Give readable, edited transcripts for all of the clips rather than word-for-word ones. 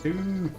do.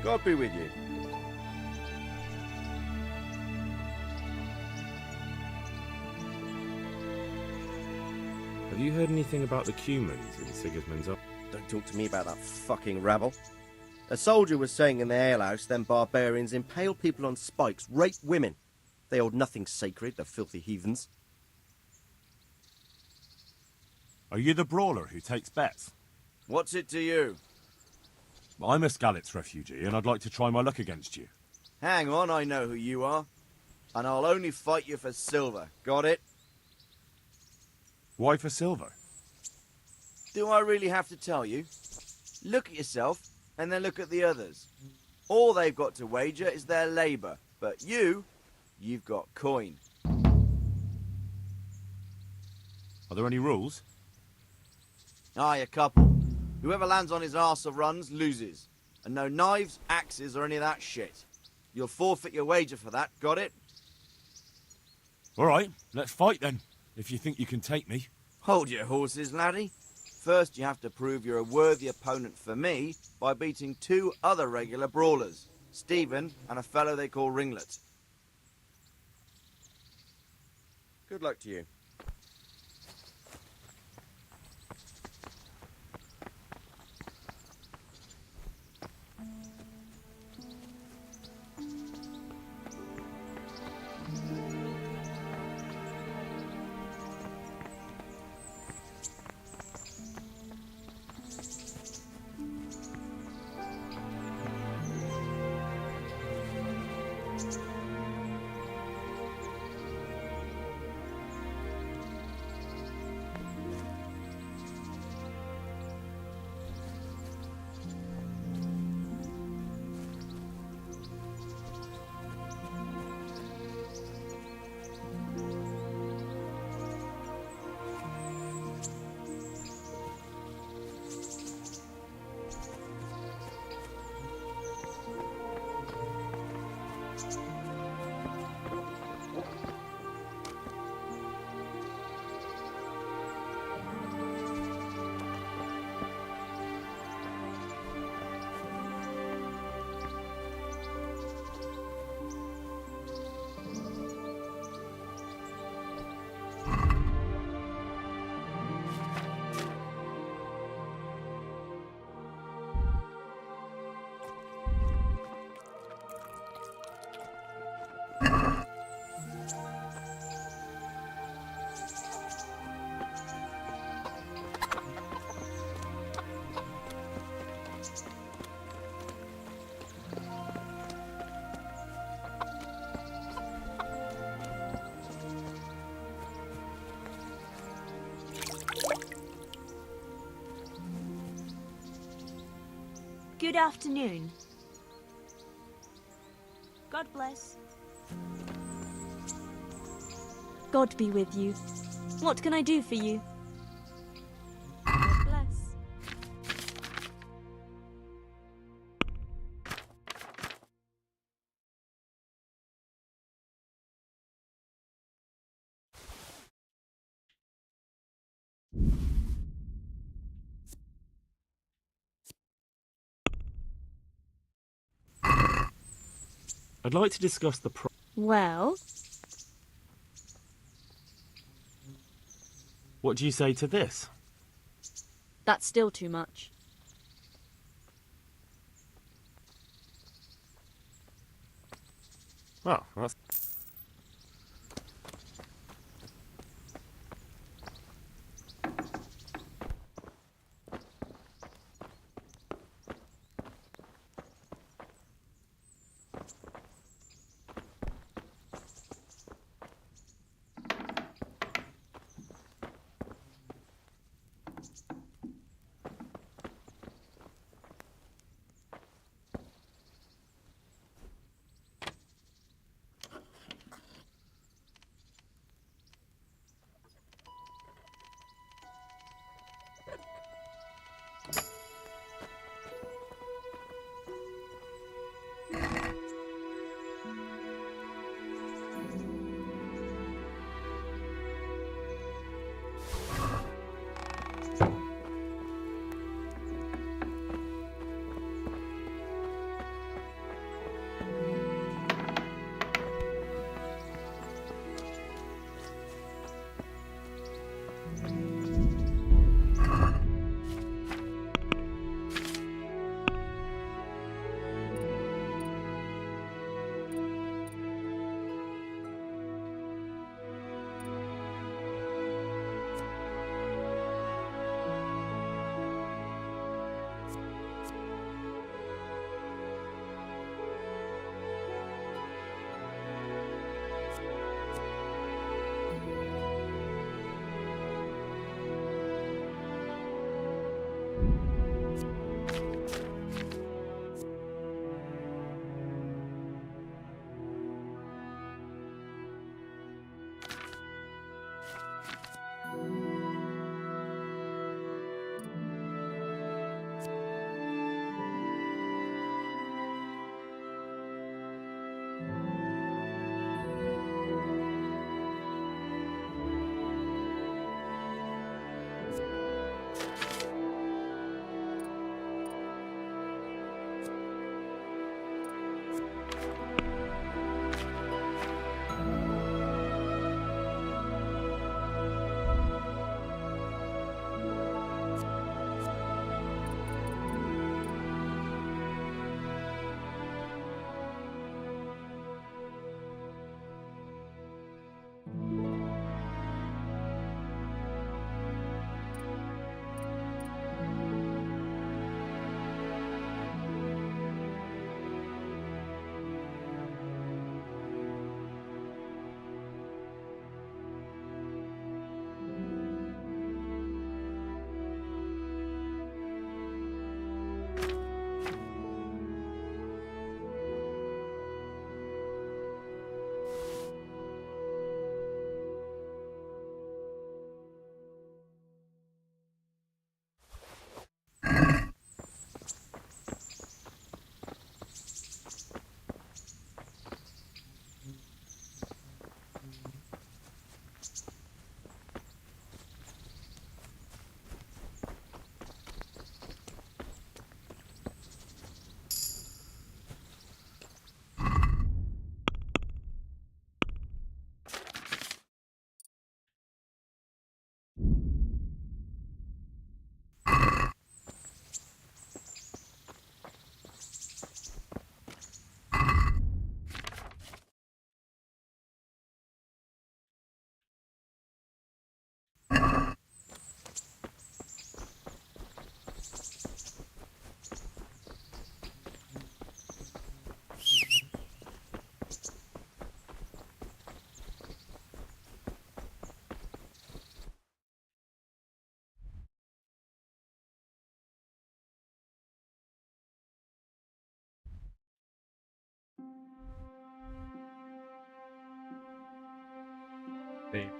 God be with you. Have you heard anything about the Cumans in Sigismund's Island? Don't talk to me about that fucking rabble. A soldier was saying in the alehouse them barbarians impale people on spikes, rape women. They hold nothing sacred, the filthy heathens. Are you the brawler who takes bets? What's it to you? I'm a Skalitz refugee, and I'd like to try my luck against you. Hang on, I know who you are. And I'll only fight you for silver. Got it? Why for silver? Do I really have to tell you? Look at yourself, and then look at the others. All they've got to wager is their labour. But you've got coin. Are there any rules? Aye, a couple. Whoever lands on his arse or runs, loses. And no knives, axes, or any of that shit. You'll forfeit your wager for that, got it? All right, let's fight then, if you think you can take me. Hold your horses, laddie. First, you have to prove you're a worthy opponent for me by beating two other regular brawlers, Stephen and a fellow they call Ringlet. Good luck to you. Good afternoon. God bless. God be with you. What can I do for you? God bless. I'd like to discuss the Well, What do you say to this? that's still too much. Well, that's... theme.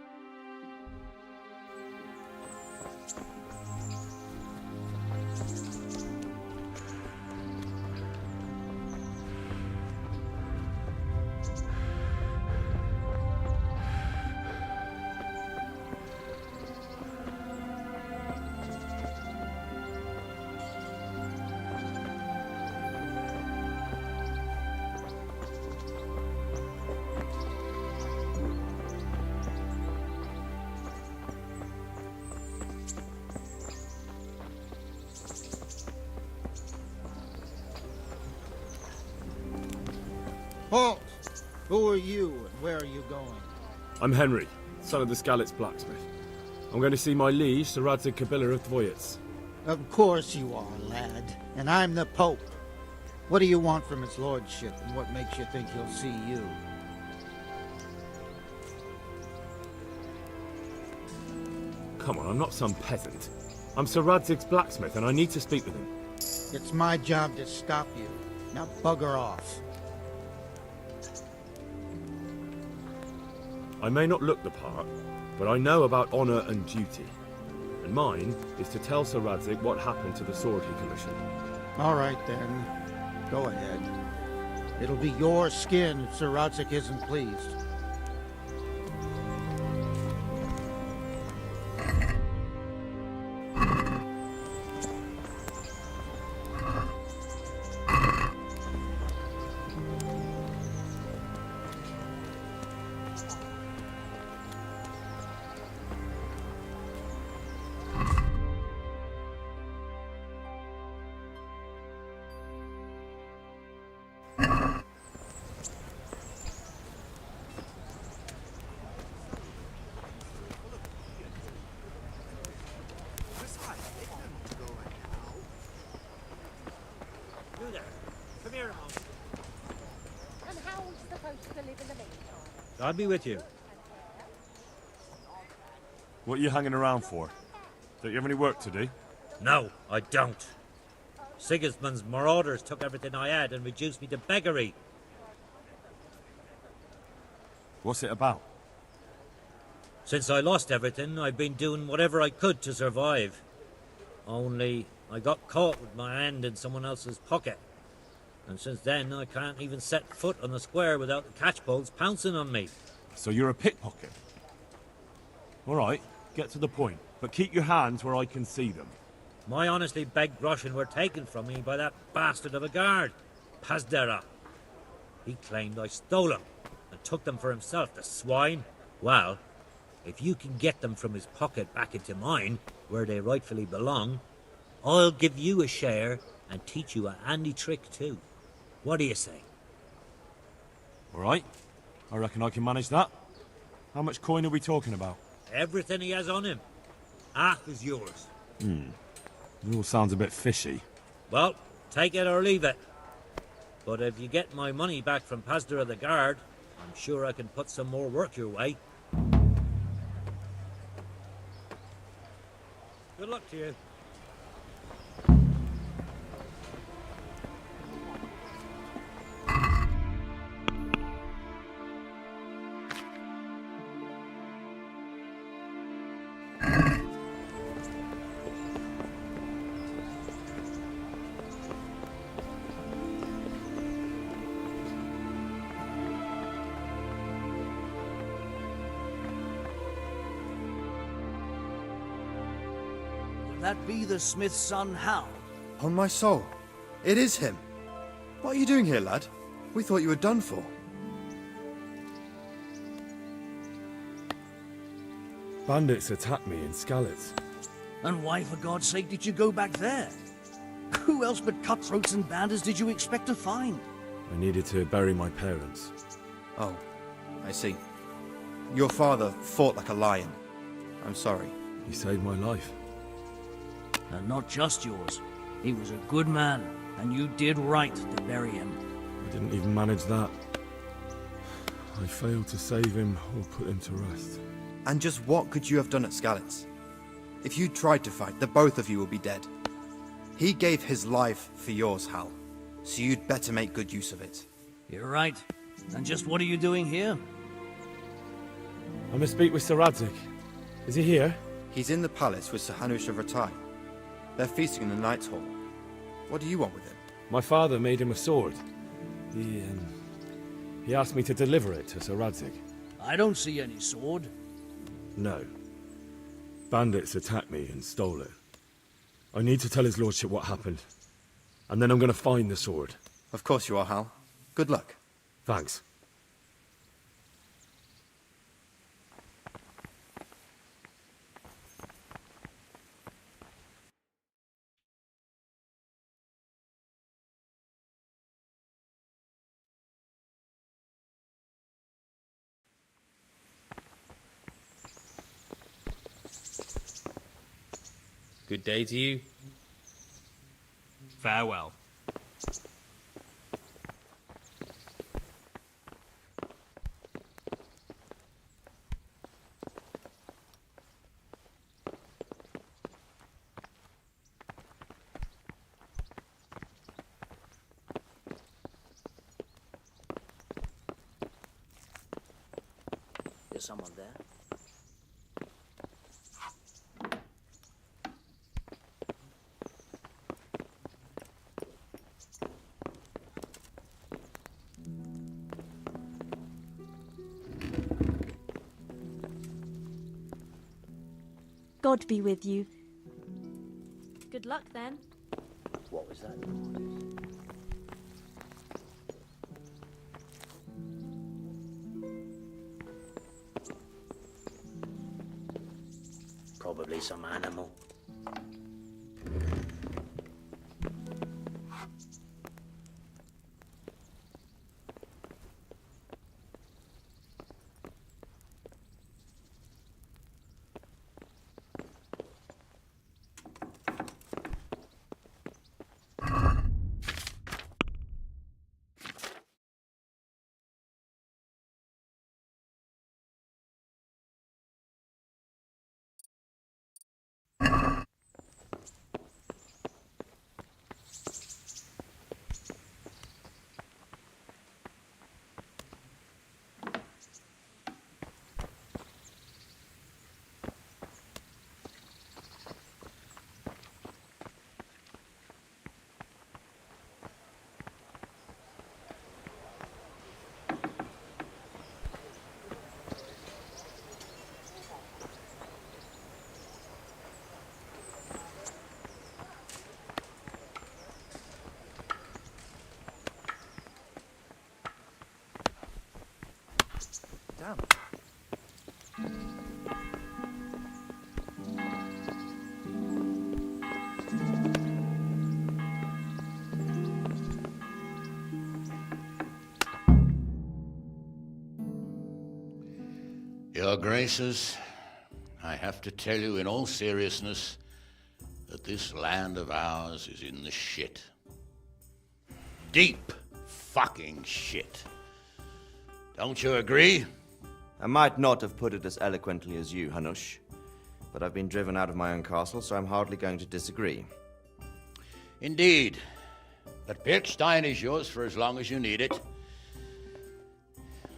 Halt! Who are you and where are you going? I'm Henry, son of the Skalitz blacksmith. I'm going to see my liege, Sir Radzig Kabila of Dvoyitz. Of course you are, lad. And I'm the Pope. What do you want from his lordship, and what makes you think he'll see you? Come on, I'm not some peasant. I'm Sir Radzig's blacksmith, and I need to speak with him. It's my job to stop you. Now bugger off. I may not look the part, but I know about honor and duty. And mine is to tell Sir Radzig what happened to the sword he commissioned. All right, then. Go ahead. It'll be your skin if Sir Radzig isn't pleased. And how are we supposed to live in the meantime? I'll be with you. What are you hanging around for? Don't you have any work to do? No, I don't. Sigismund's marauders took everything I had and reduced me to beggary. What's it about? Since I lost everything, I've been doing whatever I could to survive. Only, I got caught with my hand in someone else's pocket. And since then, I can't even set foot on the square without the catchpoles pouncing on me. So you're a pickpocket? All right, get to the point. But keep your hands where I can see them. My honestly begged groschen were taken from me by that bastard of a guard, Pazdera. He claimed I stole them and took them for himself, the swine. Well, if you can get them from his pocket back into mine, where they rightfully belong, I'll give you a share and teach you a handy trick too. What do you say? All right, I reckon I can manage that. How much coin are we talking about? Everything he has on him. Half is yours. It all sounds a bit fishy. Well, take it or leave it. But if you get my money back from Pazdera the guard, I'm sure I can put some more work your way. Good luck to you. That be the smith's son, Hal? On my soul, it is him. What are you doing here, lad? We thought you were done for. Bandits attacked me in Skalitz. And why, for God's sake, did you go back there? Who else but cutthroats and bandits did you expect to find? I needed to bury my parents. Oh, I see. Your father fought like a lion. I'm sorry. He saved my life. And not just yours. He was a good man, and you did right to bury him. I didn't even manage that. I failed to save him or put him to rest. And just what could you have done at Skalitz? If you tried to fight, the both of you will be dead. He gave his life for yours, Hal. So you'd better make good use of it. You're right. And just what are you doing here? I must speak with Sir Radzig. Is he here? He's in the palace with Sir Hanush of Ratai. They're feasting in the Knight's Hall. What do you want with him? My father made him a sword. He asked me to deliver it to Sir Radzig. I don't see any sword. No. Bandits attacked me and stole it. I need to tell his lordship what happened. And then I'm going to find the sword. Of course you are, Hal. Good luck. Thanks. Good day to you. Farewell. There's someone there. God be with you. Good luck then. What was that? Probably some animal. Damn. Your Graces, I have to tell you in all seriousness that this land of ours is in the shit. Deep fucking shit. Don't you agree? I might not have put it as eloquently as you, Hanush, but I've been driven out of my own castle, so I'm hardly going to disagree. Indeed. But Birkstein is yours for as long as you need it.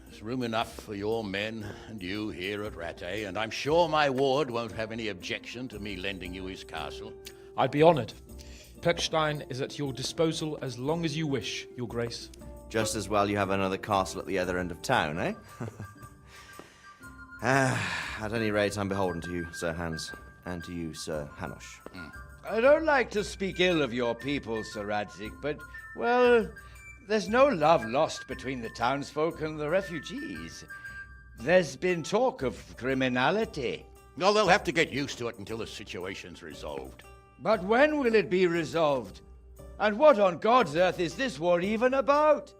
There's room enough for your men and you here at Rattay, and I'm sure my ward won't have any objection to me lending you his castle. I'd be honored. Pirkstein is at your disposal as long as you wish, Your Grace. Just as well you have another castle at the other end of town, eh? At any rate, I'm beholden to you, Sir Hans, and to you, Sir Hanush. I don't like to speak ill of your people, Sir Radzig, but, well, there's no love lost between the townsfolk and the refugees. There's been talk of criminality. Well, they'll have to get used to it until the situation's resolved. But when will it be resolved? And what on God's earth is this war even about?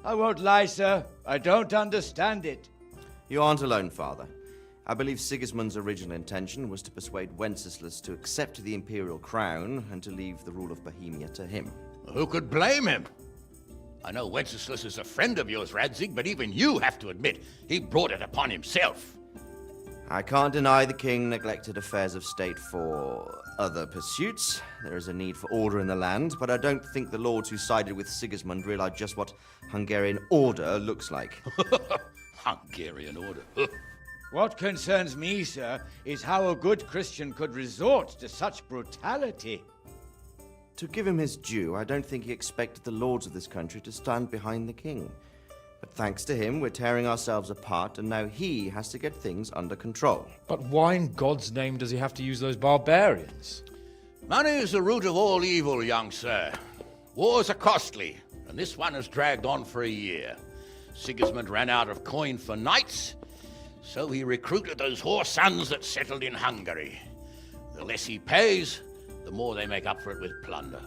I won't lie, sir. I don't understand it. You aren't alone, Father. I believe Sigismund's original intention was to persuade Wenceslas to accept the imperial crown and to leave the rule of Bohemia to him. Who could blame him? I know Wenceslas is a friend of yours, Radzig, but even you have to admit he brought it upon himself. I can't deny the king neglected affairs of state for other pursuits. There is a need for order in the land, but I don't think the lords who sided with Sigismund realized just what Hungarian order looks like. Hungarian order. What concerns me, sir, is how a good Christian could resort to such brutality. To give him his due, I don't think he expected the lords of this country to stand behind the king. But thanks to him, we're tearing ourselves apart, and now he has to get things under control. But why in God's name does he have to use those barbarians? Money is the root of all evil, young sir. Wars are costly, and this one has dragged on for a year. Sigismund ran out of coin for knights, so he recruited those whore sons that settled in Hungary. The less he pays, the more they make up for it with plunder.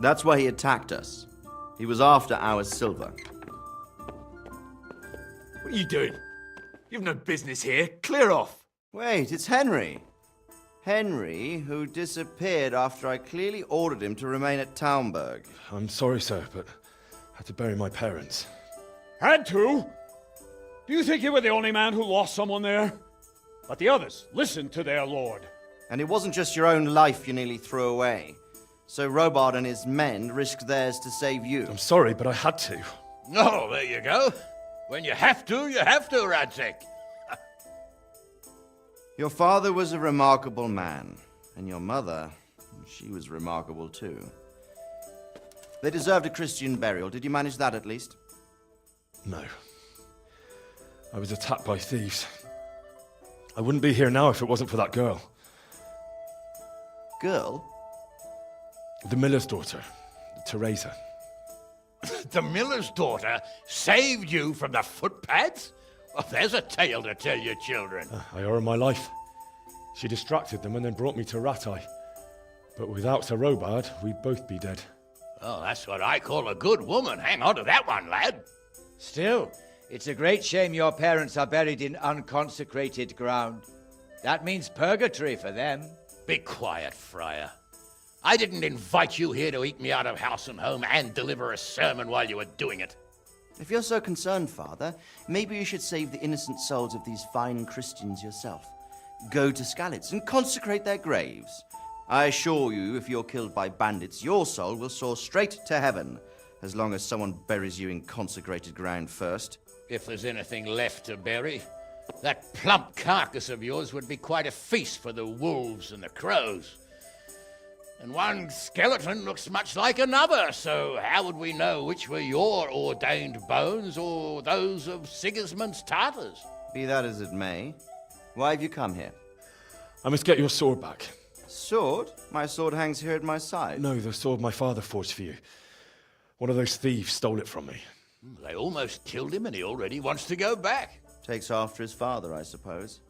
That's why he attacked us. He was after our silver. What are you doing? You've no business here. Clear off. Wait, it's Henry. Henry, who disappeared after I clearly ordered him to remain at Taunberg. I'm sorry, sir, but I had to bury my parents. Had to? Do you think you were the only man who lost someone there? But the others listened to their lord. And it wasn't just your own life you nearly threw away. So Robard and his men risked theirs to save you. I'm sorry, but I had to. Oh, there you go. When you have to, Radzig. Your father was a remarkable man, and your mother, she was remarkable too. They deserved a Christian burial. Did you manage that at least? No. I was attacked by thieves. I wouldn't be here now if it wasn't for that girl. Girl? The miller's daughter, Teresa. The miller's daughter saved you from the footpads? Well, there's a tale to tell your children. I owe her my life. She distracted them and then brought me to Rattay. But without Sir Robard, we'd both be dead. Oh, that's what I call a good woman. Hang on to that one, lad. Still, it's a great shame your parents are buried in unconsecrated ground. That means purgatory for them. Be quiet, friar. I didn't invite you here to eat me out of house and home and deliver a sermon while you were doing it. If you're so concerned, Father, maybe you should save the innocent souls of these fine Christians yourself. Go to Skalitz and consecrate their graves. I assure you, if you're killed by bandits, your soul will soar straight to heaven, as long as someone buries you in consecrated ground first. If there's anything left to bury, that plump carcass of yours would be quite a feast for the wolves and the crows. And one skeleton looks much like another, so how would we know which were your ordained bones or those of Sigismund's Tartars? Be that as it may, why have you come here? I must get your sword back. Sword? My sword hangs here at my side. No, the sword my father forged for you. One of those thieves stole it from me. They almost killed him and he already wants to go back. Takes after his father, I suppose.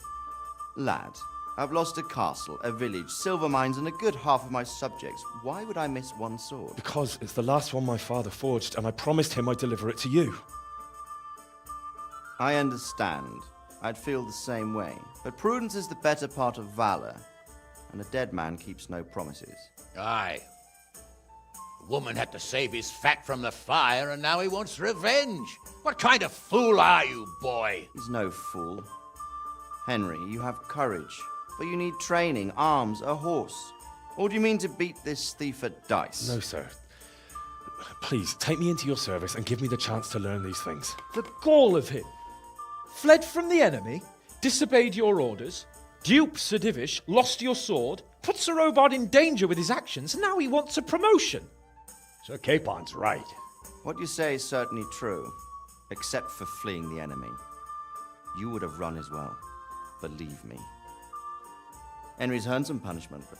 Lad, I've lost a castle, a village, silver mines, and a good half of my subjects. Why would I miss one sword? Because it's the last one my father forged, and I promised him I'd deliver it to you. I understand. I'd feel the same way. But prudence is the better part of valor, and a dead man keeps no promises. Aye. The woman had to save his fat from the fire, and now he wants revenge. What kind of fool are you, boy? He's no fool. Henry, you have courage, but you need training, arms, a horse. Or do you mean to beat this thief at dice? No, sir. Please, take me into your service and give me the chance to learn these things. The gall of him! Fled from the enemy, disobeyed your orders, duped Sir Divish, lost your sword, put Sir Robard in danger with his actions, and now he wants a promotion. Sir Capon's right. What you say is certainly true, except for fleeing the enemy. You would have run as well, believe me. Henry's earned some punishment, but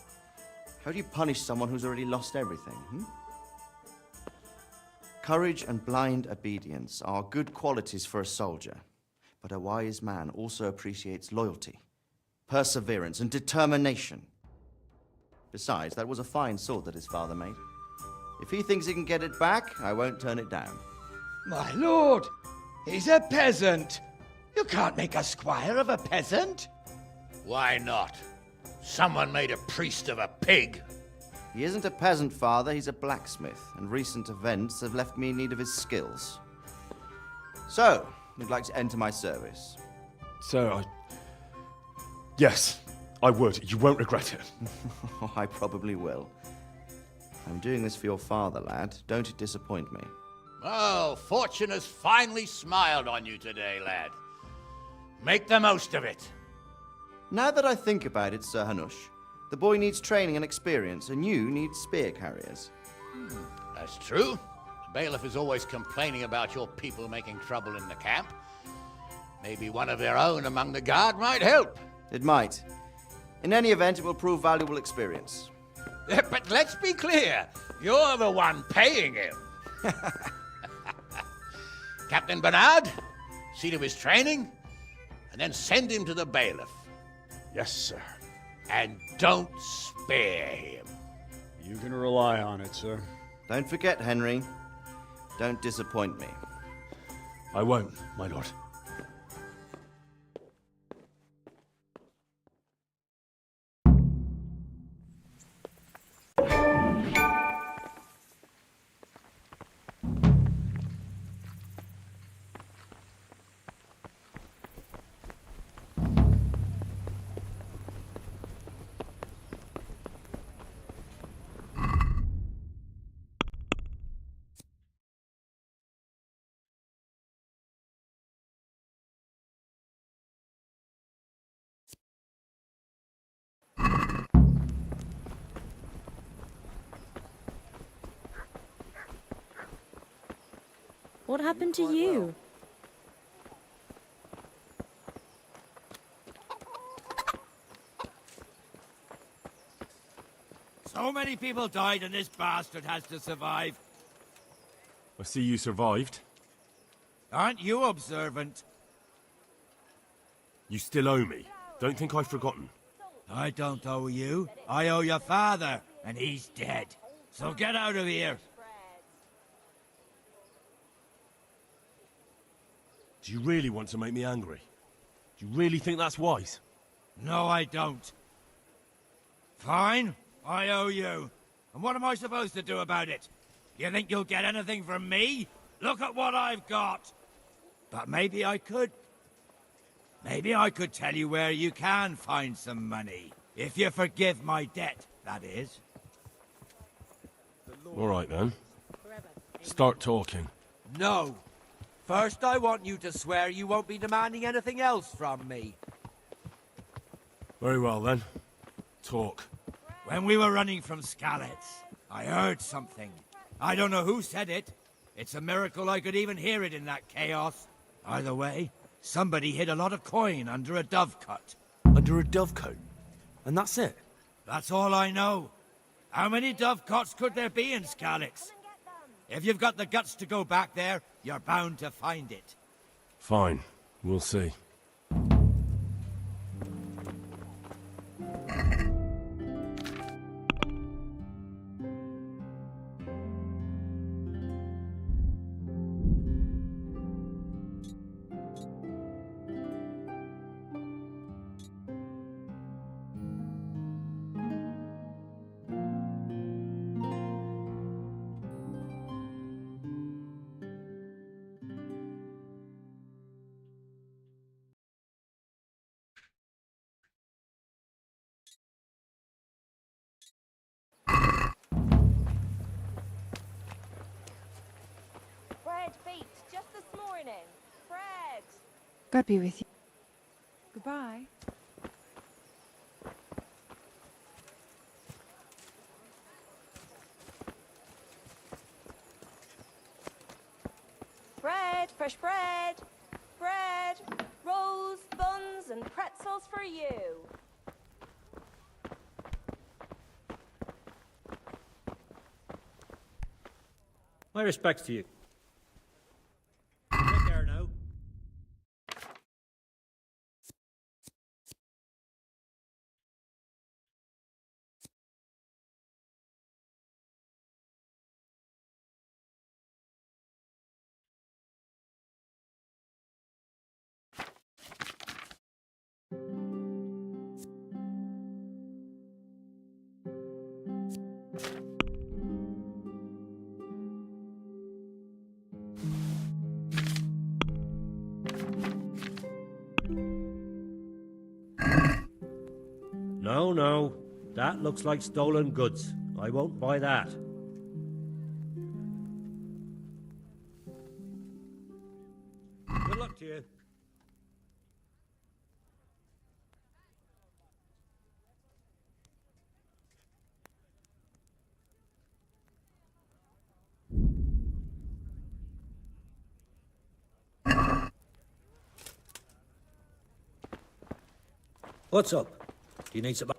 how do you punish someone who's already lost everything, Courage and blind obedience are good qualities for a soldier, but a wise man also appreciates loyalty, perseverance, and determination. Besides, that was a fine sword that his father made. If he thinks he can get it back, I won't turn it down. My lord, he's a peasant. You can't make a squire of a peasant. Why not? Someone made a priest of a pig. He isn't a peasant, Father. He's a blacksmith, and recent events have left me in need of his skills. So, you'd like to enter my service? Sir, Yes, I would. You won't regret it. Oh, I probably will. I'm doing this for your father, lad. Don't it disappoint me. Oh, fortune has finally smiled on you today, lad. Make the most of it. Now that I think about it, Sir Hanush, the boy needs training and experience, and you need spear carriers. That's true. The bailiff is always complaining about your people making trouble in the camp. Maybe one of their own among the guard might help. It might. In any event, it will prove valuable experience. But let's be clear, you're the one paying him. Captain Bernard, see to his training, and then send him to the bailiff. Yes, sir. And don't spare him. You can rely on it, sir. Don't forget, Henry. Don't disappoint me. I won't, my lord. What happened to you? So many people died and this bastard has to survive. I see you survived. Aren't you observant? You still owe me. Don't think I've forgotten. I don't owe you. I owe your father, and he's dead. So get out of here. Do you really want to make me angry? Do you really think that's wise? No, I don't. Fine, I owe you. And what am I supposed to do about it? You think you'll get anything from me? Look at what I've got. But maybe I could. Maybe I could tell you where you can find some money. If you forgive my debt, that is. All right, then. Start talking. No. First, I want you to swear you won't be demanding anything else from me. Very well, then. Talk. When we were running from Skalitz, I heard something. I don't know who said it. It's a miracle I could even hear it in that chaos. Either way, somebody hid a lot of coin under a dovecote. Under a dovecote? And that's it? That's all I know. How many dovecotes could there be in Skalitz? If you've got the guts to go back there, you're bound to find it. Fine. We'll see. Fred beat just this morning. Fred! God be with you. Goodbye. Bread, fresh bread. Bread, rolls, buns, and pretzels for you. My respects to you. Take care now. No, no. That looks like stolen goods. I won't buy that. What's up? Do you need some...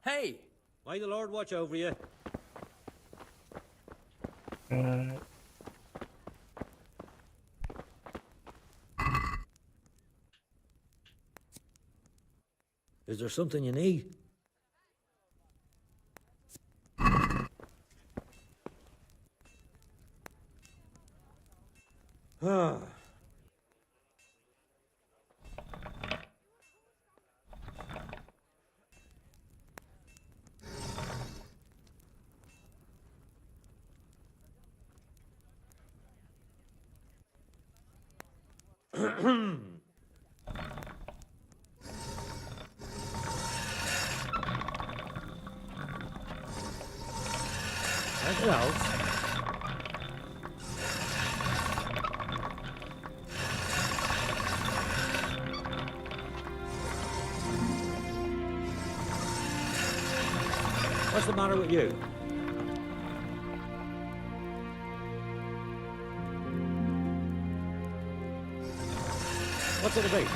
Hey! May the Lord watch over you. Is there something you need? Ah. Anything else? What's the matter with you? What's it about?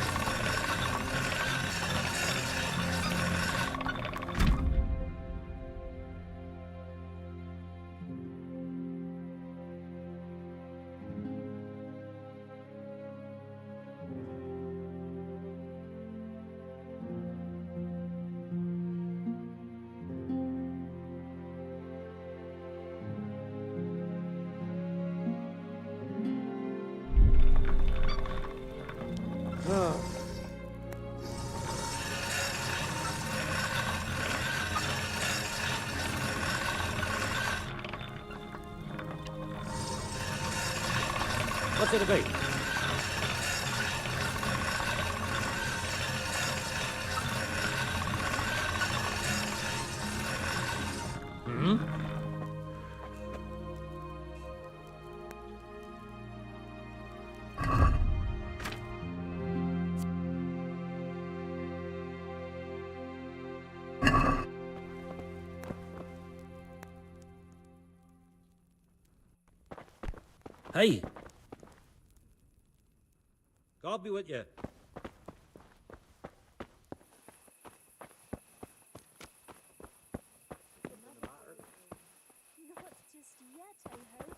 What's it about? Hmm? Hey! God be with you. Not just yet, I hope.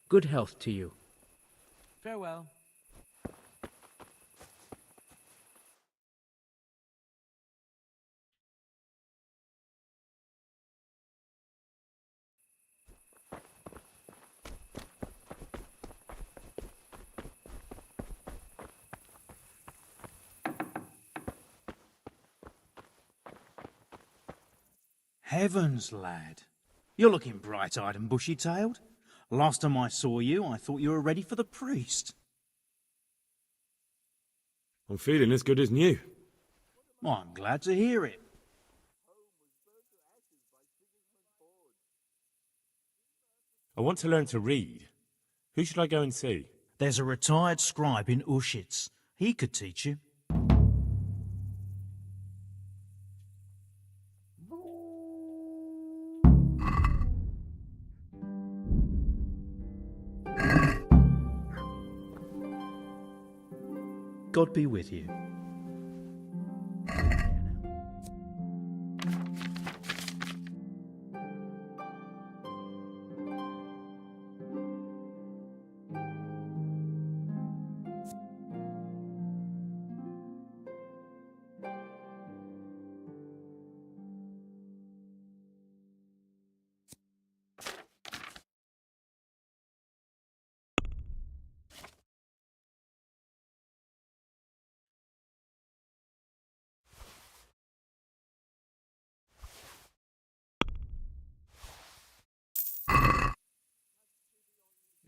Good health to you. Farewell. Heavens, lad. You're looking bright-eyed and bushy-tailed. Last time I saw you, I thought you were ready for the priest. I'm feeling as good as new. Well, I'm glad to hear it. I want to learn to read. Who should I go and see? There's a retired scribe in Ushitz. He could teach you. God be with you.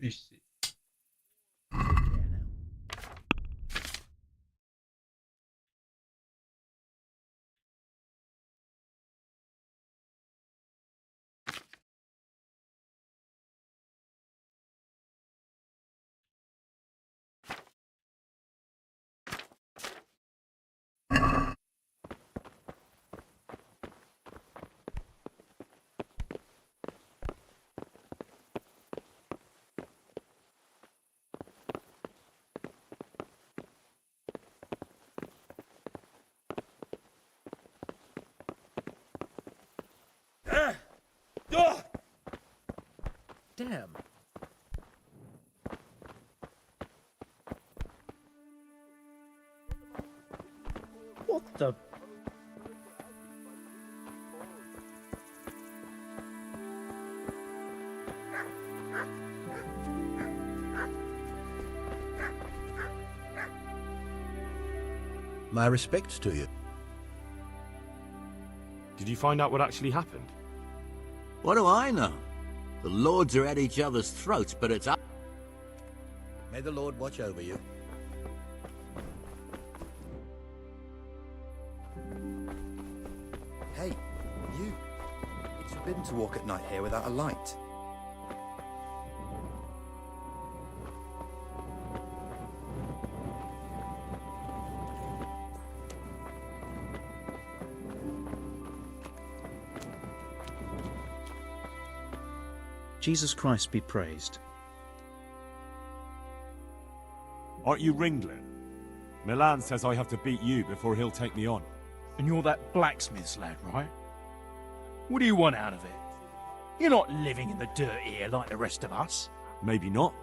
Ici. Damn. What the? My respects to you. Did you find out what actually happened? What do I know? The lords are at each other's throats, but it's up. May the Lord watch over you. Hey, you. It's forbidden to walk at night here without a light. Jesus Christ be praised. Aren't you Ringling? Milan says I have to beat you before he'll take me on. And you're that blacksmith's lad, right? What do you want out of it? You're not living in the dirt here like the rest of us. Maybe not.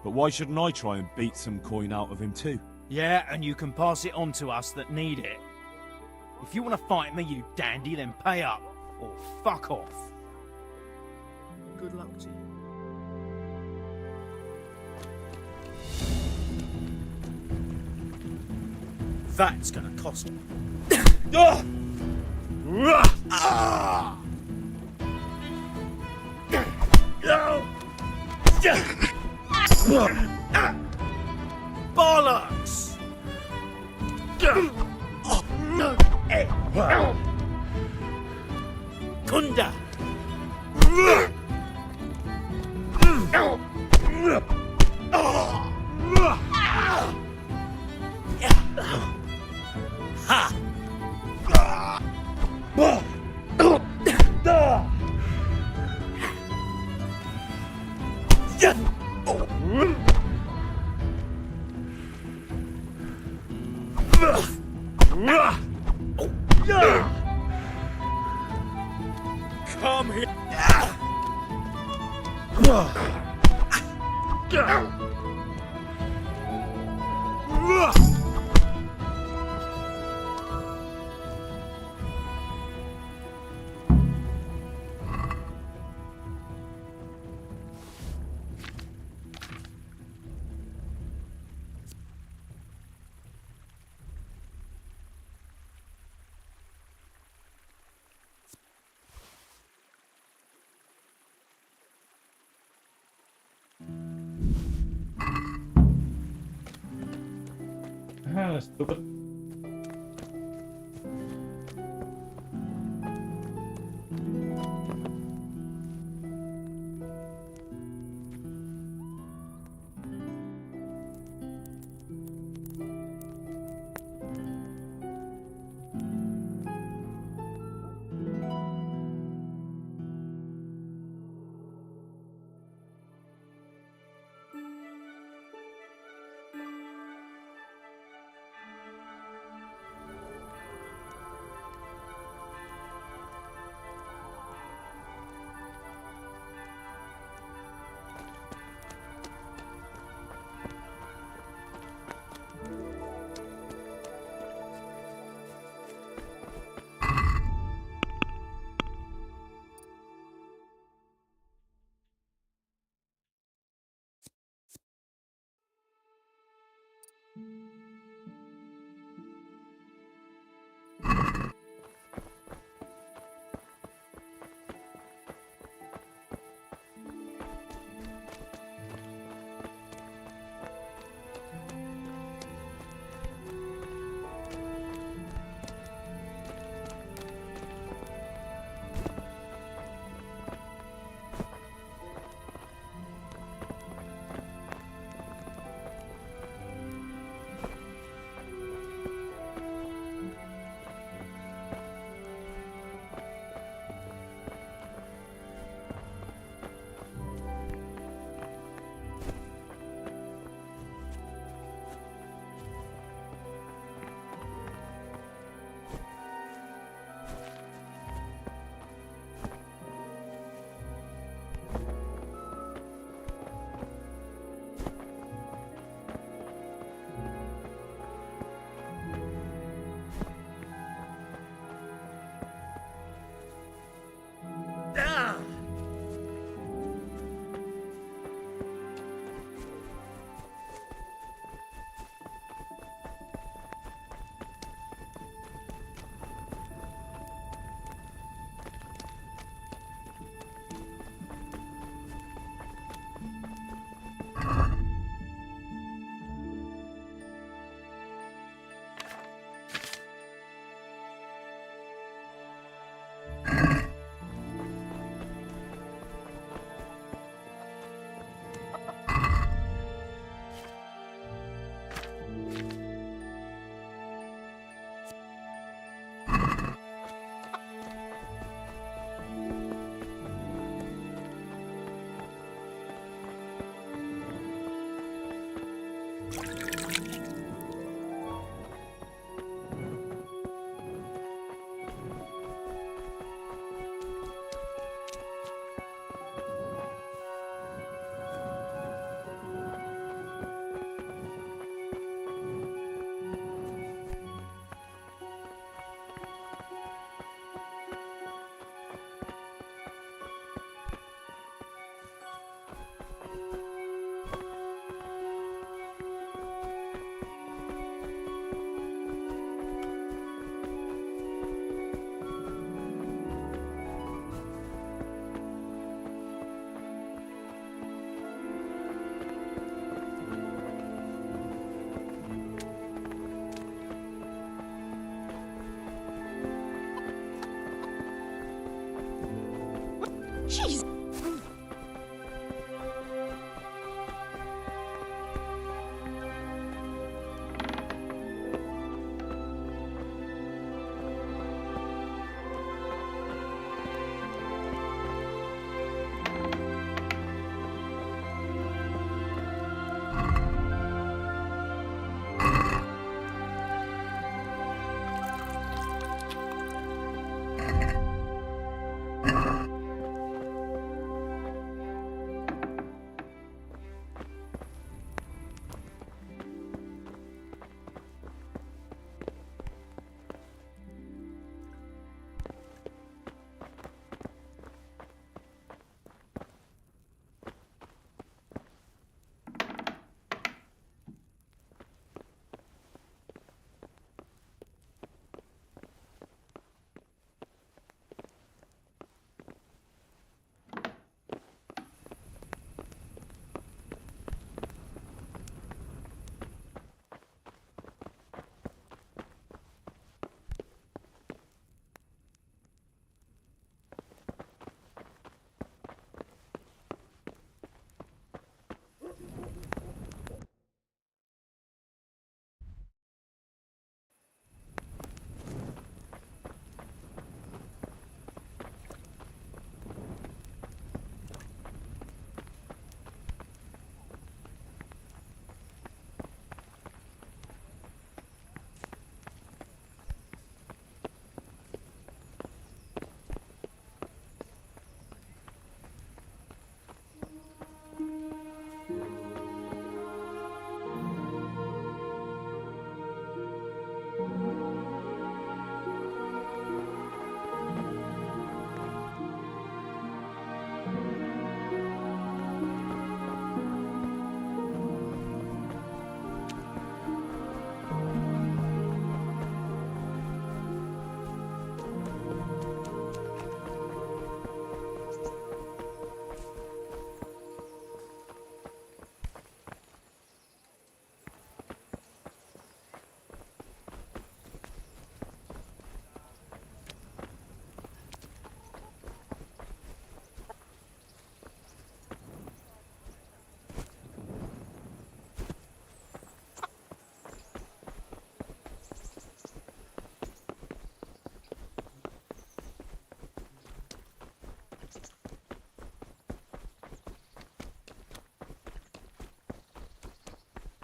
But why shouldn't I try and beat some coin out of him too? Yeah, and you can pass it on to us that need it. If you want to fight me, you dandy, then pay up. Or fuck off. Good luck to you. That's gonna cost me. Bollocks! Kunda! Come here. Stupid. Jeez.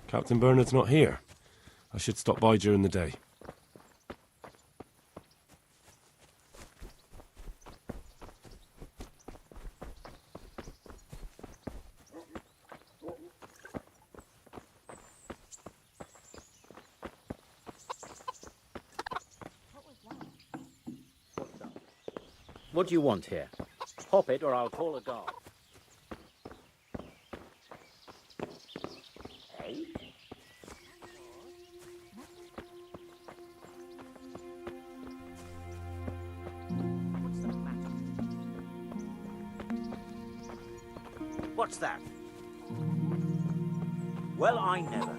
Captain Bernard's not here. I should stop by during the day. What do you want here? Pop it or I'll call a guard. What's that? Well, I never.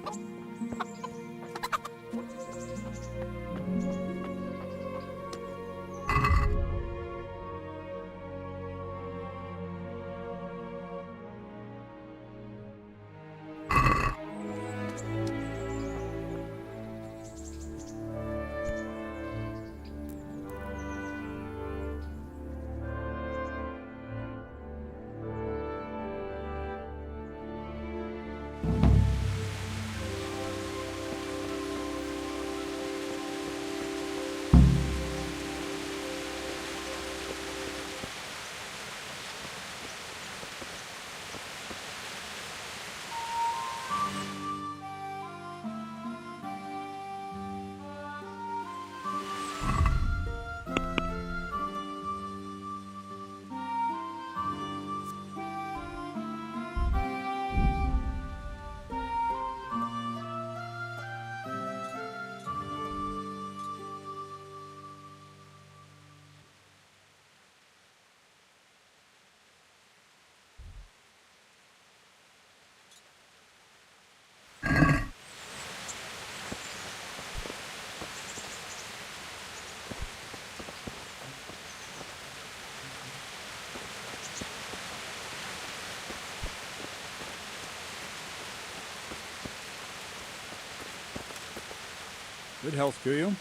Good health to you.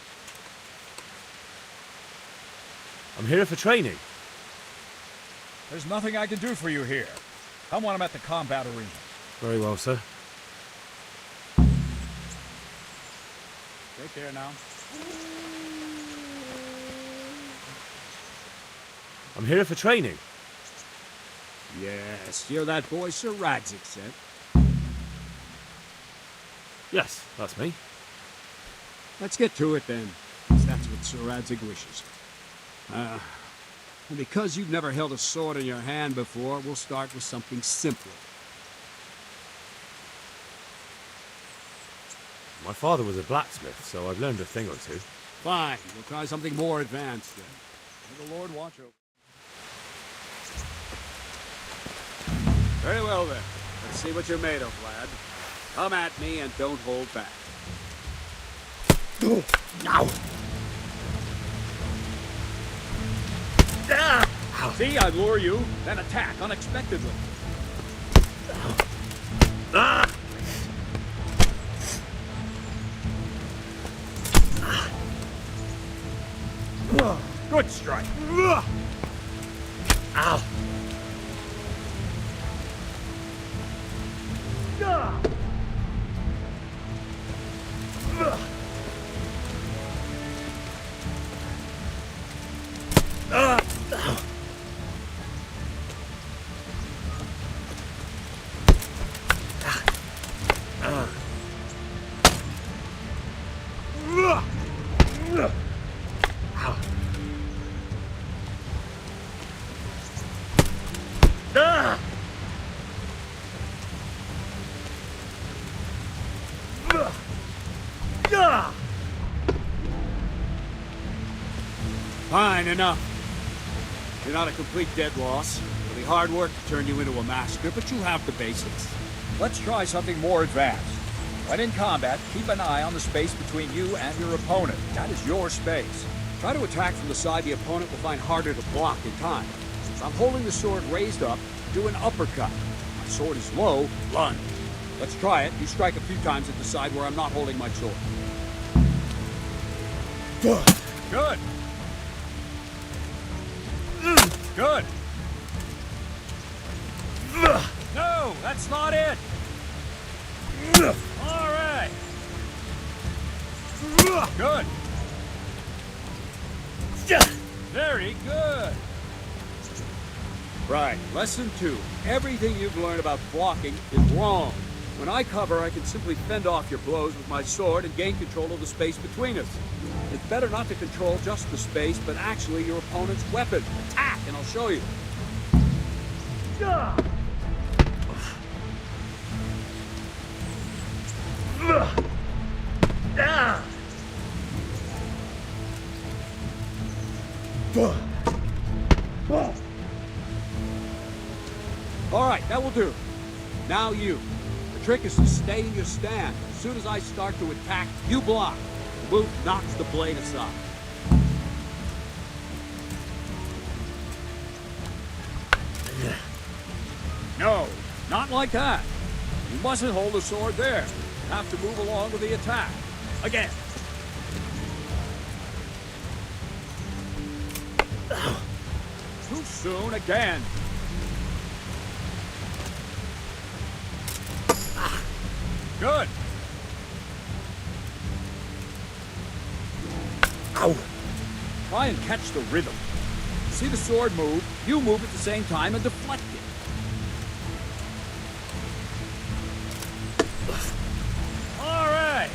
I'm here for training. There's nothing I can do for you here. Come when I'm at the combat arena. Very well, sir. Take care now. I'm here for training. Yes, you're that boy Sir Radzig sent. Yes, that's me. Let's get to it then, since that's what Sir Radzig wishes. And because you've never held a sword in your hand before, we'll start with something simpler. My father was a blacksmith, so I've learned a thing or two. Fine, we'll try something more advanced then. May the Lord watch over. Very well then. Let's see what you're made of, lad. Come at me and don't hold back. Now! See, I lure you, then attack unexpectedly. Good strike. Ow! Fine, enough. You're not a complete dead loss. It'll be hard work to turn you into a master, but you have the basics. Let's try something more advanced. When in combat, keep an eye on the space between you and your opponent. That is your space. Try to attack from the side the opponent will find harder to block in time. If I'm holding the sword raised up, do an uppercut. If my sword is low, lunge. Let's try it. You strike a few times at the side where I'm not holding my sword. Good. Good. No, that's not it. All right. Good. Very good. Right. Lesson 2. Everything you've learned about blocking is wrong. When I cover, I can simply fend off your blows with my sword and gain control of the space between us. It's better not to control just the space, but actually your opponent's weapon. Attack, and I'll show you. All right, that will do. Now you. The trick is to stay in your stand. As soon as I start to attack, you block. The move knocks the blade aside. No, not like that. You mustn't hold the sword there. You have to move along with the attack. Again. Too soon again. Good. Ow. Try and catch the rhythm. See the sword move, you move at the same time and deflect it. All right.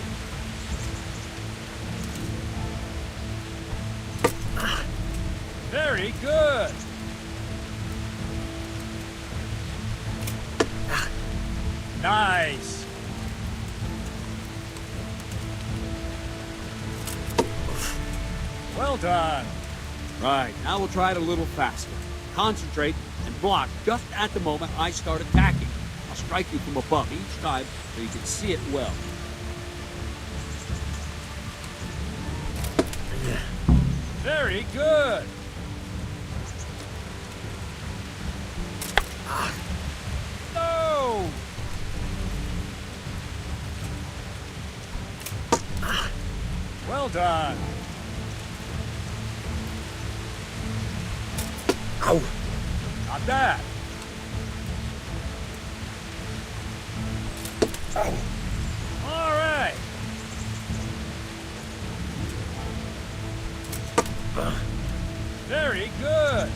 Very good. Nice. Well done. Right, now we'll try it a little faster. Concentrate and block just at the moment I start attacking. I'll strike you from above each time so you can see it well. Very good. No! Well done. Ow! Not bad. Ow! All right. Very good.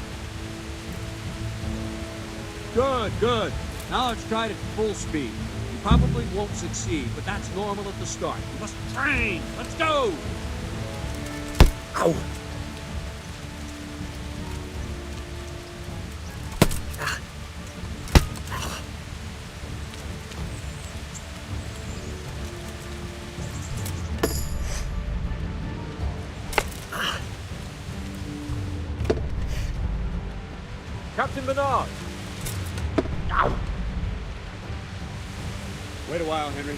Good, good. Now let's try it at full speed. You probably won't succeed, but that's normal at the start. You must train. Let's go. Ow! Captain Bernard! Ow! Wait a while, Henry.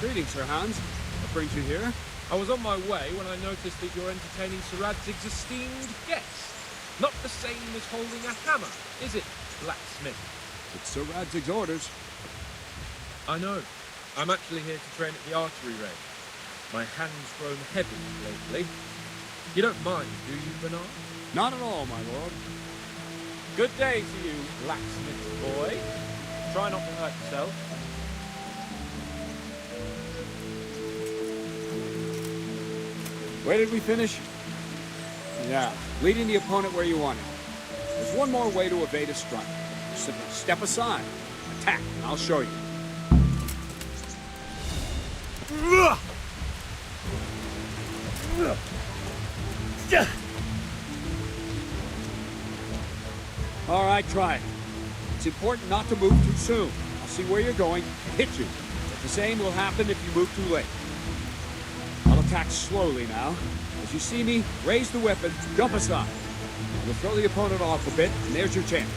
Greetings, Sir Hans. What brings you here? I was on my way when I noticed that you're entertaining Sir Radzig's esteemed guest. Not the same as holding a hammer, is it, blacksmith? It's Sir Radzig's orders. I know. I'm actually here to train at the archery range. My hand's grown heavy lately. You don't mind, do you, Bernard? Not at all, my lord. Good day to you, blacksmith boy. Try not to hurt yourself. Where did we finish? Yeah, leading the opponent where you want him. There's one more way to evade a strike. Simply step aside, attack, and I'll show you. All right, try it. It's important not to move too soon. I'll see where you're going and hit you. But the same will happen if you move too late. I'll attack slowly now. As you see me, raise the weapon, jump aside. You'll throw the opponent off a bit, and there's your chance.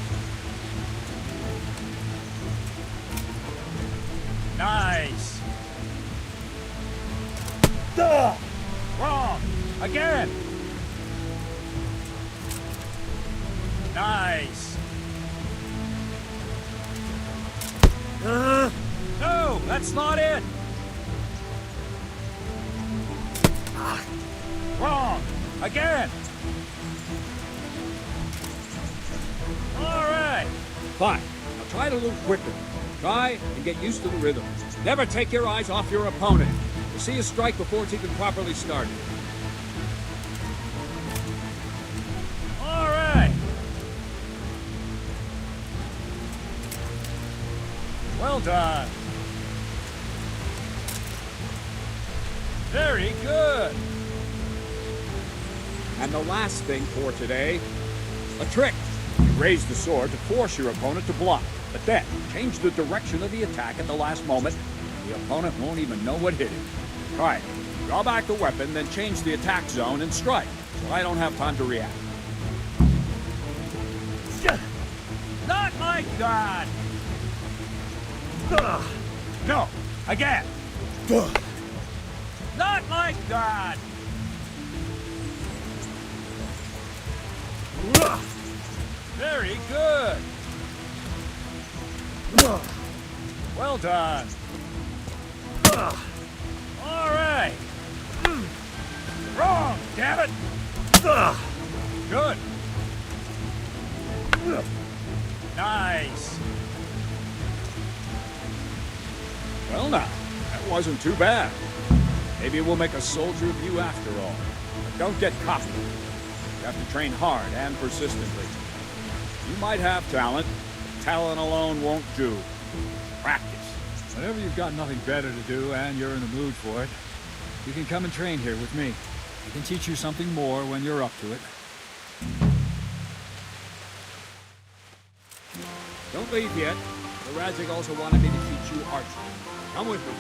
Nice! Duh! Wrong! Again! Nice! No, that's not it! Wrong! Again! All right! Fine. Now try it a little quicker. Try and get used to the rhythm. Never take your eyes off your opponent. You'll see a strike before it's even properly started. All right! Well done. Very good. And the last thing for today, a trick. You raise the sword to force your opponent to block, but then change the direction of the attack at the last moment. The opponent won't even know what hit him. Try it. Draw back the weapon, then change the attack zone and strike, so I don't have time to react. Not like that! No, again! Not like that! Very good! Well done! All right! Wrong, damn it! Good! Nice! Well now, that wasn't too bad. Maybe we'll make a soldier of you after all. But don't get cocky. You have to train hard and persistently. You might have talent, but talent alone won't do. Practice. Whenever you've got nothing better to do and you're in the mood for it, you can come and train here with me. I can teach you something more when you're up to it. Don't leave yet. The Radzig also wanted me to teach you archery. Come with me.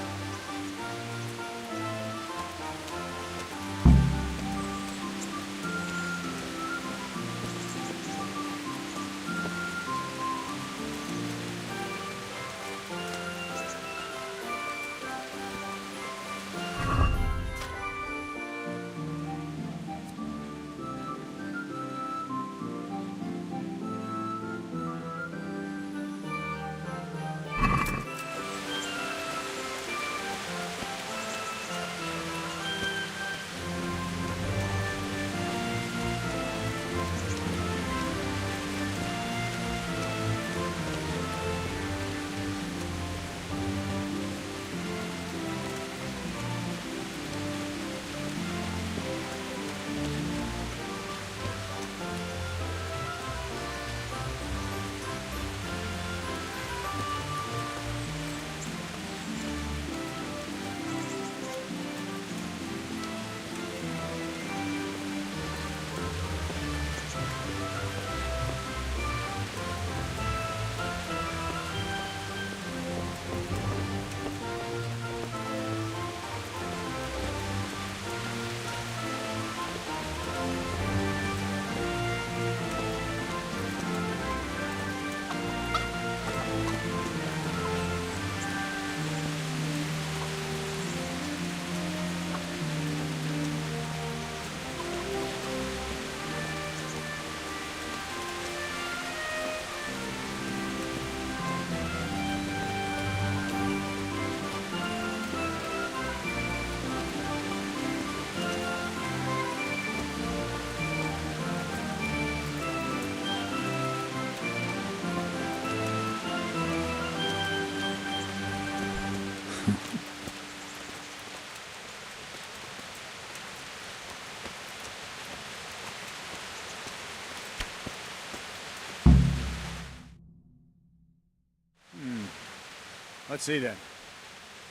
Let's see then.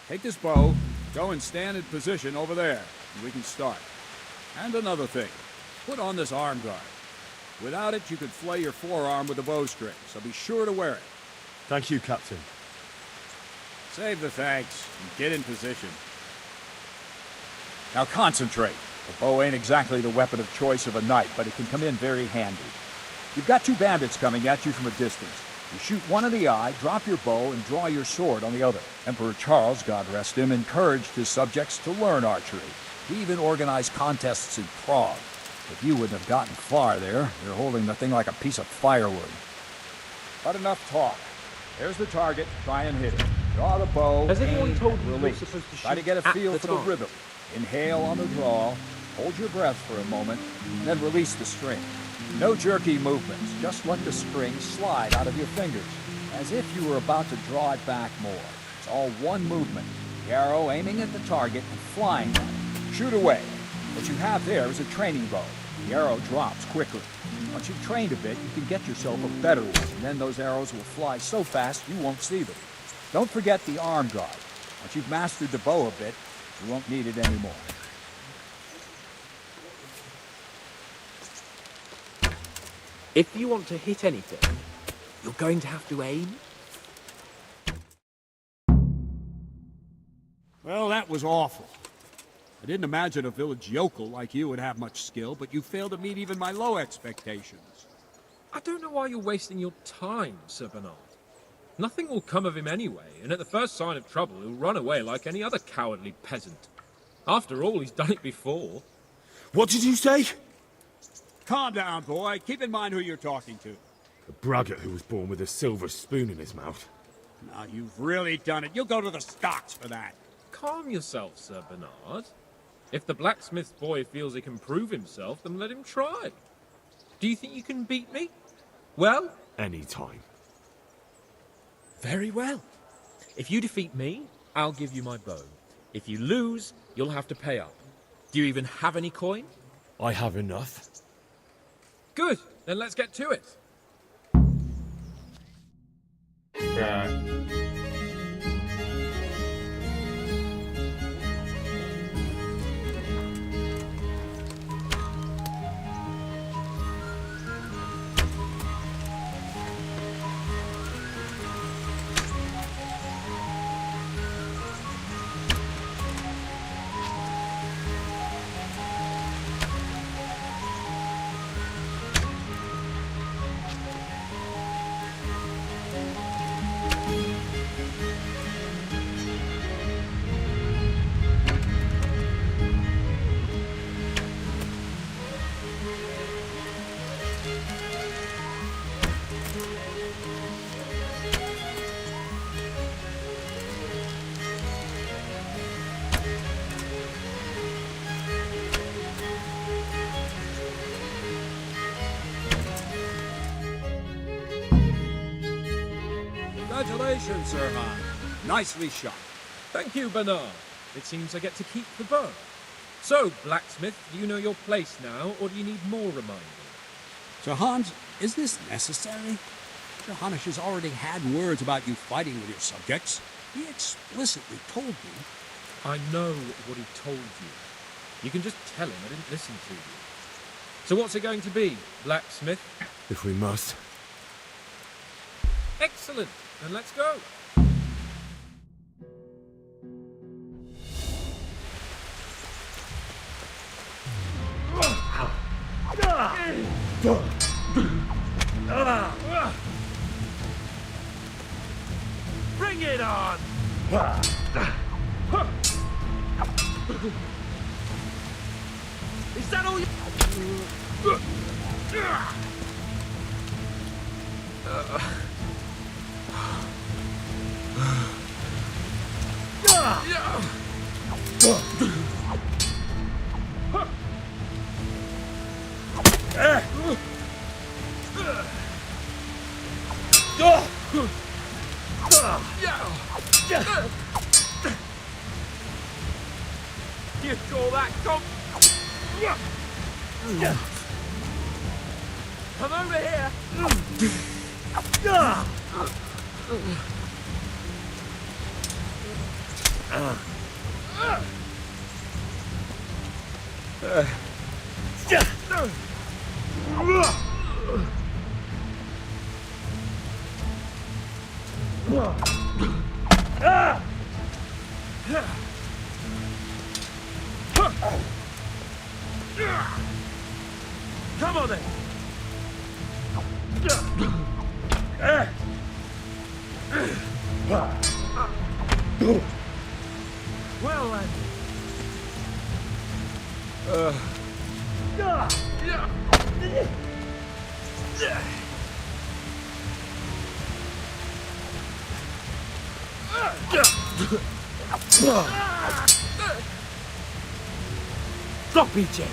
Take this bow, go and stand in position over there, and we can start. And another thing, put on this arm guard. Without it, you could flay your forearm with a bowstring, so be sure to wear it. Thank you, Captain. Save the thanks, and get in position. Now concentrate. The bow ain't exactly the weapon of choice of a knight, but it can come in very handy. You've got two bandits coming at you from a distance. You shoot one in the eye, drop your bow, and draw your sword on the other. Emperor Charles, God rest him, encouraged his subjects to learn archery. He even organized contests in Prague. If you wouldn't have gotten far there, you're holding the thing like a piece of firewood. But enough talk. There's the target. Try and hit it. Draw the bow. Has anyone aim, told you you're release. supposed to Try to shoot get a at feel the for the target? rhythm. Inhale on the draw. Hold your breath for a moment, then release the string. No jerky movements. Just let the string slide out of your fingers, as if you were about to draw it back more. It's all one movement. The arrow aiming at the target and flying at it. Shoot away. What you have there is a training bow. The arrow drops quickly. Once you've trained a bit, you can get yourself a better one, and then those arrows will fly so fast you won't see them. Don't forget the arm guard. Once you've mastered the bow a bit, you won't need it anymore. If you want to hit anything, you're going to have to aim. Well, that was awful. I didn't imagine a village yokel like you would have much skill, but you failed to meet even my low expectations. I don't know why you're wasting your time, Sir Bernard. Nothing will come of him anyway, and at the first sign of trouble, he'll run away like any other cowardly peasant. After all, he's done it before. What did you say? Calm down, boy. Keep in mind who you're talking to. A braggart who was born with a silver spoon in his mouth. Now, you've really done it. You'll go to the stocks for that. Calm yourself, Sir Bernard. If the blacksmith boy feels he can prove himself, then let him try. Do you think you can beat me? Well? Any time. Very well. If you defeat me, I'll give you my bow. If you lose, you'll have to pay up. Do you even have any coin? I have enough. Good. Then let's get to it. Congratulations, Sir Han. Nicely shot. Thank you, Bernard. It seems I get to keep the bow. So, blacksmith, do you know your place now, or do you need more reminding? Sir Hans, is this necessary? Johannes has already had words about you fighting with your subjects. He explicitly told me. I know what he told you. You can just tell him I didn't listen to you. So what's it going to be, blacksmith? If we must. Excellent. Then let's go. Bring it on! Is that all you... you call that? Come over here! Come on then! Well then. Stop eating!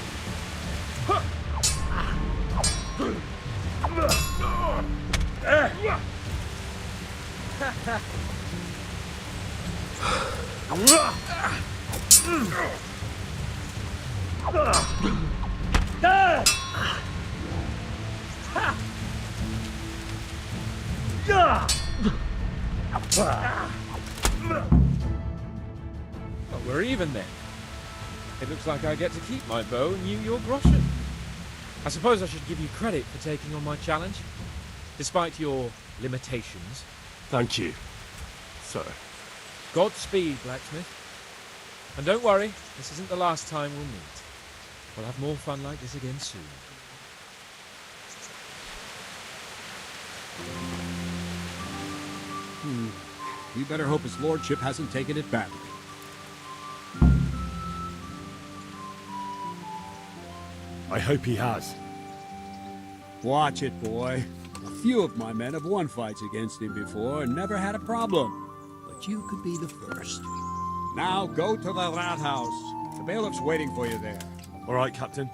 Well, we're even then. It looks like I get to keep my bow and you your groschen. I suppose I should give you credit for taking on my challenge, despite your limitations. Thank you, sir. Godspeed, blacksmith. And don't worry, this isn't the last time we'll meet. We'll have more fun like this again soon. You better hope his lordship hasn't taken it badly. I hope he has. Watch it, boy. A few of my men have won fights against him before and never had a problem. But you could be the first. Now go to the rat house. The bailiff's waiting for you there. All right, Captain.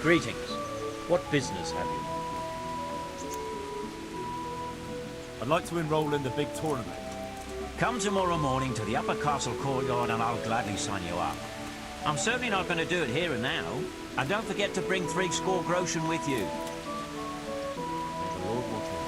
Greetings. What business have you? I'd like to enroll in the big tournament. Come tomorrow morning to the upper castle courtyard and I'll gladly sign you up. I'm certainly not going to do it here and now. And don't forget to bring 3 score groschen with you. May the Lord watch over you.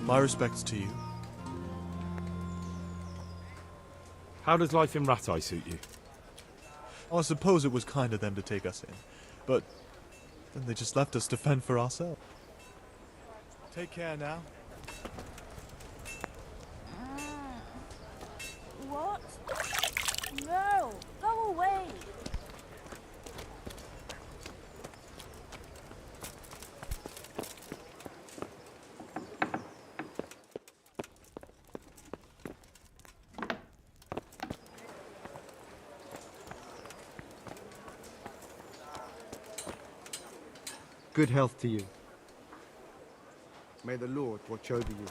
My respects to you. How does life in Rattay suit you? I suppose it was kind of them to take us in, but then they just left us to fend for ourselves. Take care now. What? No! Go away! Good health to you. May the Lord watch over you.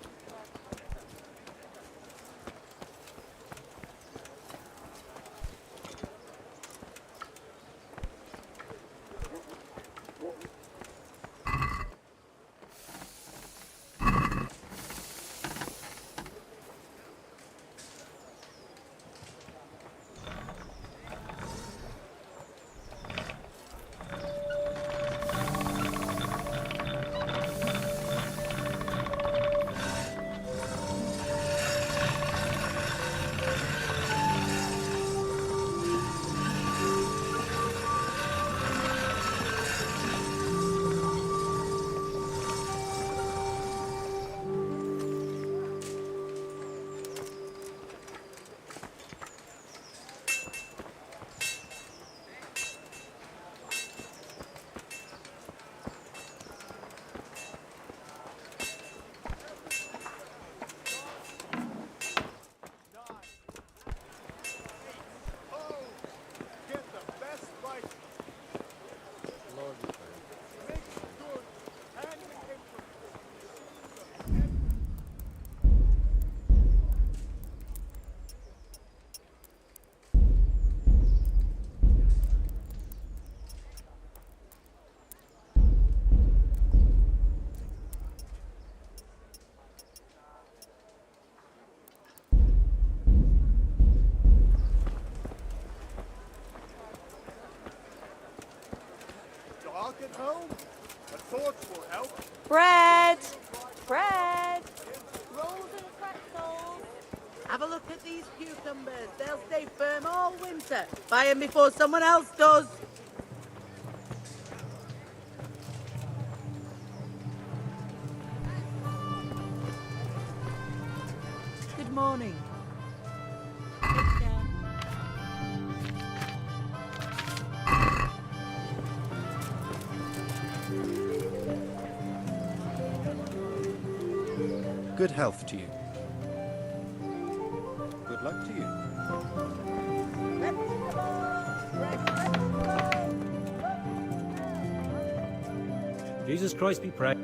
At home? A torch will help. Bread! Bread! Rolls and pretzels! Have a look at these cucumbers. They'll stay firm all winter. Buy them before someone else does. Good morning. Good health to you. Good luck to you. Jesus Christ be praised.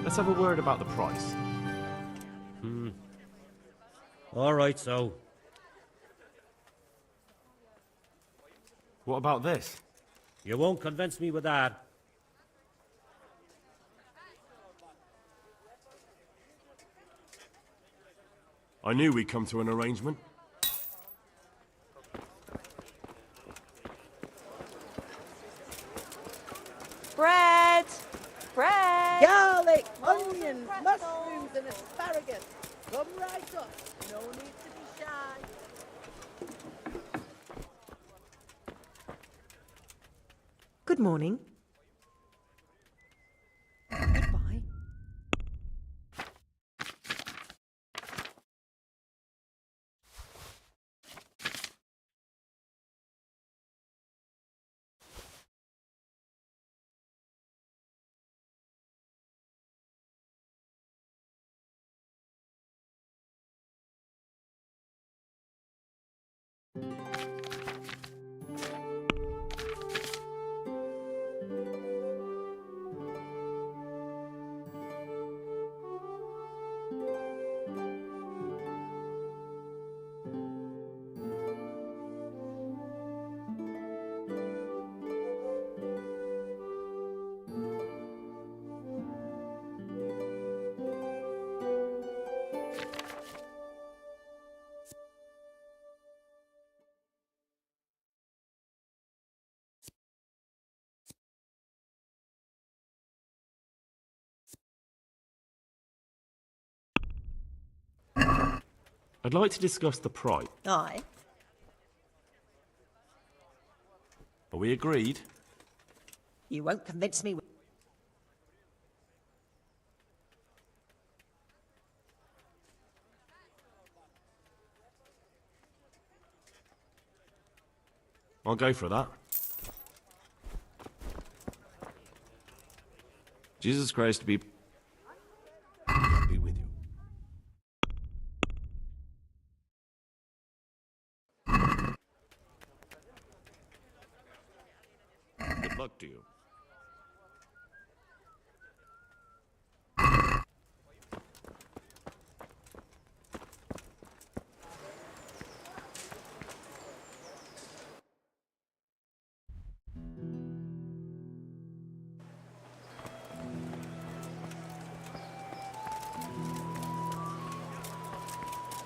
Let's have a word about the price. All right, so. What about this? You won't convince me with that. I knew we'd come to an arrangement. Bread! bread. Garlic, Rolls and onions, pretzels. mushrooms, and asparagus. Come right up. No need to be shy. Good morning. Goodbye. I'd like to discuss the price. Aye. Are we agreed? You won't convince me. I'll go for that. Jesus Christ be with you. Good luck to you.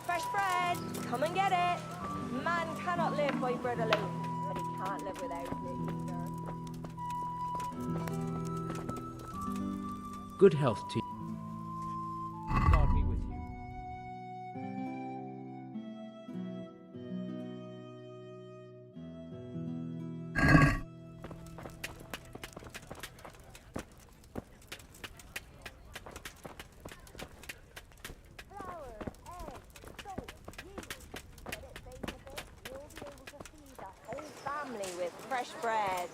Fresh bread. Come and get it. Man cannot live by bread alone, but he can't live without it either. Good health to you. God be with you. Family with fresh bread.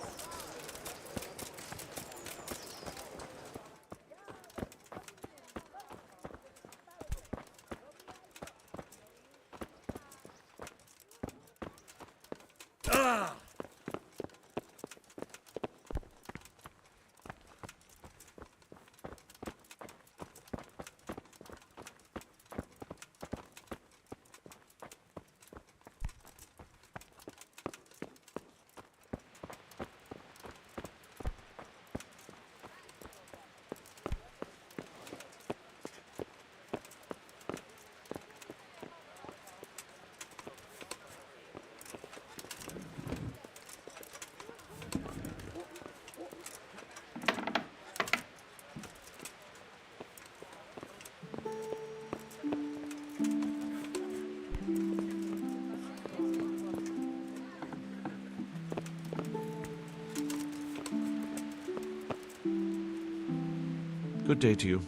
Good day to you.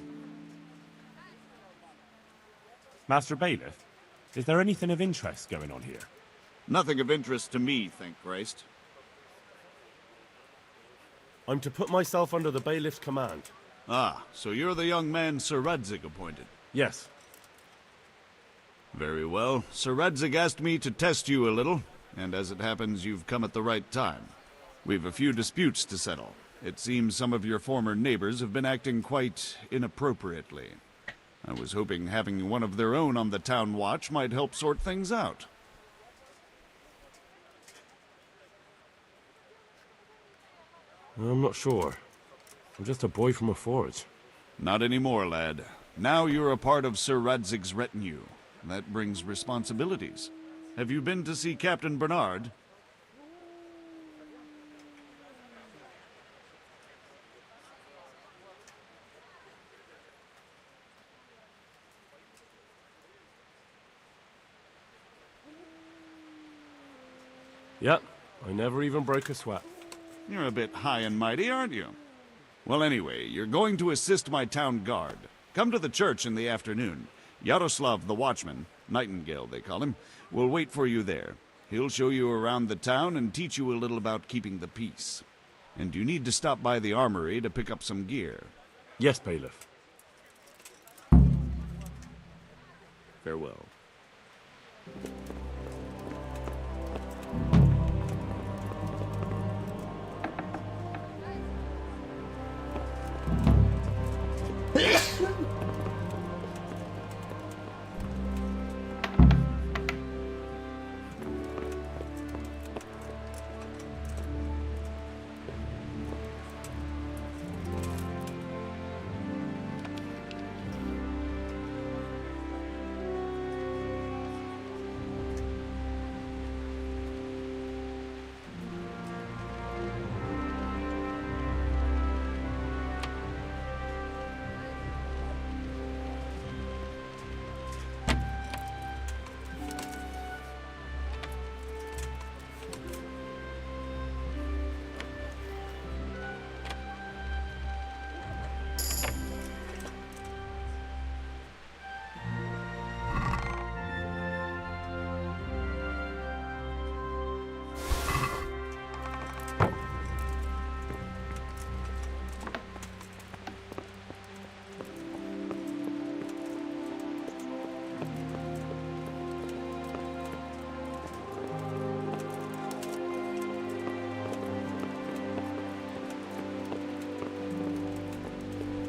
Master Bailiff, is there anything of interest going on here? Nothing of interest to me, thank Christ. I'm to put myself under the bailiff's command. Ah, so you're the young man Sir Radzig appointed. Yes. Very well. Sir Radzig asked me to test you a little, and as it happens, you've come at the right time. We've a few disputes to settle. It seems some of your former neighbors have been acting quite inappropriately. I was hoping having one of their own on the town watch might help sort things out. I'm not sure. I'm just a boy from a forge. Not anymore, lad. Now you're a part of Sir Radzig's retinue. That brings responsibilities. Have you been to see Captain Bernard? Yep, I never even broke a sweat. You're a bit high and mighty, aren't you? Well, anyway, you're going to assist my town guard. Come to the church in the afternoon. Yaroslav the Watchman, Nightingale they call him, will wait for you there. He'll show you around the town and teach you a little about keeping the peace. And you need to stop by the armory to pick up some gear. Yes, Bailiff. Farewell.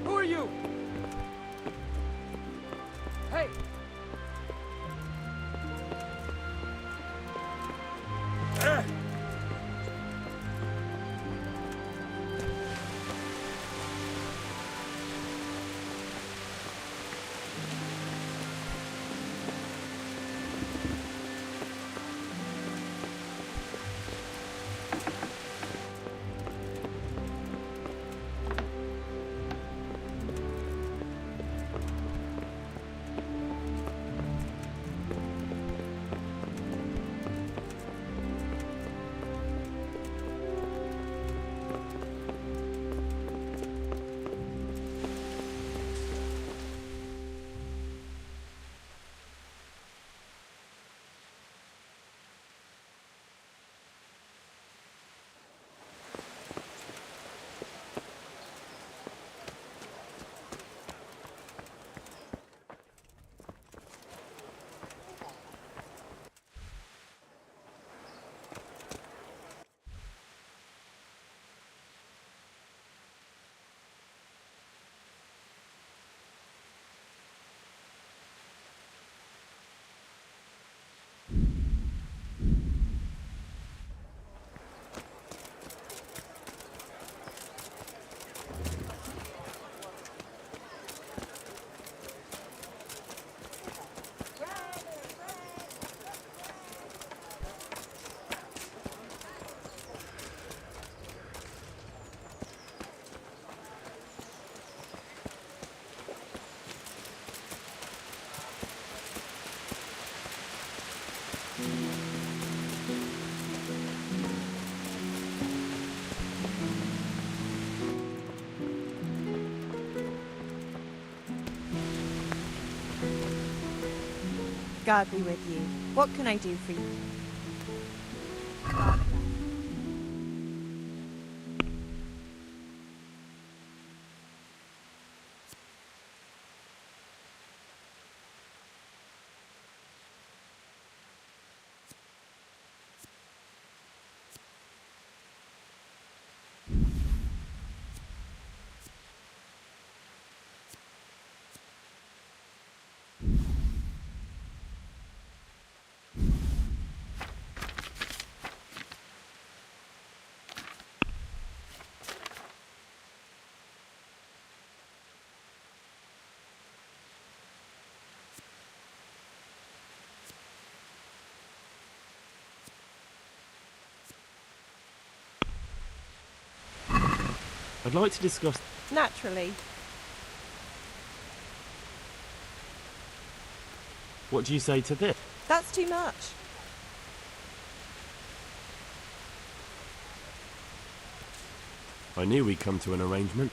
Who are you? Hey! God be with you. What can I do for you? I'd like to discuss... Naturally. What do you say to this? That's too much. I knew we'd come to an arrangement.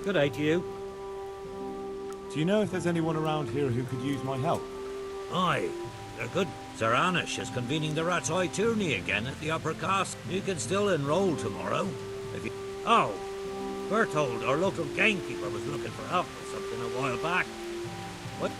Good day to you. Do you know if there's anyone around here who could use my help? Aye, they're good. Sir Anish is convening the Rat's Eye tourney again at the Upper Castle. You can still enroll tomorrow. If you... Oh, we're told our local gamekeeper was looking for help with something a while back. What?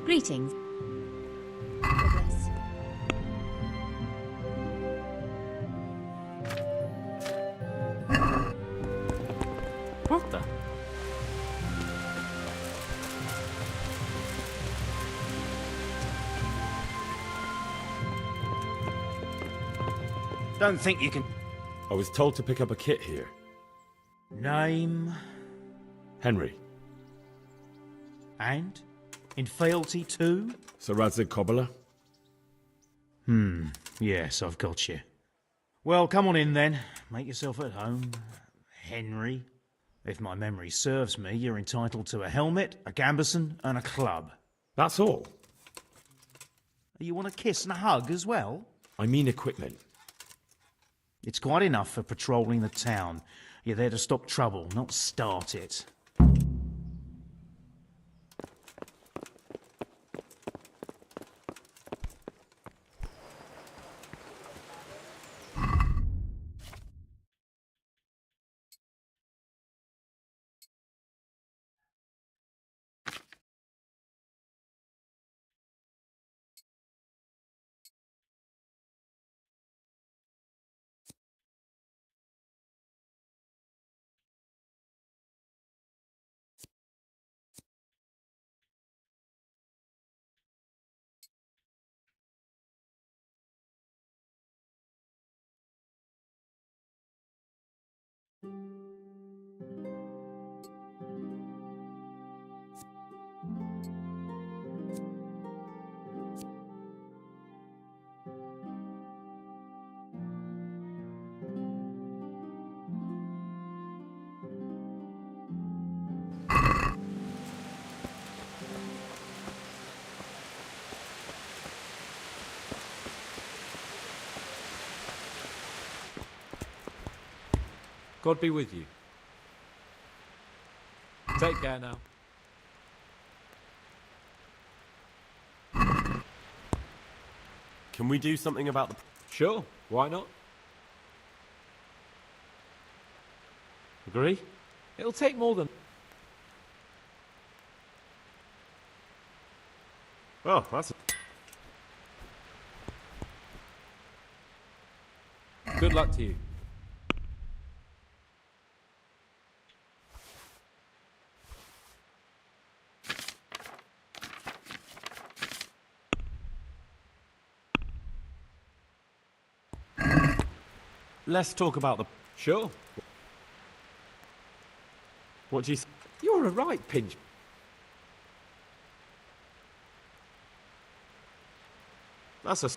Greetings. God bless. What the? Don't think you can... I was told to pick up a kit here. Name... Henry. And? In fealty too? Sir Radzig Cobbler? Yes, I've got you. Well, come on in then. Make yourself at home. Henry. If my memory serves me, you're entitled to a helmet, a gambeson, and a club. That's all? You want a kiss and a hug as well? I mean equipment. It's quite enough for patrolling the town. You're there to stop trouble, not start it. God be with you. Take care now. Can we do something about the... Sure, why not? Agree? It'll take more than... Oh, that's... Good luck to you. Let's talk about the... Sure. What do you... You're a right pinch. That's a...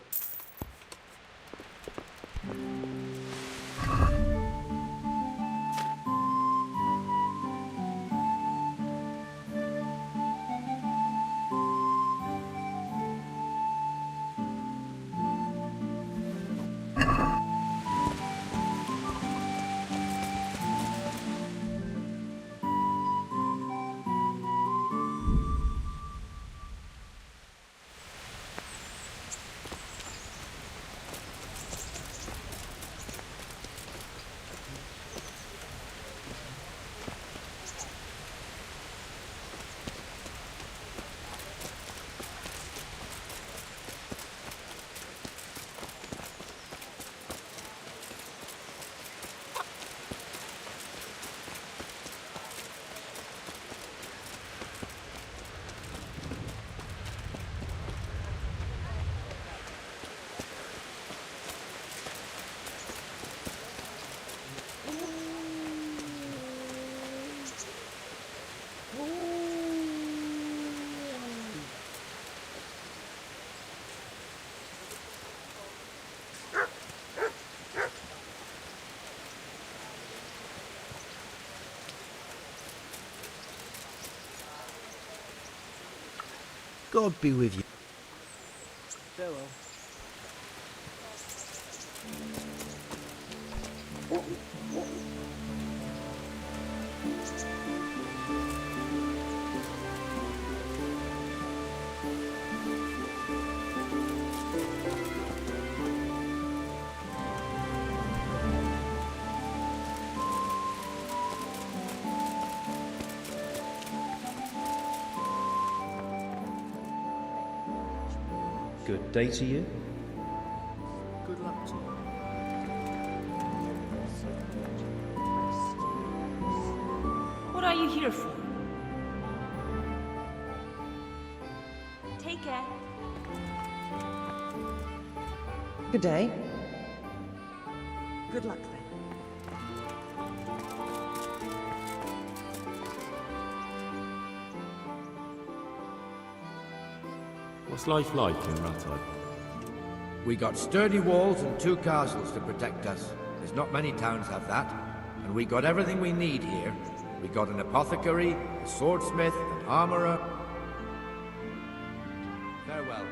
God be with you. Farewell. Good day to you. Good luck to you. What are you here for? Take care. Good day. Good luck then. What's life like in Rattay? We got sturdy walls and 2 castles to protect us. There's not many towns have that. And we got everything we need here. We got an apothecary, a swordsmith, an armorer. Farewell.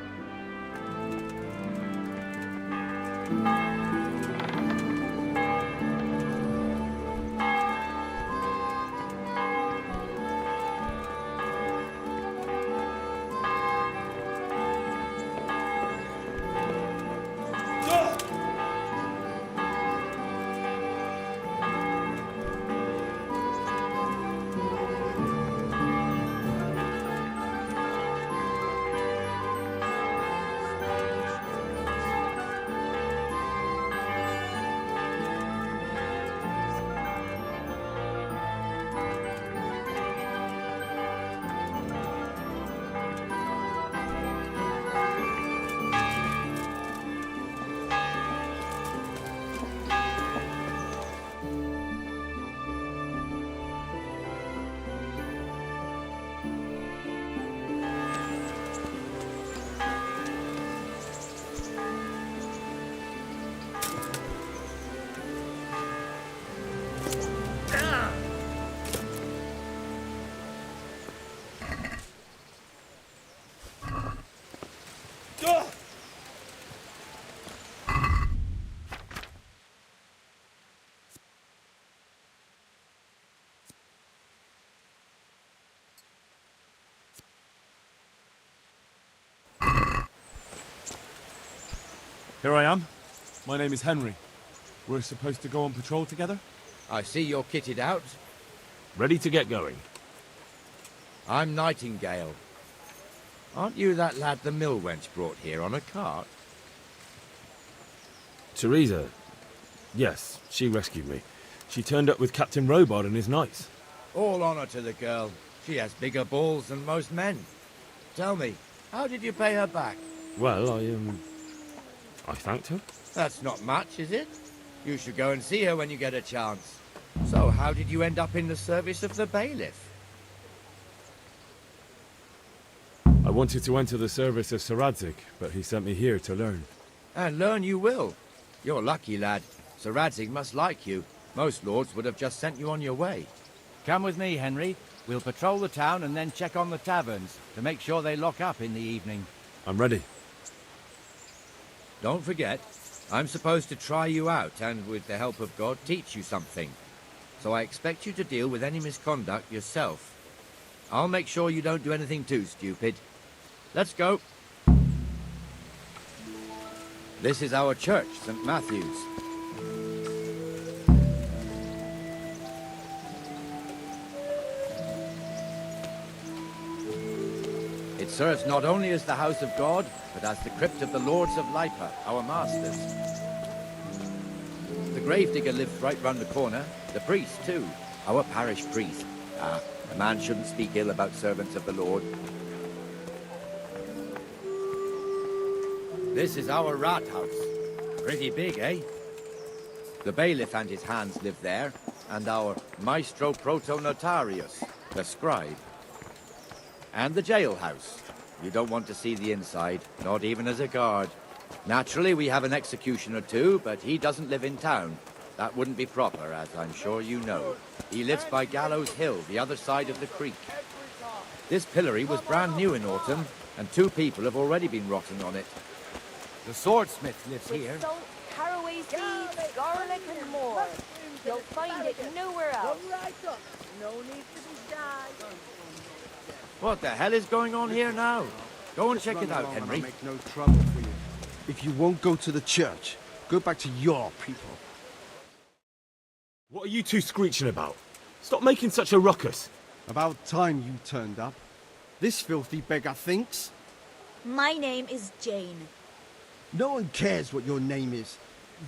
Here I am. My name is Henry. We're supposed to go on patrol together? I see you're kitted out. Ready to get going. I'm Nightingale. Aren't you that lad the mill wench brought here on a cart? Teresa. Yes, she rescued me. She turned up with Captain Robard and his knights. All honor to the girl. She has bigger balls than most men. Tell me, how did you pay her back? Well, I thanked her. That's not much, is it? You should go and see her when you get a chance. So, how did you end up in the service of the bailiff? I wanted to enter the service of Sir Radzig, but he sent me here to learn. And learn you will. You're lucky, lad. Sir Radzig must like you. Most lords would have just sent you on your way. Come with me, Henry. We'll patrol the town and then check on the taverns to make sure they lock up in the evening. I'm ready. Don't forget, I'm supposed to try you out and, with the help of God, teach you something. So I expect you to deal with any misconduct yourself. I'll make sure you don't do anything too stupid. Let's go. This is our church, St. Matthew's. It serves not only as the house of God, but as the crypt of the lords of Lipa, our masters. The gravedigger lives right round the corner. The priest, too. Our parish priest. Ah, a man shouldn't speak ill about servants of the Lord. This is our rat house. Pretty big, eh? The bailiff and his hands live there, and our maestro proto-notarius, the scribe. And the jailhouse. You don't want to see the inside, not even as a guard. Naturally, we have an executioner too, but he doesn't live in town. That wouldn't be proper, as I'm sure you know. He lives by Gallows Hill, the other side of the creek. This pillory was brand new in autumn, and 2 people have already been rotting on it. The swordsmith lives With here. salt, caraway seeds, garlic, and more. You'll find it nowhere else. Come right up. No need to be shy. What the hell is going on here now? Go and Just check run it out, along and I'll Henry. make no trouble for you. If you won't go to the church, go back to your people. What are you two screeching about? Stop making such a ruckus. About time you turned up. This filthy beggar thinks. My name is Jane. No one cares what your name is.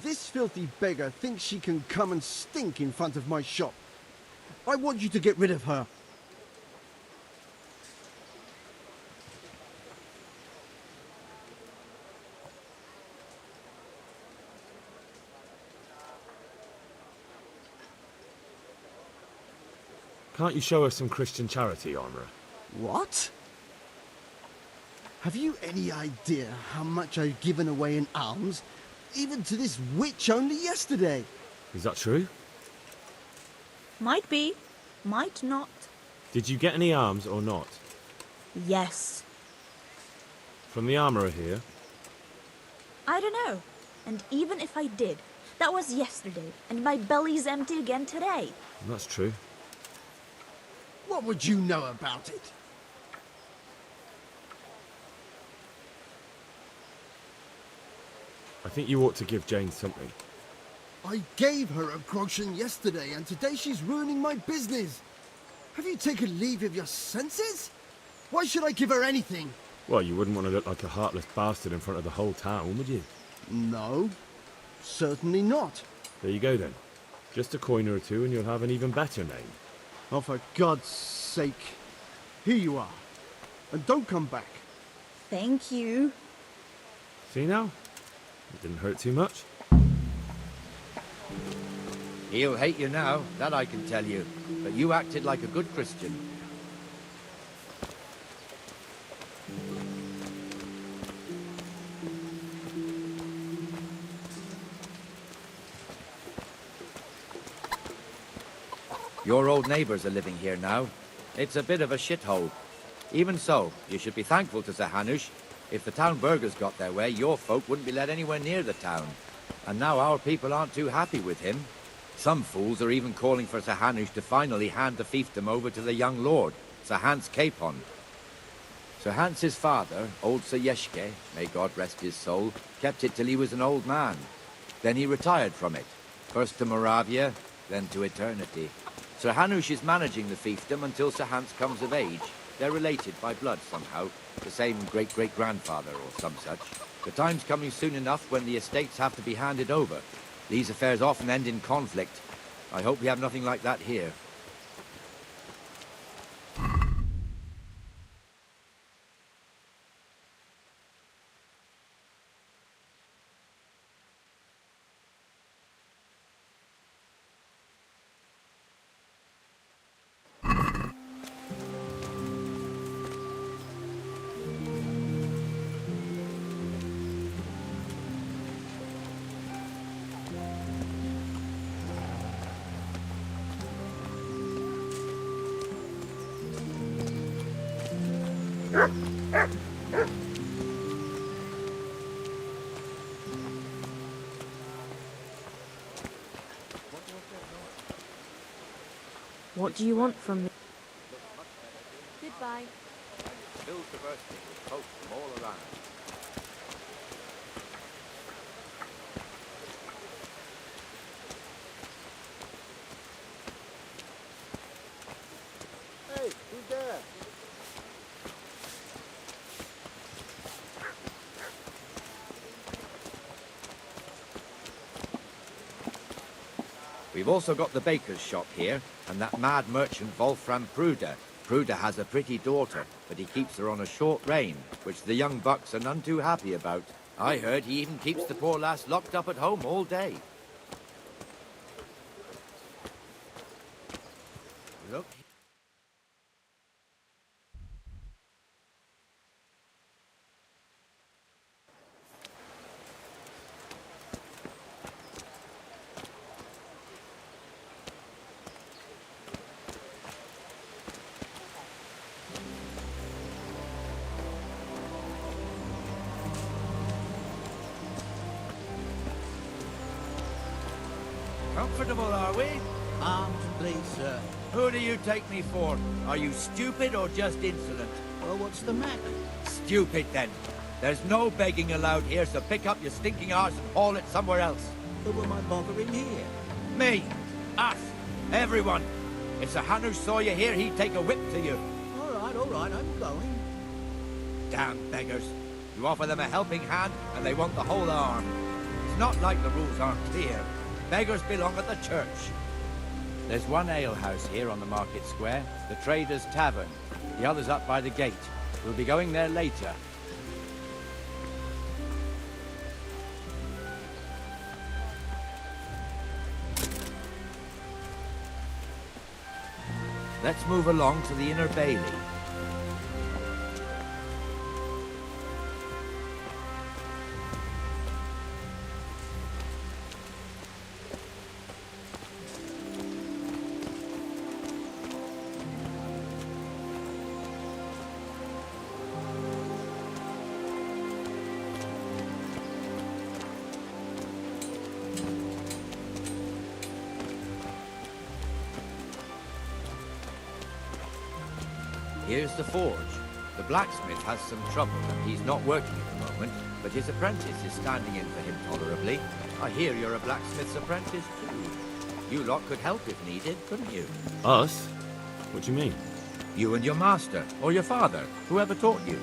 This filthy beggar thinks she can come and stink in front of my shop. I want you to get rid of her. Can't you show us some Christian charity, Armourer? What? Have you any idea how much I've given away in alms? Even to this witch only yesterday. Is that true? Might be, might not. Did you get any arms or not? Yes. From the Armourer here? I don't know. And even if I did, that was yesterday, and my belly's empty again today. That's true. What would you know about it? I think you ought to give Jane something. I gave her a groschen yesterday, and today she's ruining my business. Have you taken leave of your senses? Why should I give her anything? Well, you wouldn't want to look like a heartless bastard in front of the whole town, would you? No, certainly not. There you go then. Just a coin or two and you'll have an even better name. Oh, for God's sake. Here you are. And don't come back. Thank you. See now? It didn't hurt too much. He'll hate you now, that I can tell you. But you acted like a good Christian. Your old neighbours are living here now. It's a bit of a shithole. Even so, you should be thankful to Sir Hanush. If the town burghers got their way, your folk wouldn't be let anywhere near the town. And now our people aren't too happy with him. Some fools are even calling for Sir Hanush to finally hand the fiefdom over to the young lord, Sir Hans Capon. Sir Hans's father, old Sir Yeshke, may God rest his soul, kept it till he was an old man. Then he retired from it, first to Moravia, then to eternity. Sir Hanush is managing the fiefdom until Sir Hans comes of age. They're related by blood somehow, the same great-great-grandfather or some such. The time's coming soon enough when the estates have to be handed over. These affairs often end in conflict. I hope we have nothing like that here. What do you want from me? Goodbye. Still traversing with folk from all around. Hey, who's there? We've also got the baker's shop here, and that mad merchant Wolfram Pruder. Pruder has a pretty daughter, but he keeps her on a short rein, which the young bucks are none too happy about. I heard he even keeps the poor lass locked up at home all day. Look. Comfortable, are we? Arms, please, sir. Who do you take me for? Are you stupid or just insolent? Well, what's the matter? Stupid, then. There's no begging allowed here, so pick up your stinking arse and haul it somewhere else. Who am I bothering here? Me. Us. Everyone. If Sir Hanush saw you here, he'd take a whip to you. All right, I'm going. Damn beggars. You offer them a helping hand, and they want the whole arm. It's not like the rules aren't clear. Beggars belong at the church. There's one alehouse here on the market square, the Trader's Tavern. The other's up by the gate. We'll be going there later. Let's move along to the Inner Bailey. Here's the forge. The blacksmith has some trouble and he's not working at the moment, but his apprentice is standing in for him tolerably. I hear you're a blacksmith's apprentice too. You lot could help if needed, couldn't you? Us? What do you mean? You and your master, or your father, whoever taught you.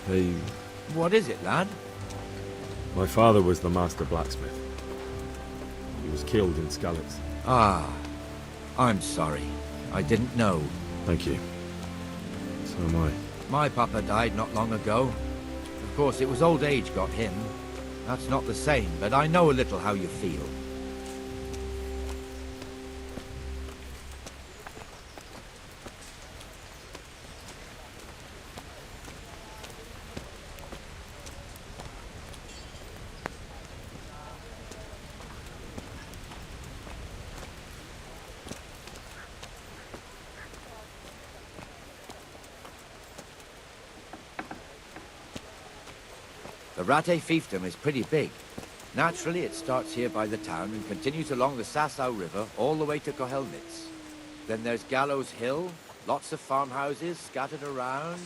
Hey... What is it, lad? My father was the master blacksmith. He was killed in Skalitz. Ah, I'm sorry. I didn't know. Thank you. So am I. My papa died not long ago. Of course, it was old age got him. That's not the same, but I know a little how you feel. The Rate fiefdom is pretty big. Naturally, it starts here by the town and continues along the Sasau River all the way to Kohelnitz. Then there's Gallows Hill, lots of farmhouses scattered around.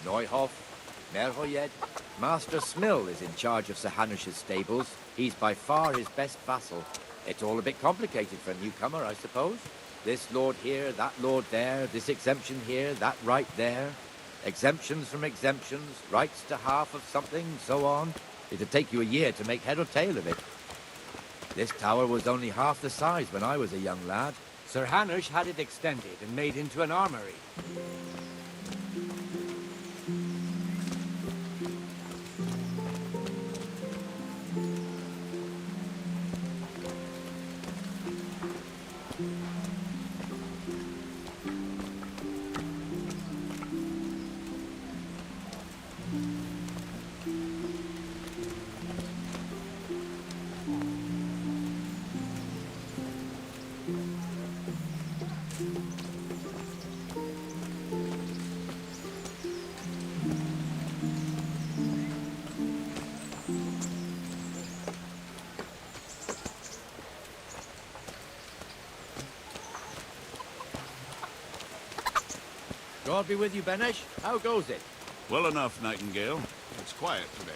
Neuhof, Merhoyed. Master Smill is in charge of Sir Hanush's stables. He's by far his best vassal. It's all a bit complicated for a newcomer, I suppose. This lord here, that lord there, this exemption here, that right there. Exemptions from exemptions, rights to half of something, so on. It'd take you a year to make head or tail of it. This tower was only half the size when I was a young lad. Sir Hanush had it extended and made into an armory. God be with you, Benesh. How goes it? Well enough, Nightingale. It's quiet today.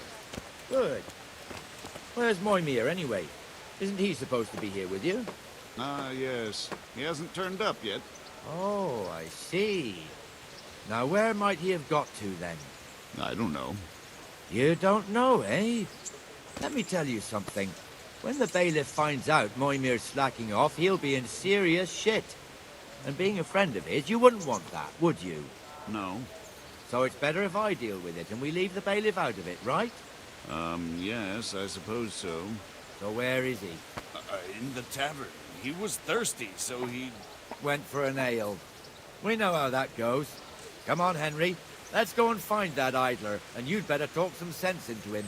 Good. Where's Moimir, anyway? Isn't he supposed to be here with you? Ah, yes. He hasn't turned up yet. Oh, I see. Now, where might he have got to, then? I don't know. You don't know, eh? Let me tell you something. When the bailiff finds out Moimir's slacking off, he'll be in serious shit. And being a friend of his, you wouldn't want that, would you? No. So it's better if I deal with it and we leave the bailiff out of it, right? Yes, I suppose so. So where is he? In the tavern. He was thirsty, so he... Went for an ale. We know how that goes. Come on, Henry. Let's go and find that idler, and you'd better talk some sense into him.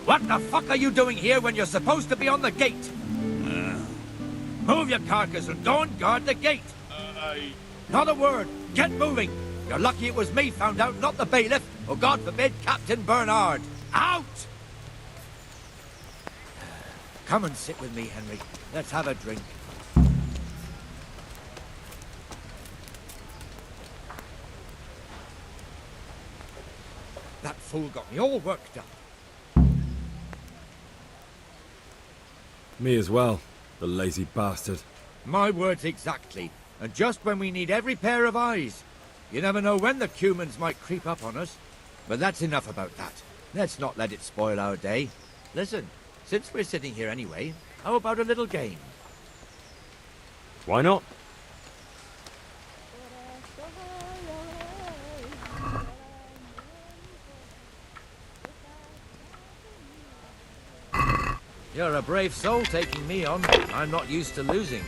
What the fuck are you doing here when you're supposed to be on the gate? Move your carcass and go and guard the gate. Not a word. Get moving. You're lucky it was me found out, not the bailiff, or God forbid, Captain Bernard. Out! Come and sit with me, Henry. Let's have a drink. That fool got me all worked up. Me as well, the lazy bastard. My words exactly. And just when we need every pair of eyes. You never know when the Cumans might creep up on us. But that's enough about that. Let's not let it spoil our day. Listen, since we're sitting here anyway, how about a little game? Why not? You're a brave soul taking me on. I'm not used to losing.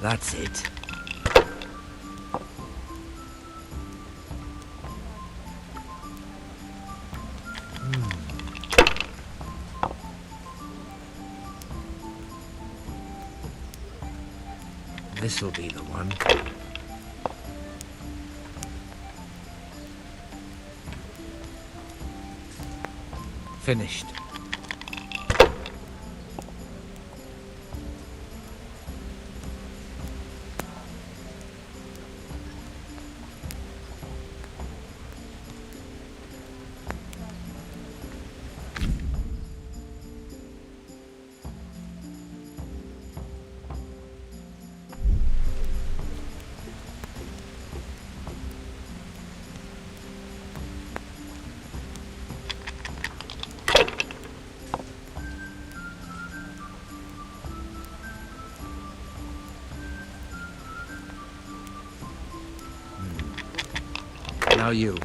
That's it. This'll be the one. Finished. Now you.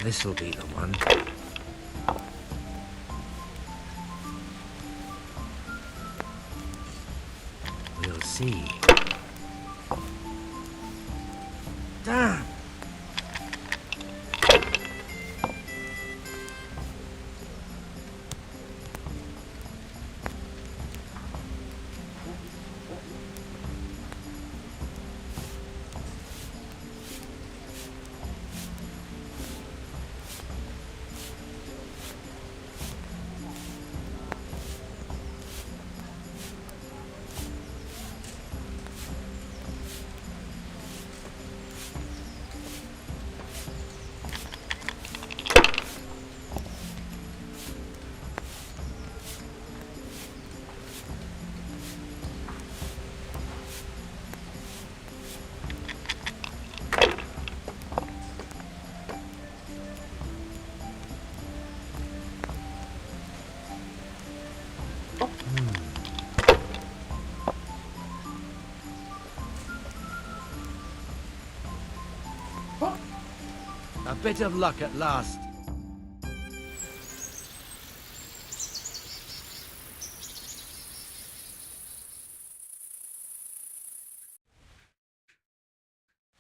This'll be the one. We'll see. Damn! A bit of luck at last.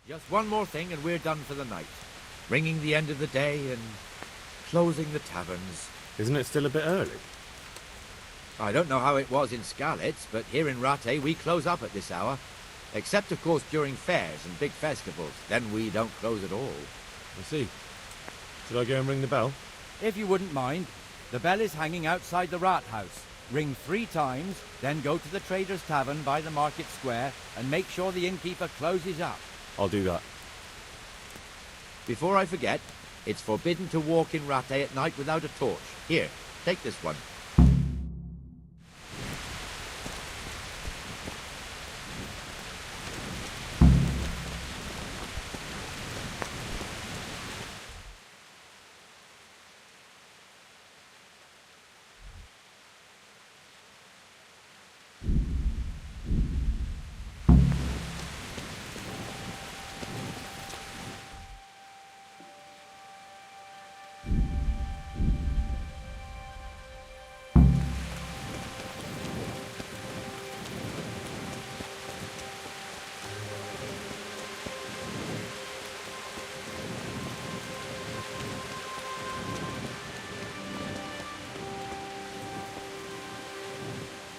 Just one more thing and we're done for the night. Ringing the end of the day and closing the taverns. Isn't it still a bit early? I don't know how it was in Skalitz, but here in Rattay we close up at this hour. Except, of course, during fairs and big festivals. Then we don't close at all. I see. Should I go and ring the bell? If you wouldn't mind, the bell is hanging outside the rat house. Ring 3 times, then go to the Trader's Tavern by the market square and make sure the innkeeper closes up. I'll do that. Before I forget, it's forbidden to walk in Rattay at night without a torch. Here, take this one.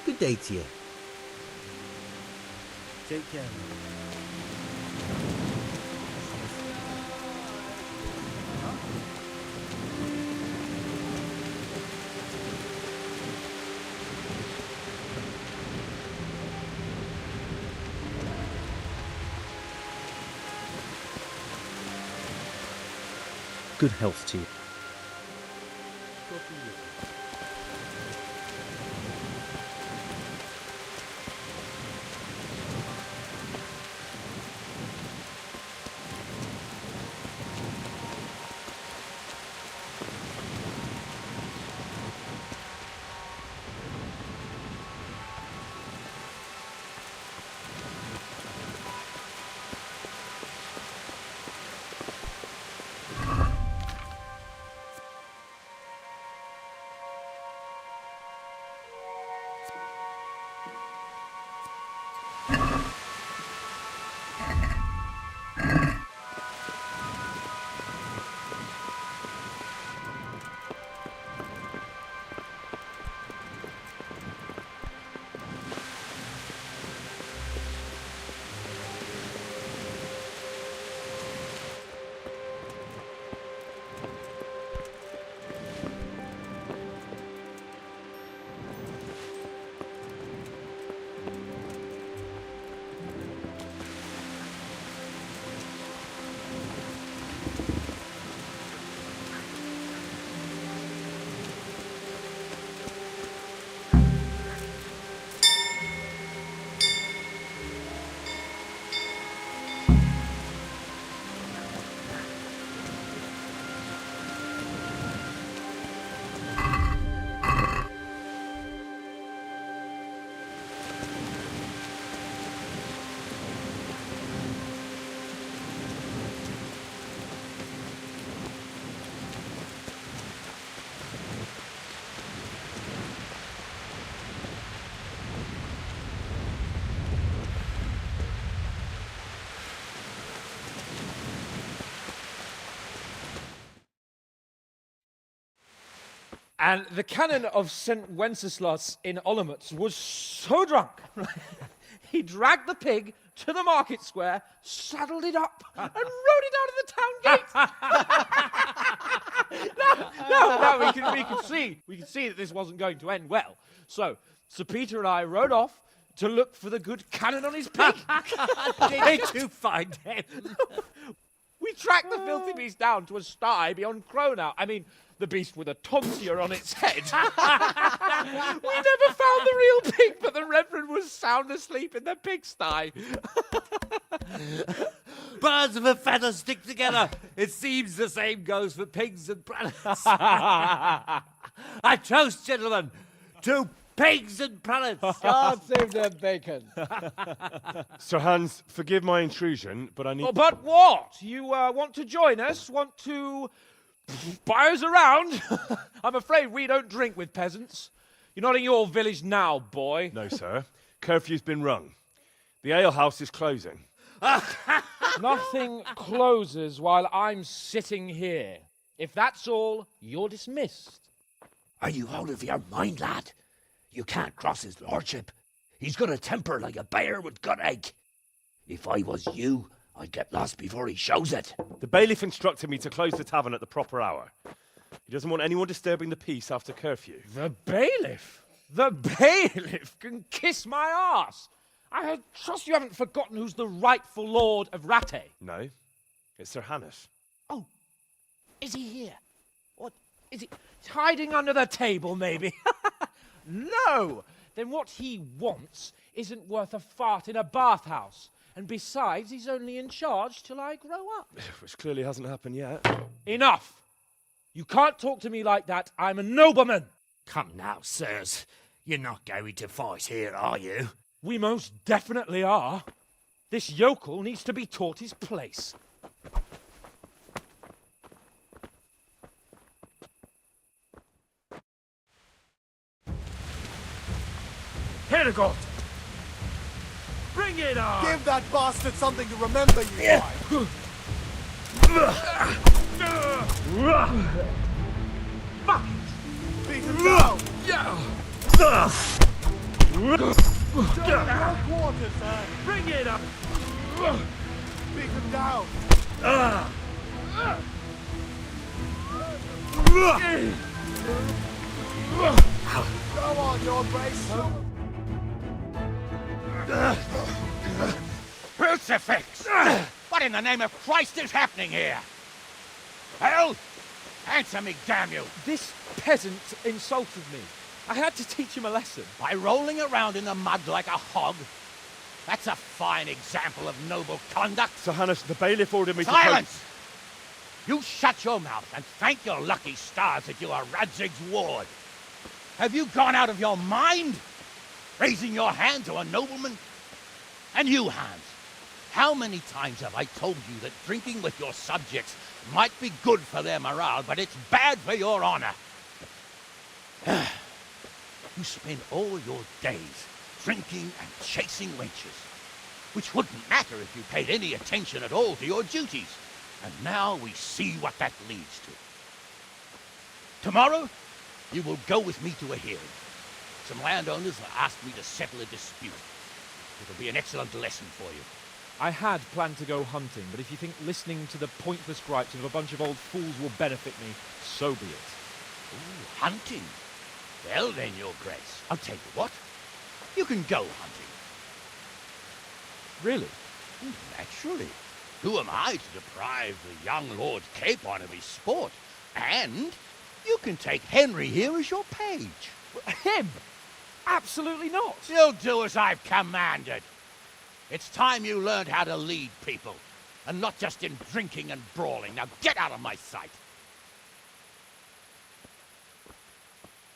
Good day to you. Take care. Good health to you. And the canon of St. Wenceslas in Olomouc was so drunk, he dragged the pig to the market square, saddled it up, and rode it out of the town gate. No, we could see that this wasn't going to end well. So, Sir Peter and I rode off to look for the good canon on his pig. Did you find him? We tracked the filthy beast down to a sty beyond Cronau. I mean, the beast with a tonsure on its head. We never found the real pig, but the Reverend was sound asleep in the pigsty. Birds of a feather stick together. It seems the same goes for pigs and prelates. I toast, gentlemen, to pigs and prelates. God save the bacon. Sir Hans, forgive my intrusion, but I need... Oh, but what? You want to join us? Want to buy us around? I'm afraid we don't drink with peasants. You're not in your village now, boy. No, sir. Curfew's been rung. The alehouse is closing. Nothing closes while I'm sitting here. If that's all, you're dismissed. Are you out of your mind, lad? You can't cross his lordship. He's got a temper like a bear with gut ache. If I was you, I'd get lost before he shows it. The bailiff instructed me to close the tavern at the proper hour. He doesn't want anyone disturbing the peace after curfew. The bailiff? The bailiff can kiss my arse. I trust you haven't forgotten who's the rightful lord of Rattay. No, it's Sir Hannes. Oh, is he here? What, is he hiding under the table, maybe? No! Then what he wants isn't worth a fart in a bathhouse. And besides, he's only in charge till I grow up. Which clearly hasn't happened yet. Enough! You can't talk to me like that. I'm a nobleman. Come now, sirs. You're not going to fight here, are you? We most definitely are. This yokel needs to be taught his place. Herregud! Bring it on! Give that bastard something to remember, you guys. Fuck Beat him down! Quarters, sir. Bring it up! Beat him down! Go on, your grace! Crucifix! What in the name of Christ is happening here? Hell? Answer me, damn you! This peasant insulted me. I had to teach him a lesson. By rolling around in the mud like a hog? That's a fine example of noble conduct. Sir Hannes, the bailiff ordered me Silence! You shut your mouth and thank your lucky stars that you are Radzig's ward. Have you gone out of your mind? Raising your hand to a nobleman? And you, Hans, how many times have I told you that drinking with your subjects might be good for their morale, but it's bad for your honor? You spend all your days drinking and chasing wenches, which wouldn't matter if you paid any attention at all to your duties. And now we see what that leads to. Tomorrow, you will go with me to a hearing. Some landowners have asked me to settle a dispute. It'll be an excellent lesson for you. I had planned to go hunting, but if you think listening to the pointless gripes of a bunch of old fools will benefit me, so be it. Ooh, hunting? Well then, your grace, I'll tell you what. You can go hunting. Really? Naturally. Who am I to deprive the young Lord Capon of his sport? And you can take Henry here as your page. Him? Absolutely not. You'll do as I've commanded. It's time you learned how to lead people, and not just in drinking and brawling. Now get out of my sight.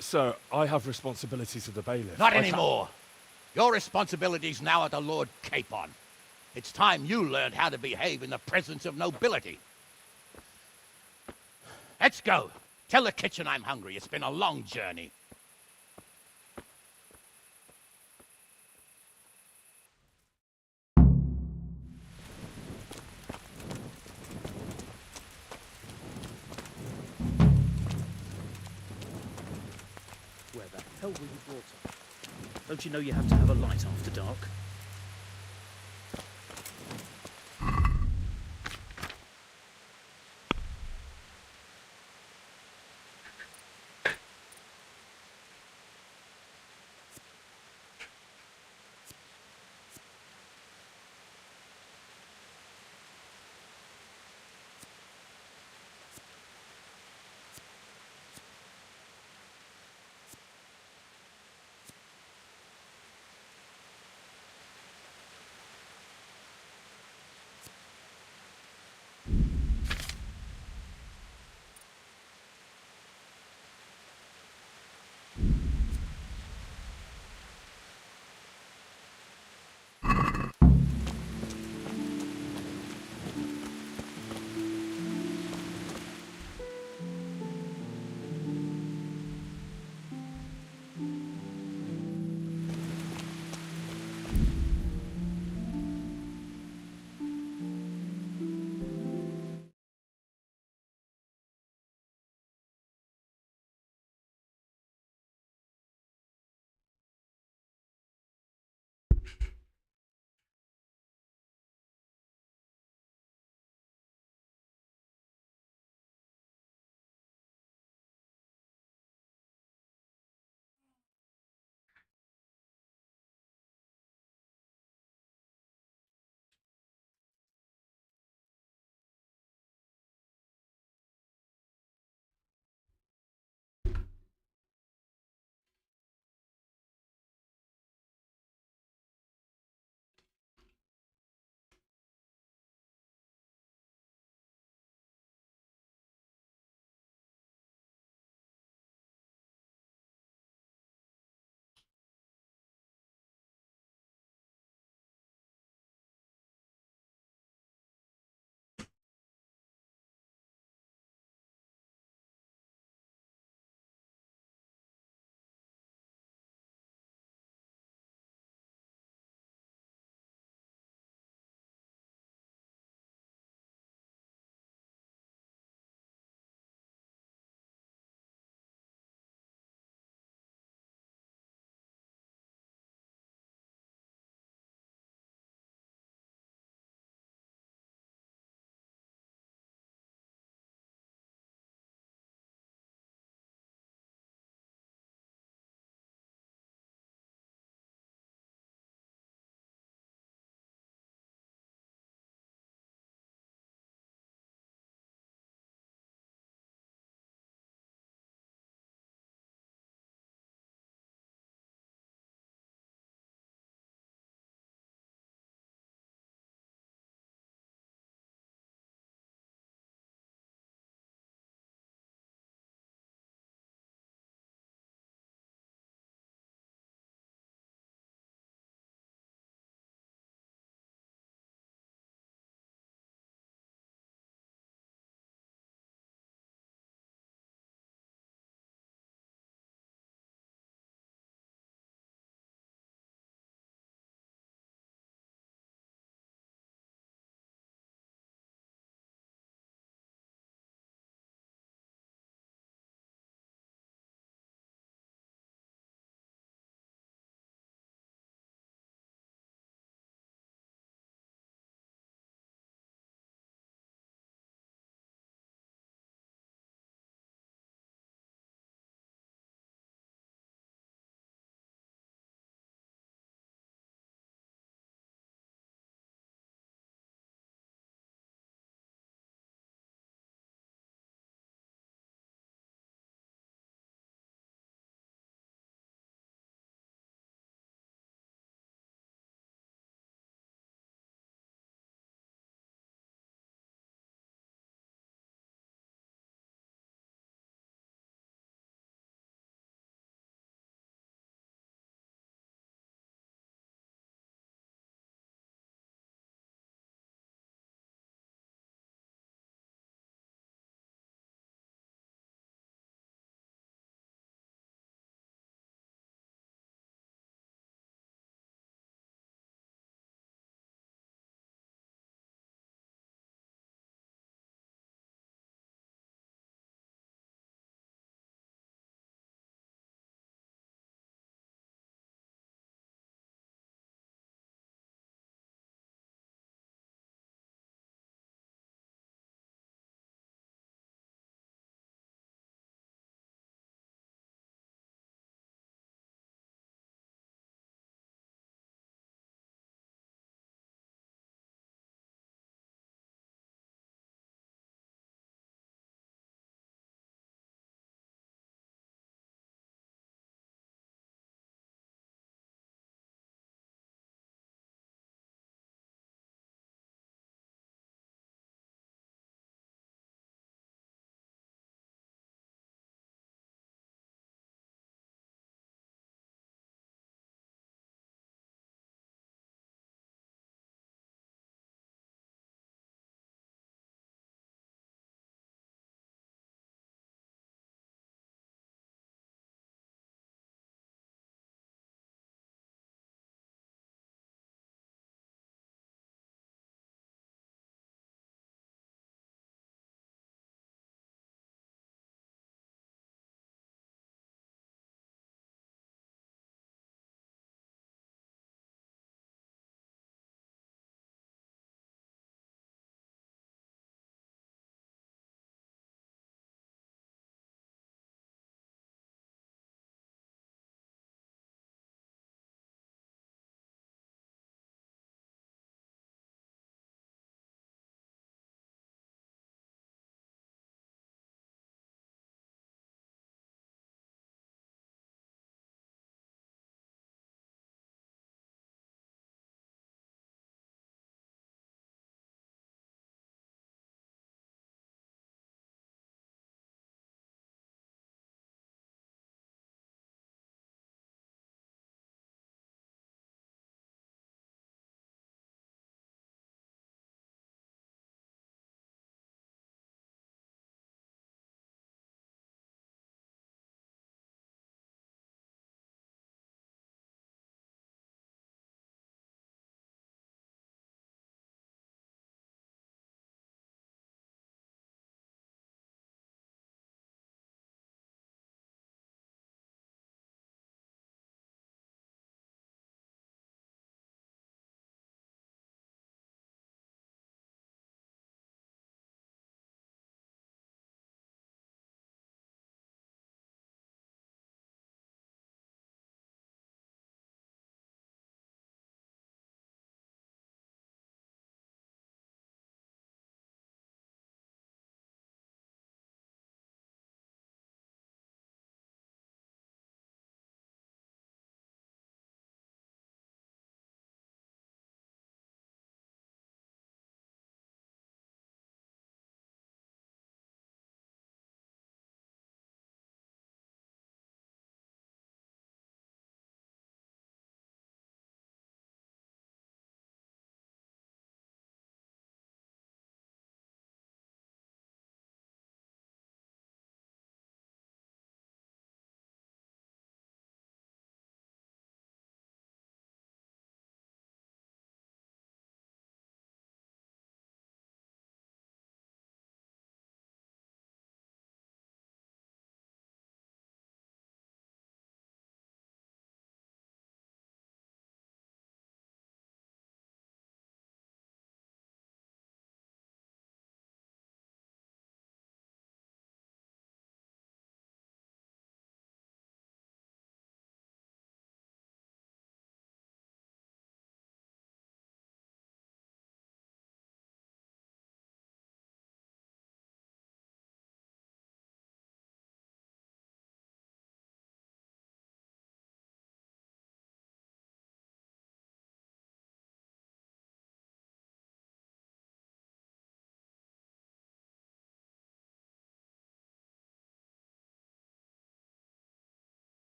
Sir, I have responsibilities of the bailiff. Not anymore. Your responsibilities now are the Lord Capon. It's time you learned how to behave in the presence of nobility. Let's go. Tell the kitchen I'm hungry. It's been a long journey. hell were you brought up? Don't you know you have to have a light after dark?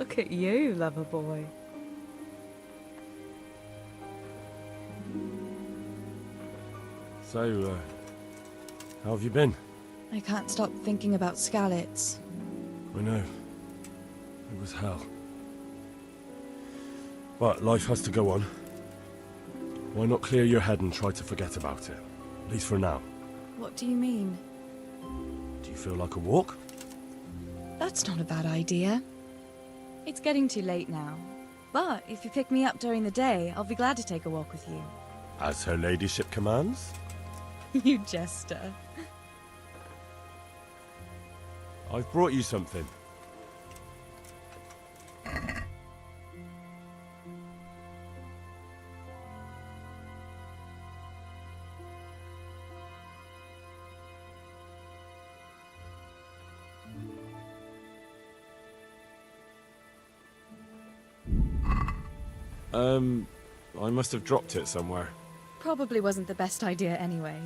Look at you, lover boy. So, how have you been? I can't stop thinking about Skalitz. I know. It was hell. But life has to go on. Why not clear your head and try to forget about it? At least for now. What do you mean? Do you feel like a walk? That's not a bad idea. It's getting too late now. But if you pick me up during the day, I'll be glad to take a walk with you. As her ladyship commands? You jester. I've brought you something. I must have dropped it somewhere. Probably wasn't the best idea anyway.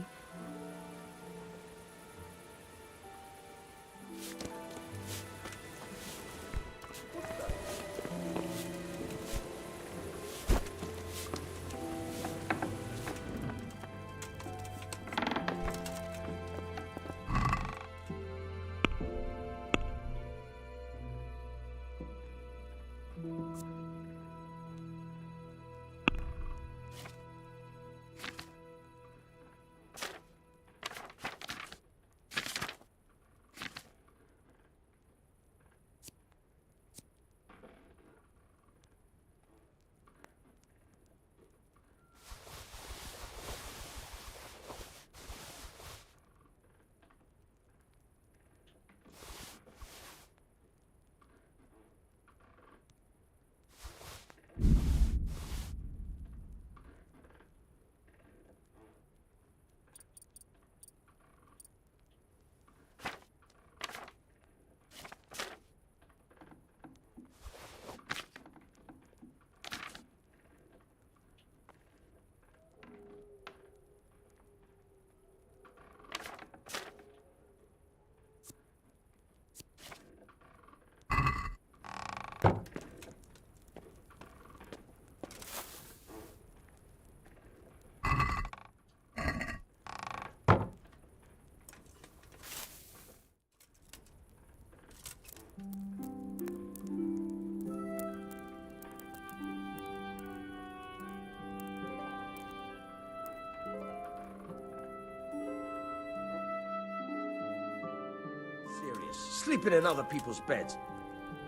Serious. Sleeping in other people's beds.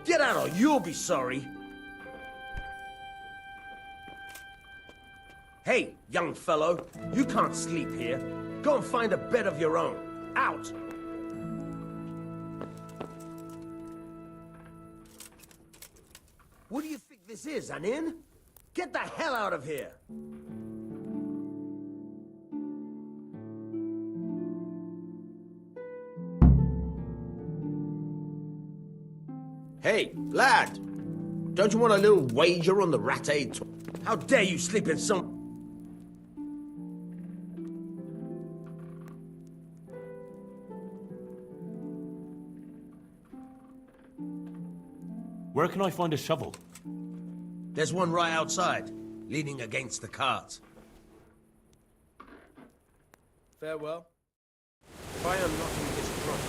Get out or you'll be sorry. Hey, young fellow, you can't sleep here. Go and find a bed of your own. Out! What do you think this is, an inn? Get the hell out of here! Hey, lad! Don't you want a little wager on the rat-aid? How dare you sleep in some... Where can I find a shovel? There's one right outside, leaning against the cart. Farewell. If I am not in this trunk...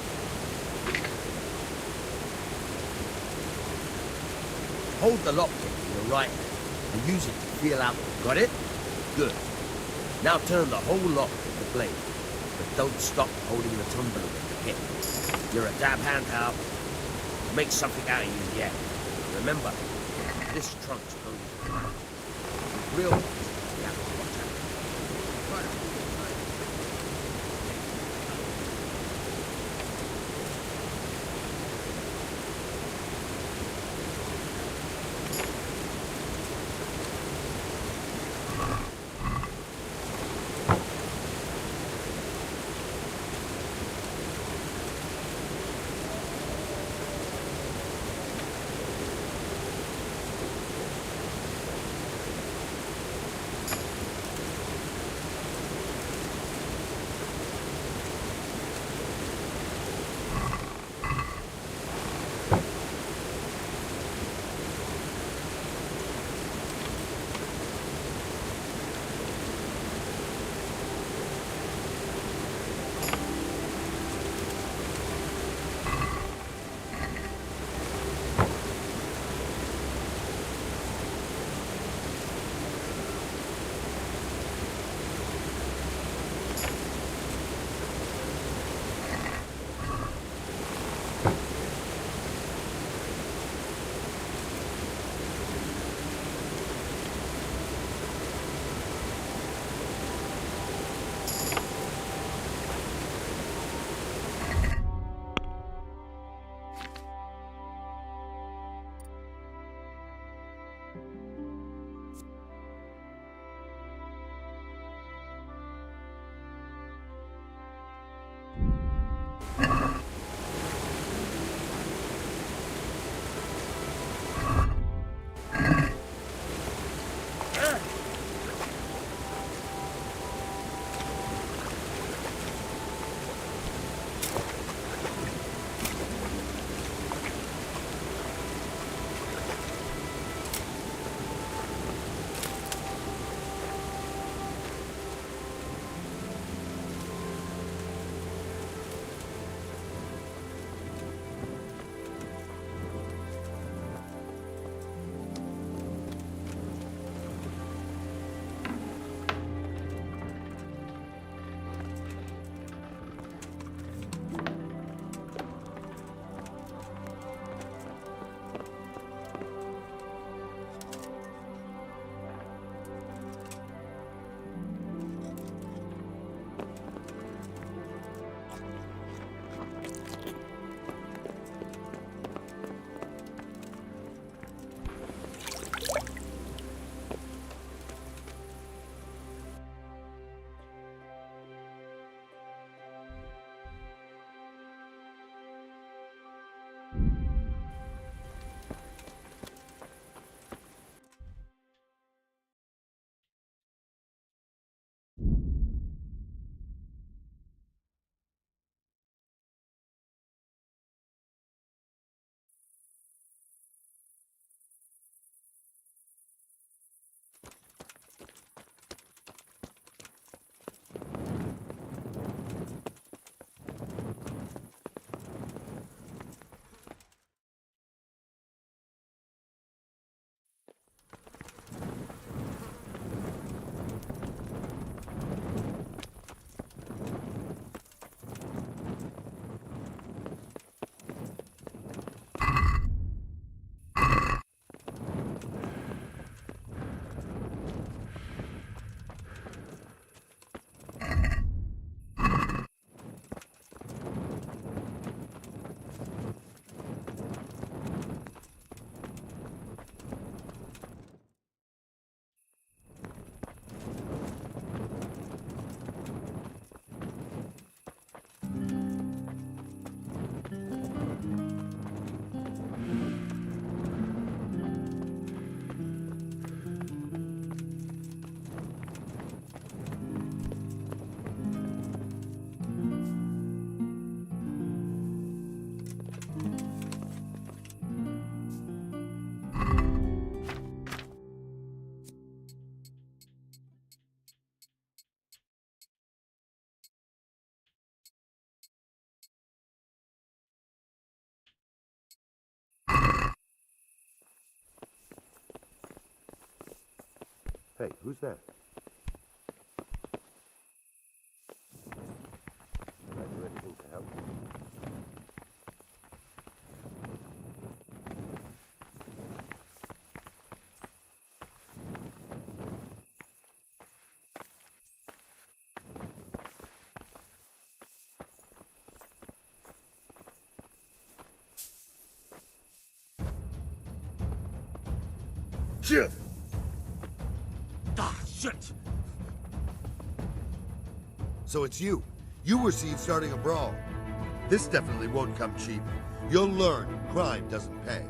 Hold the lockpick in your right hand and use it to feel out. Got it? Good. Now turn the whole lock with the blade, but don't stop holding the tumbler with the hip. You're a dab hand, Hal. Make something out of you yet. Remember, this trunk's only the real ones you have to watch out. Try to Hey, who's there? Can I do anything to help? Shit! Ah, shit! So it's you. You were seen starting a brawl. This definitely won't come cheap. You'll learn crime doesn't pay.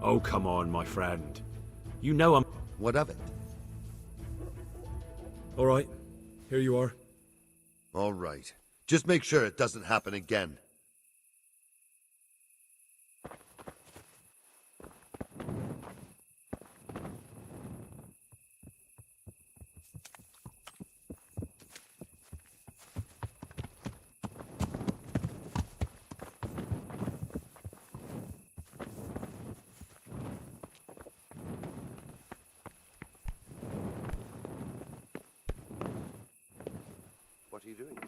Oh, come on, my friend. You know I'm... What of it? All right. Here you are. All right. Just make sure it doesn't happen again. What are you doing?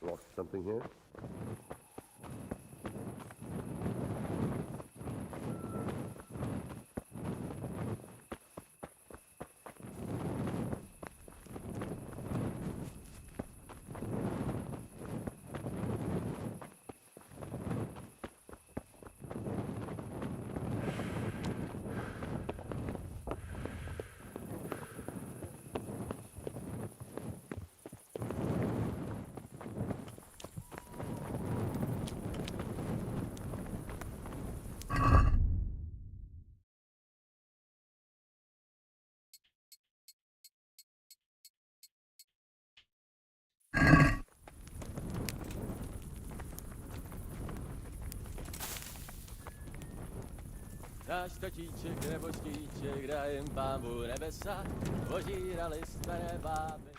Lost something here? Taštatíček nebo štíček, dajem Pámu nebesa, ožírali staré báby.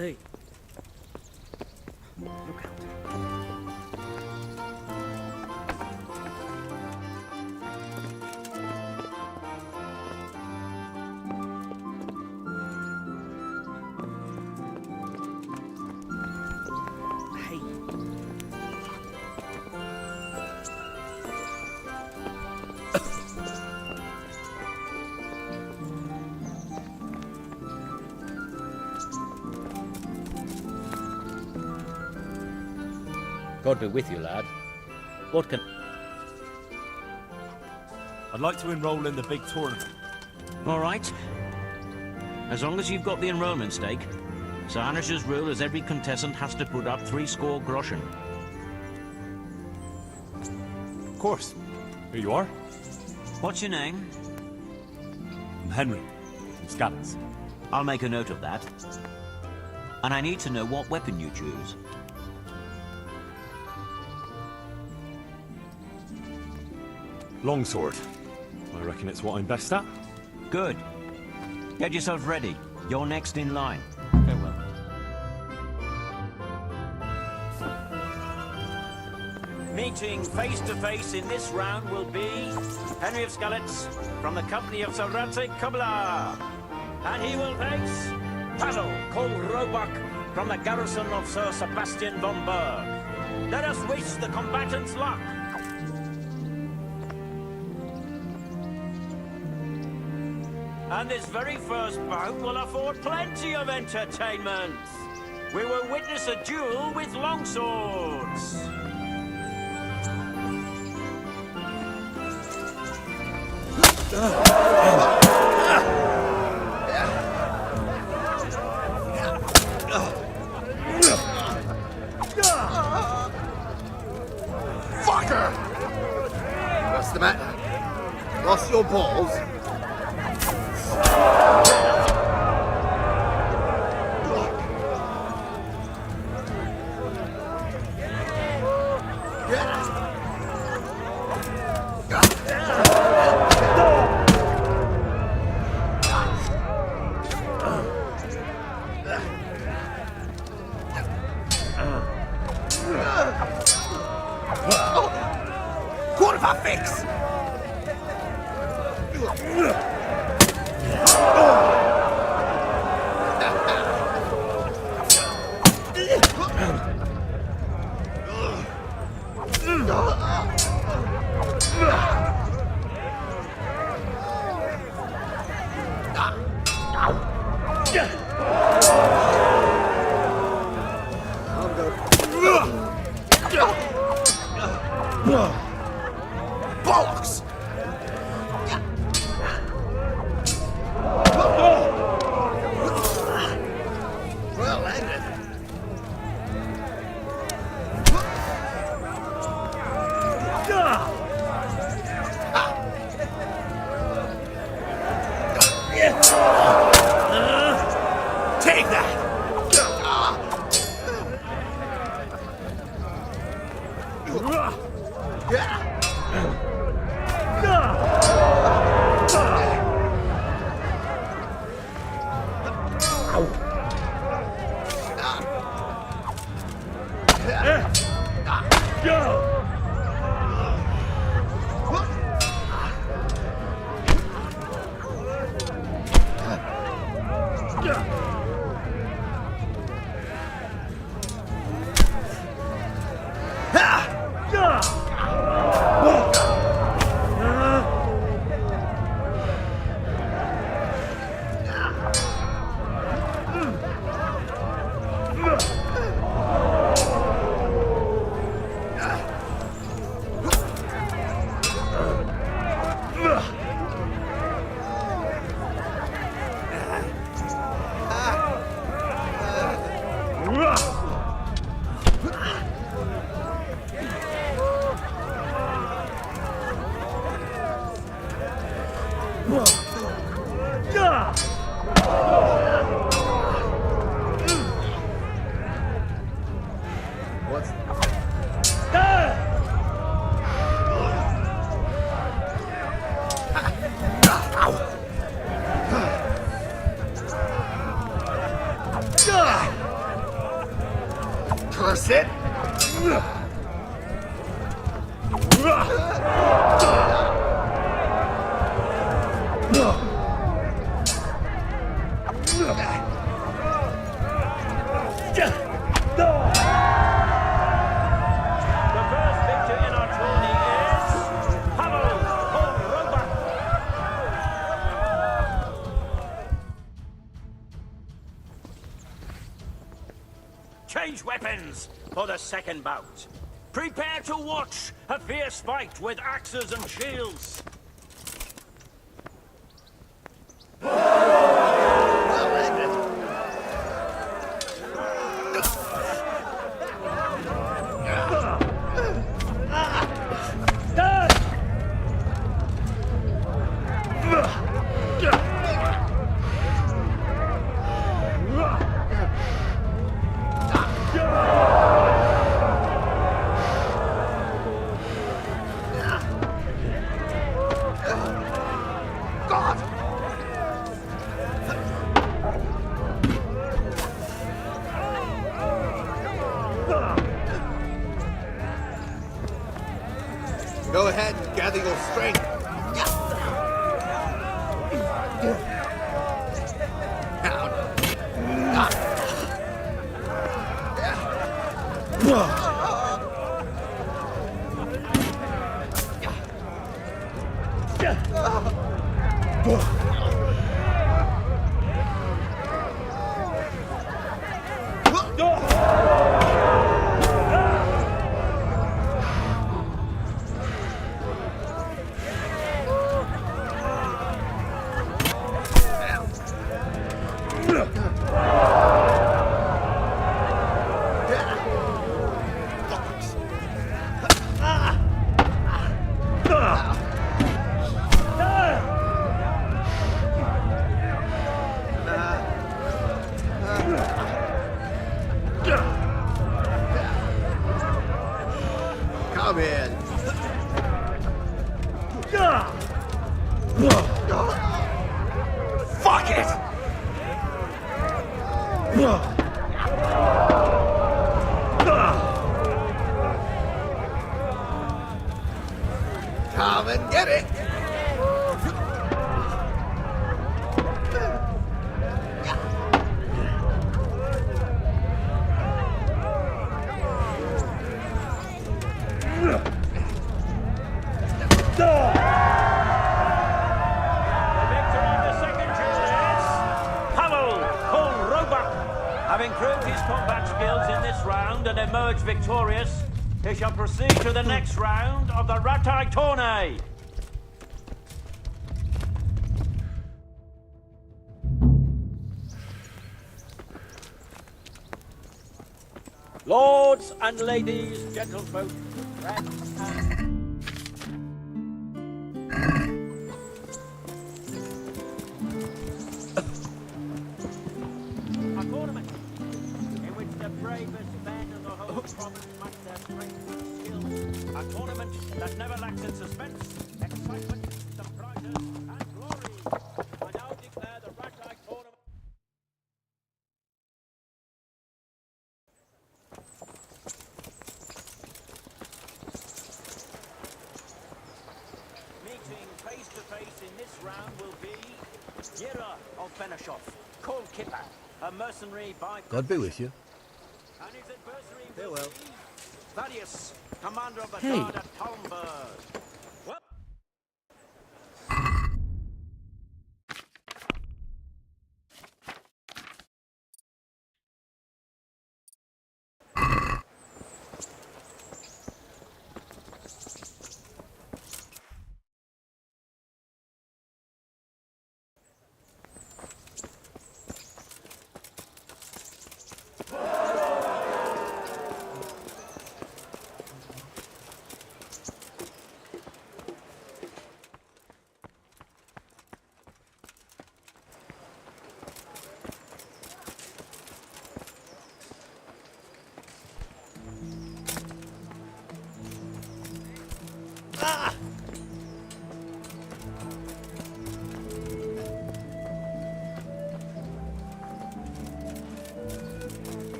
Hey. Look out. Hey. God be with you, lad. What can... I'd like to enroll in the big tournament. All right. As long as you've got the enrollment stake. Sir Hanish's rule is every contestant has to put up 60 groschen. Of course. Here you are. What's your name? I'm Henry, from Scabbers. I'll make a note of that. And I need to know what weapon you choose. Longsword. I reckon it's what I'm best at. Good. Get yourself ready. You're next in line. Farewell. Meeting face to face in this round will be Henry of Skalitz from the company of Sir Radzig Kubla. And he will face Basil called Roebuck from the garrison of Sir Sebastian von Berg. Let us wish the combatants luck. And this very first bout will afford plenty of entertainment. We will witness a duel with longswords. Fucker! What's the matter? Lost your balls? What if I fix? Bollocks! Well ended. Take that! What's... Curse it! The first victor in our tourney is Basil called Roebuck. Change weapons for the second bout. Prepare to watch a fierce fight with axes and shields. strength. Come in. Fuck it! Come and get it. Having proved his combat skills in this round and emerged victorious, he shall proceed to the next round of the Ratai Tourney. Lords and ladies, gentlefolk, friends and... A tournament in which the bravest men of the whole province match their strength and skill. A tournament that never lacks in suspense, excitement, surprises, and glory. I now declare the Ratai Tournament. Meeting face to face in this round will be Yira of Benashov, called Kipper, a mercenary by God be with you. and his adversary will be Thaddeus, commander of the Hey. guard at Palmberg. Well,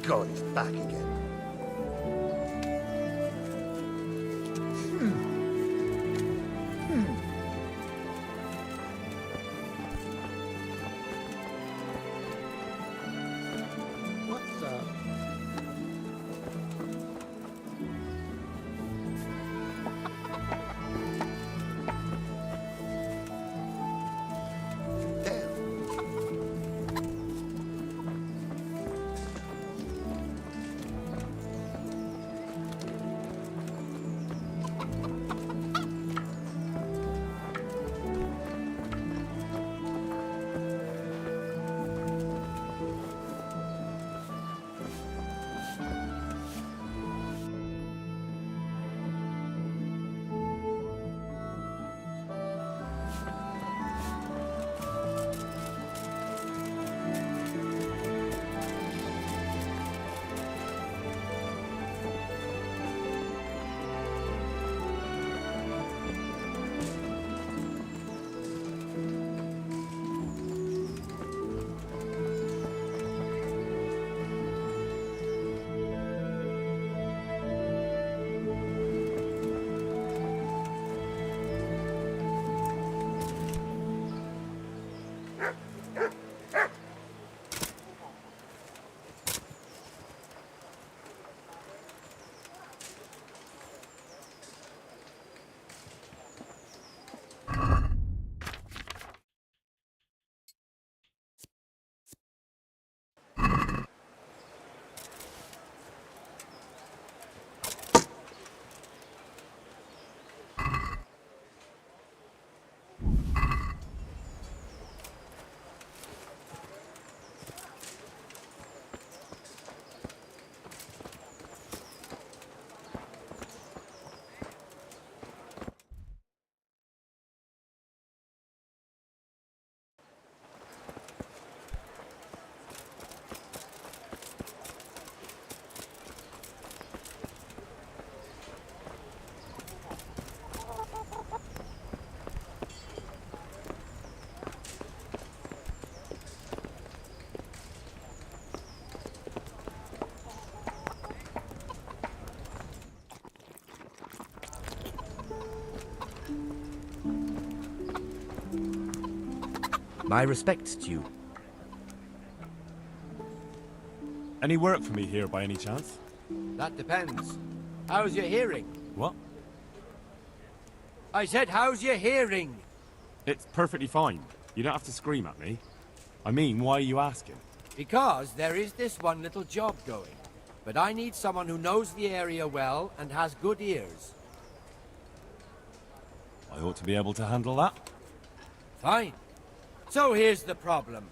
God, he's back again. What's up? My respects to you. Any work for me here by any chance? That depends. How's your hearing? What? I said, how's your hearing? It's perfectly fine. You don't have to scream at me. I mean, why are you asking? Because there is this one little job going. But I need someone who knows the area well and has good ears. I ought to be able to handle that. Fine. So here's the problem.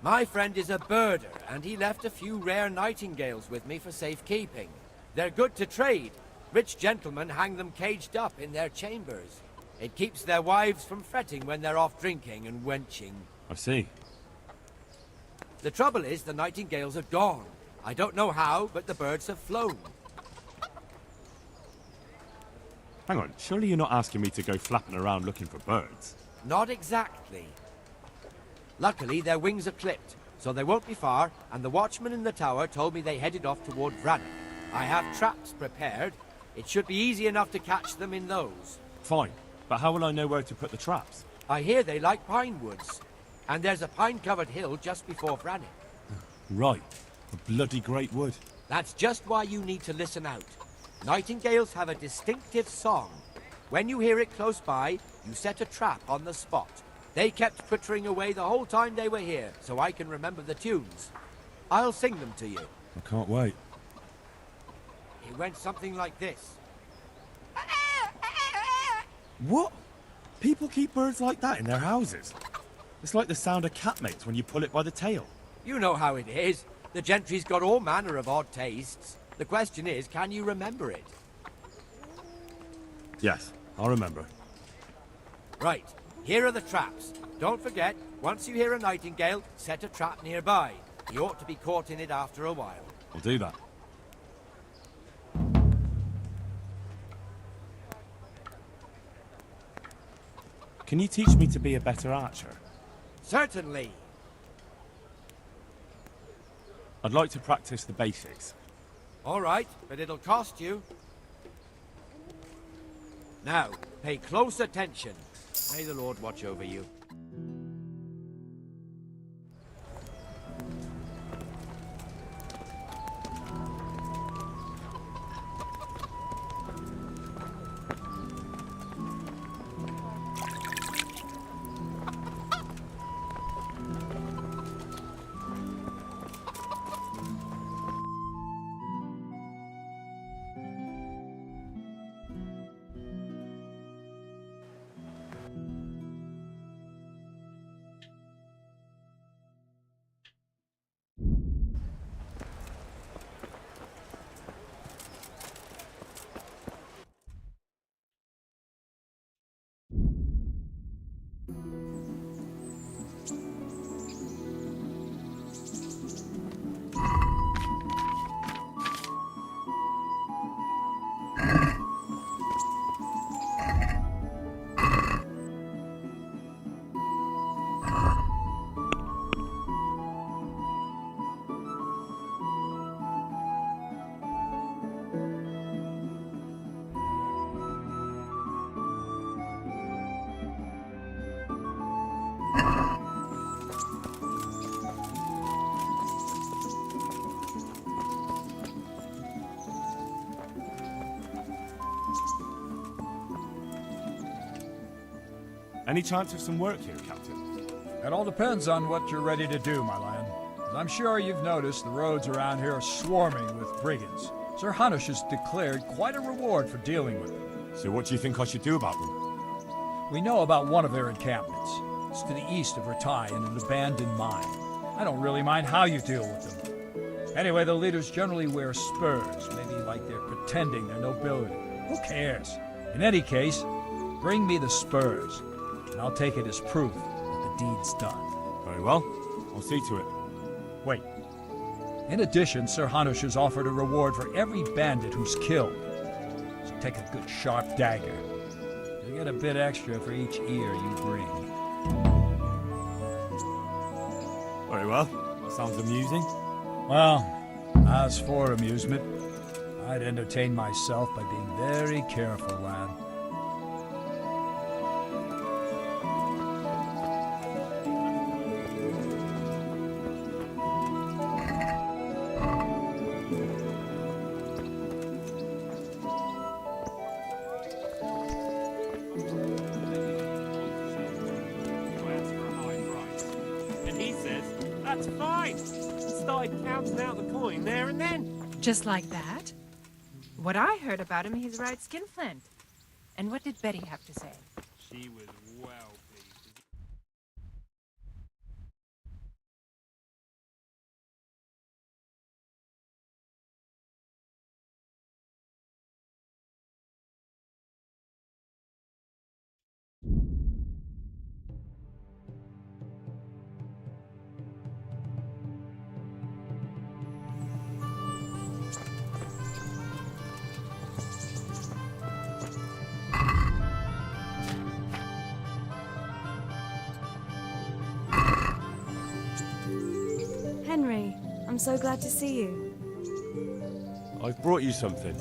My friend is a birder, and he left a few rare nightingales with me for safekeeping. They're good to trade. Rich gentlemen hang them caged up in their chambers. It keeps their wives from fretting when they're off drinking and wenching. I see. The trouble is, the nightingales are gone. I don't know how, but the birds have flown. Hang on, surely you're not asking me to go flapping around looking for birds? Not exactly. Luckily, their wings are clipped, so they won't be far, and the watchman in the tower told me they headed off toward Vranen. I have traps prepared. It should be easy enough to catch them in those. Fine, but how will I know where to put the traps? I hear they like pine woods, and there's a pine-covered hill just before Vranen. Right, a bloody great wood. That's just why you need to listen out. Nightingales have a distinctive song. When you hear it close by, you set a trap on the spot. They kept twittering away the whole time they were here, so I can remember the tunes. I'll sing them to you. I can't wait. It went something like this. What? People keep birds like that in their houses? It's like the sound a cat makes when you pull it by the tail. You know how it is. The gentry's got all manner of odd tastes. The question is, can you remember it? Yes, I'll remember. Right, here are the traps. Don't forget, once you hear a nightingale, set a trap nearby. He ought to be caught in it after a while. I'll do that. Can you teach me to be a better archer? Certainly. I'd like to practice the basics. All right, but it'll cost you. Now, pay close attention. May the Lord watch over you. Any chance of some work here, Captain? It all depends on what you're ready to do, my lad. As I'm sure you've noticed, the roads around here are swarming with brigands. Sir Hanush has declared quite a reward for dealing with them. So what do you think I should do about them? We know about one of their encampments. It's to the east of Ratai in an abandoned mine. I don't really mind how you deal with them. Anyway, the leaders generally wear spurs, maybe like they're pretending their nobility. Who cares? In any case, bring me the spurs, and I'll take it as proof that the deed's done. Very well. I'll see to it. Wait. In addition, Sir Hanush has offered a reward for every bandit who's killed. So take a good sharp dagger. You'll get a bit extra for each ear you bring. Very well. That sounds amusing. Well, as for amusement, I'd entertain myself by being very careful, lad. that's fine. He started counting out the coin there and then. Just like that? What I heard about him, he's right skinflint. And what did Betty have to say? She was well pleased. Henry, I'm so glad to see you. I've brought you something.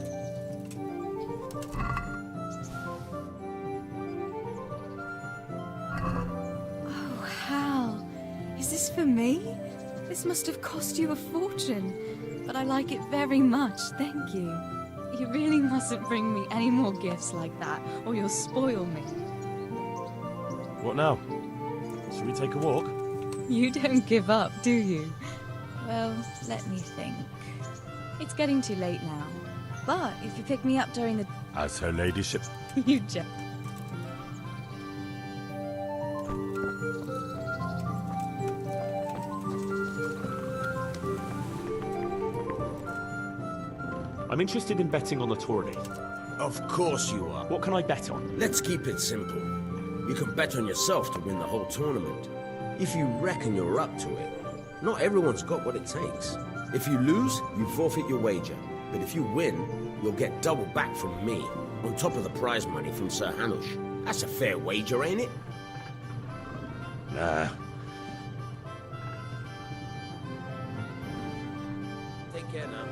Oh, Hal. Is this for me? This must have cost you a fortune. But I like it very much, thank you. You really mustn't bring me any more gifts like that, or you'll spoil me. What now? Shall we take a walk? You don't give up, do you? Well, let me think. It's getting too late now. But if you pick me up during the... As her ladyship. You just... I'm interested in betting on the tourney. Of course you are. What can I bet on? Let's keep it simple. You can bet on yourself to win the whole tournament. If you reckon you're up to it. Not everyone's got what it takes. If you lose, you forfeit your wager. But if you win, you'll get double back from me, on top of the prize money from Sir Hanush. That's a fair wager, ain't it? Nah. Take care now.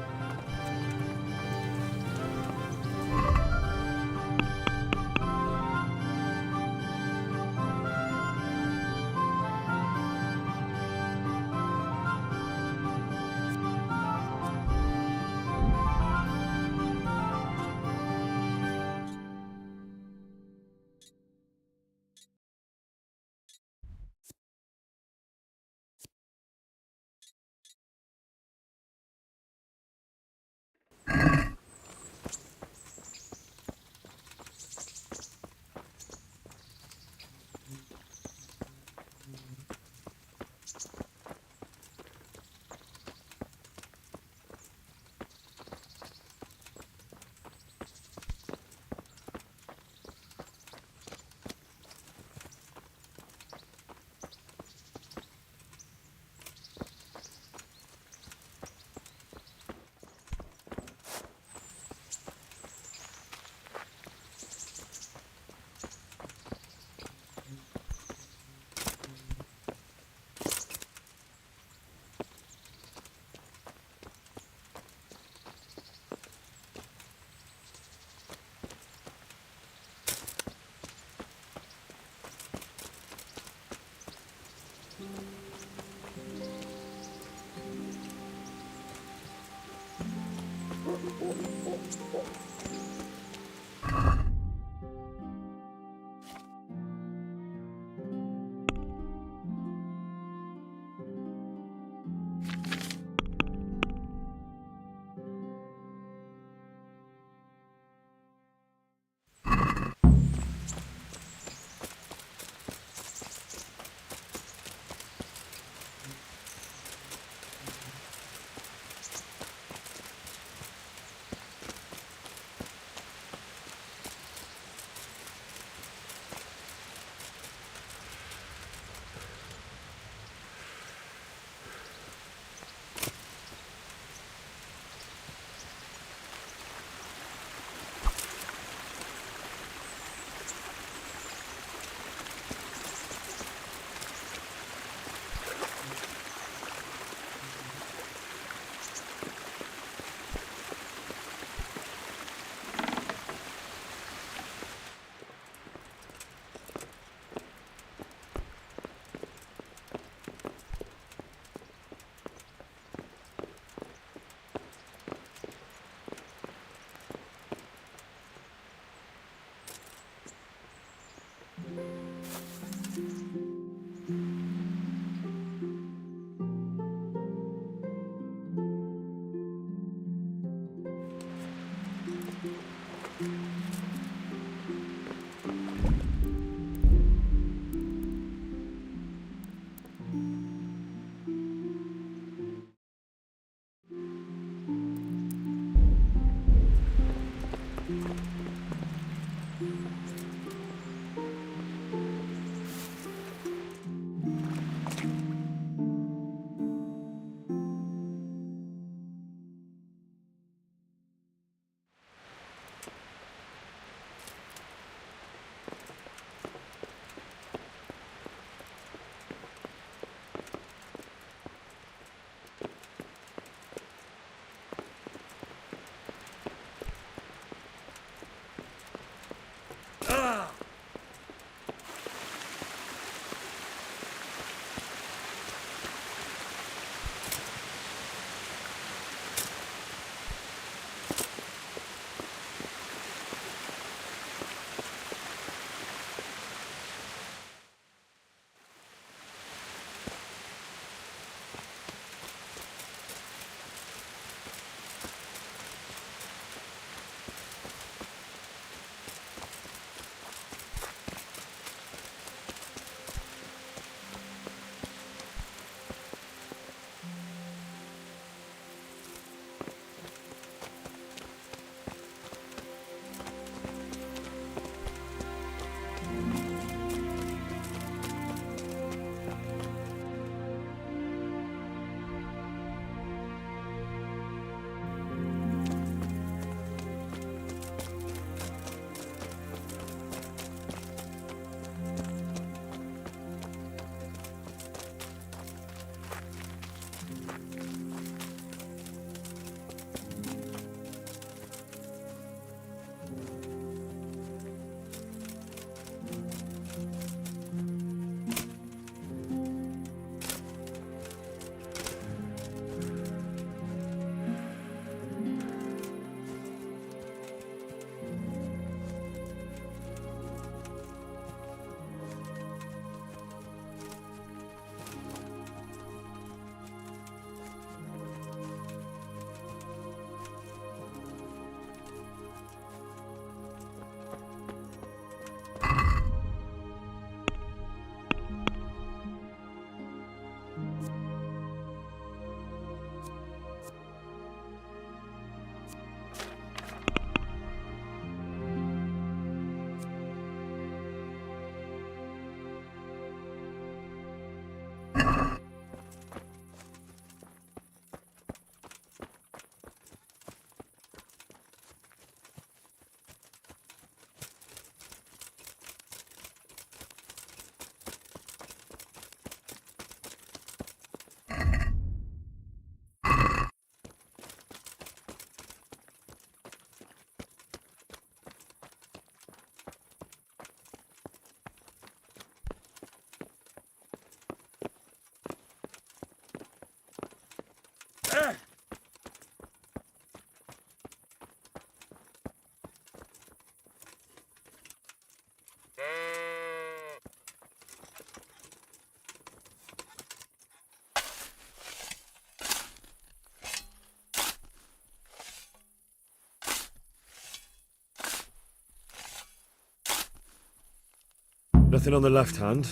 Nothing on the left hand.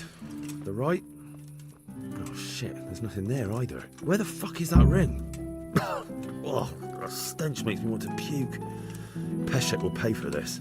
The right? Oh shit, there's nothing there either. Where the fuck is that ring? Oh, the stench makes me want to puke. Peshek will pay for this.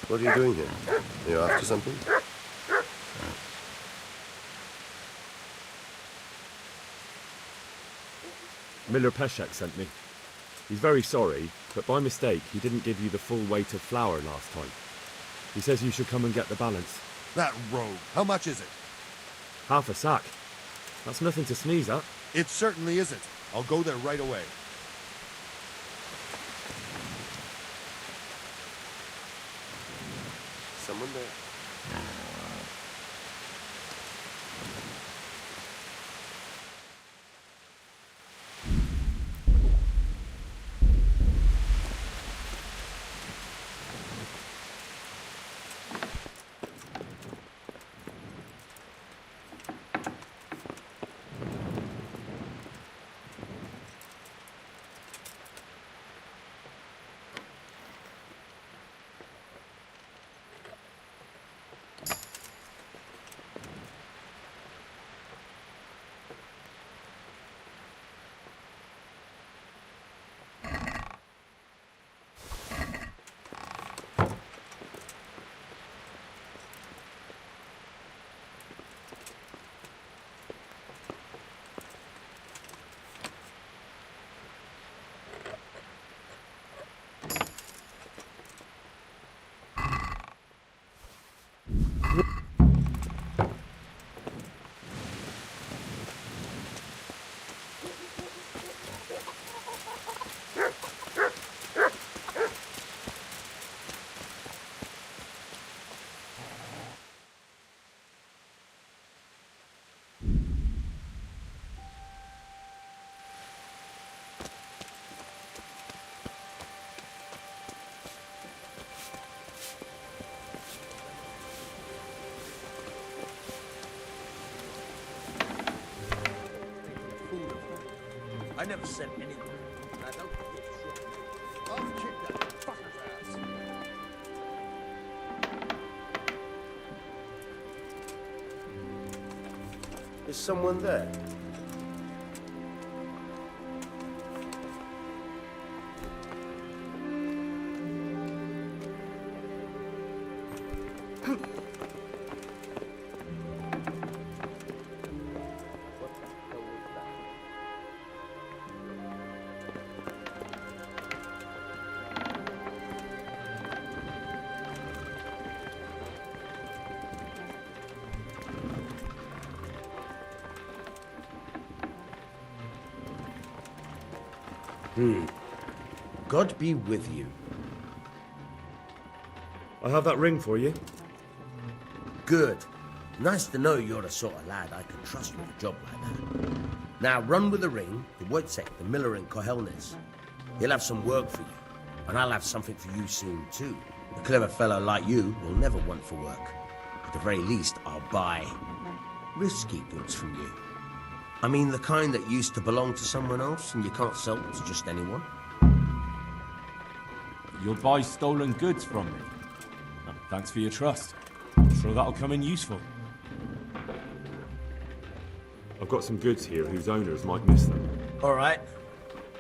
What are you doing here? Are you after something? Miller Peshek sent me. He's very sorry, but by mistake he didn't give you the full weight of flour last time. He says you should come and get the balance. That rogue. How much is it? Half a sack. That's nothing to sneeze at. It certainly isn't. I'll go there right away. Someone there. I never said anything. I don't give a shit. I'll kick that fucker's ass. Is someone there? God be with you. I have that ring for you. Good. Nice to know you're the sort of lad I can trust with a job like that. Now run with the ring to Wojciech, the miller in Kohelnes. He'll have some work for you, and I'll have something for you soon too. A clever fellow like you will never want for work. At the very least, I'll buy risky goods from you. I mean the kind that used to belong to someone else and you can't sell to just anyone. You'll buy stolen goods from me. Oh, thanks for your trust. I'm sure that'll come in useful. I've got some goods here whose owners might miss them. All right.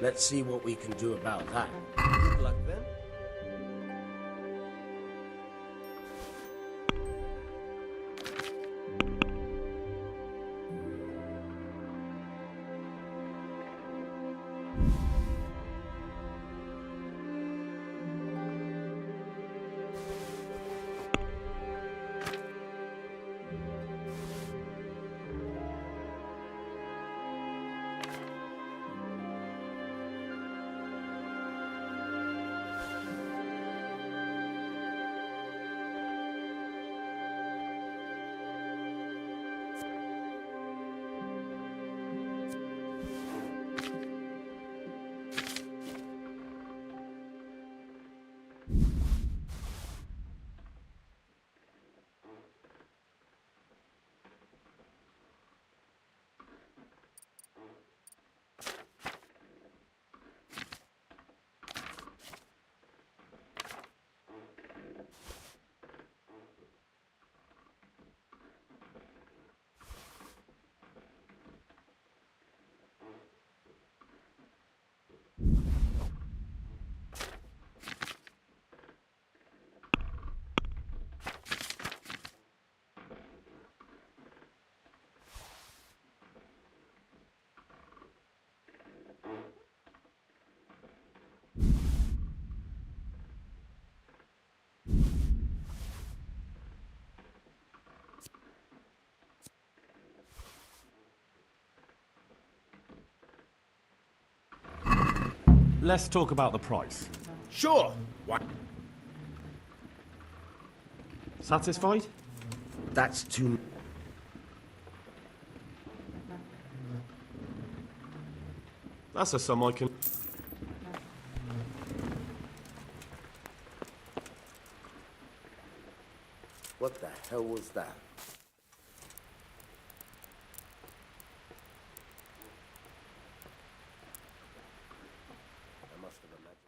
Let's see what we can do about that. Good luck there. let's talk about the price. Sure. What? Satisfied? That's too... That's a sum I can... What the hell was that? I must have imagined.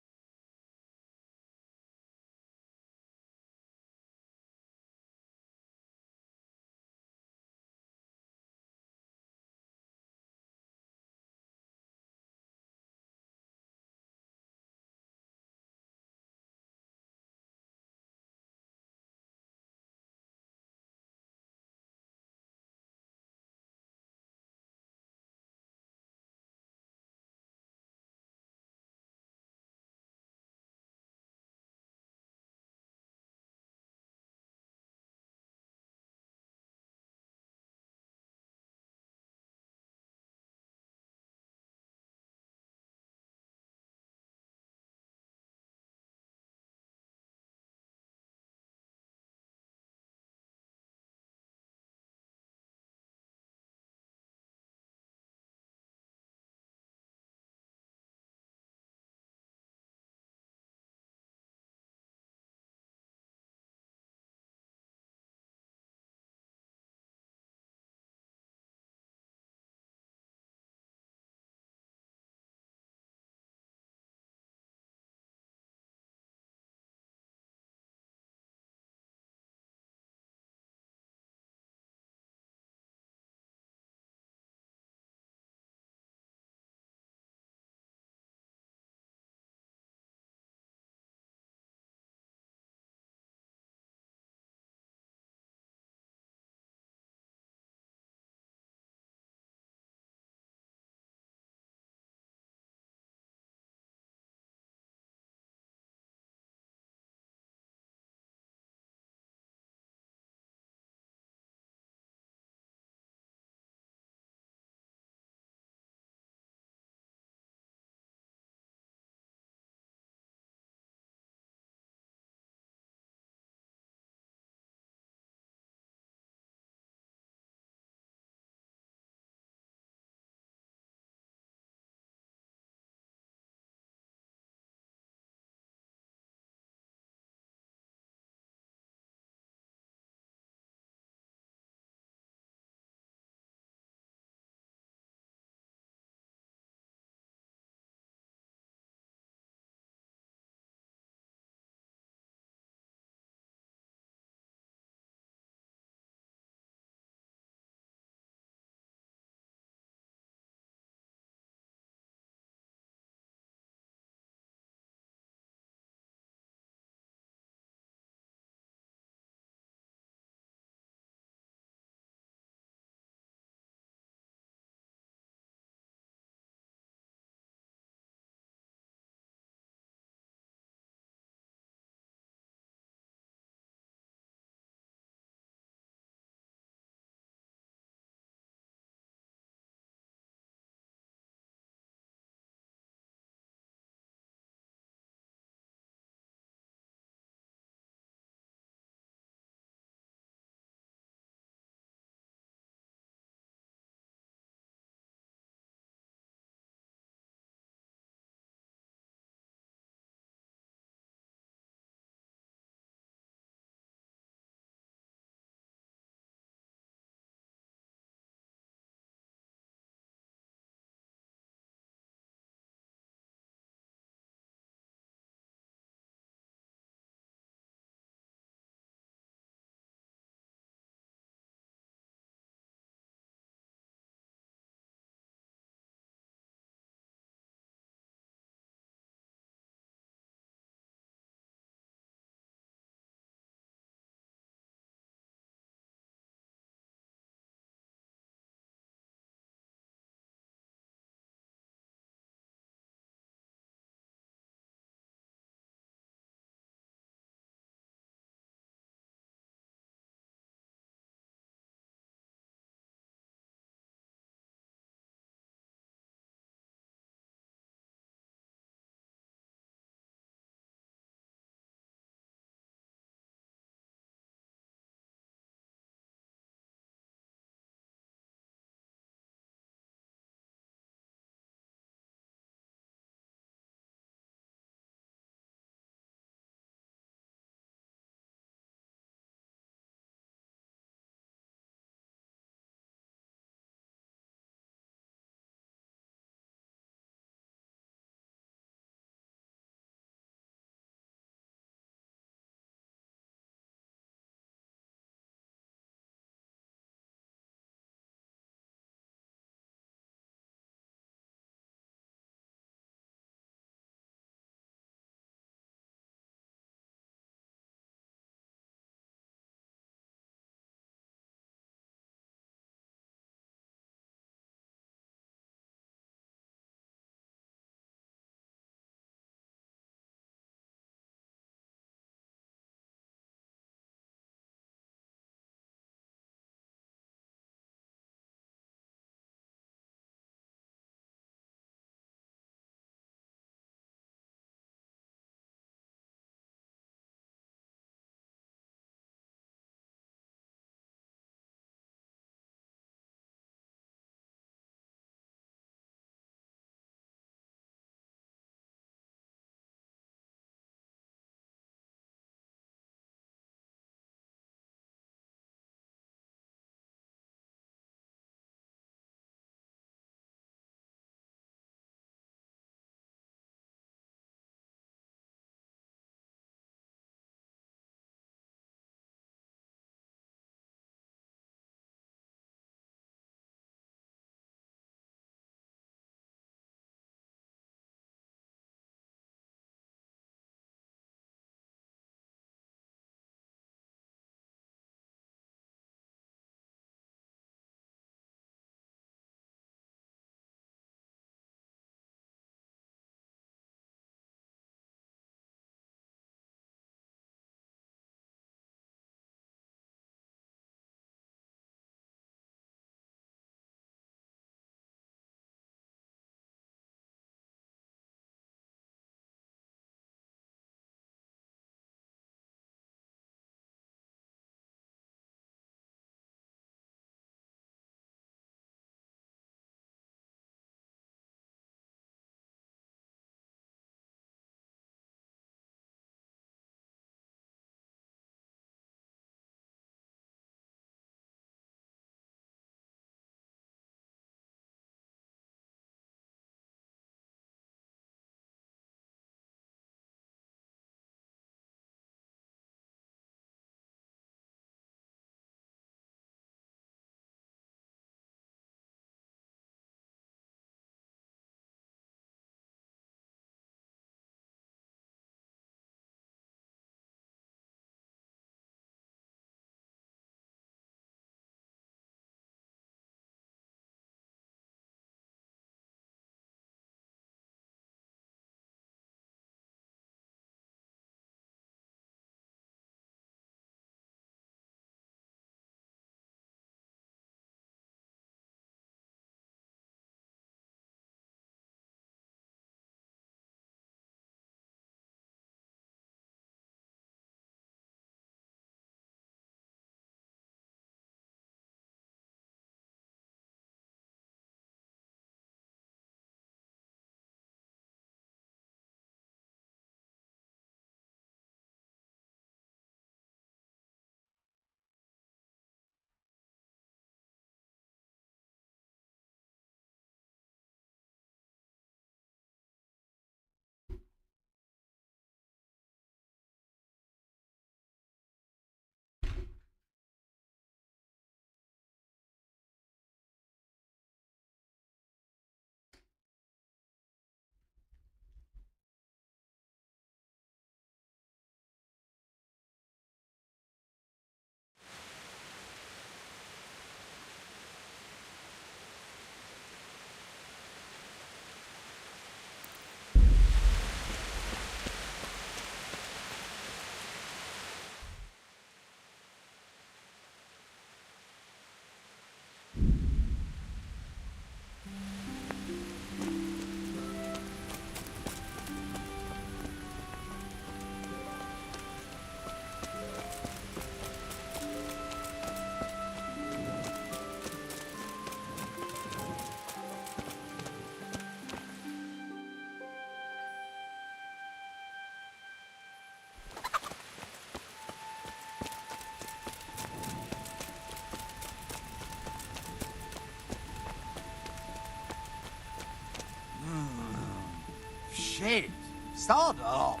shit. Start off.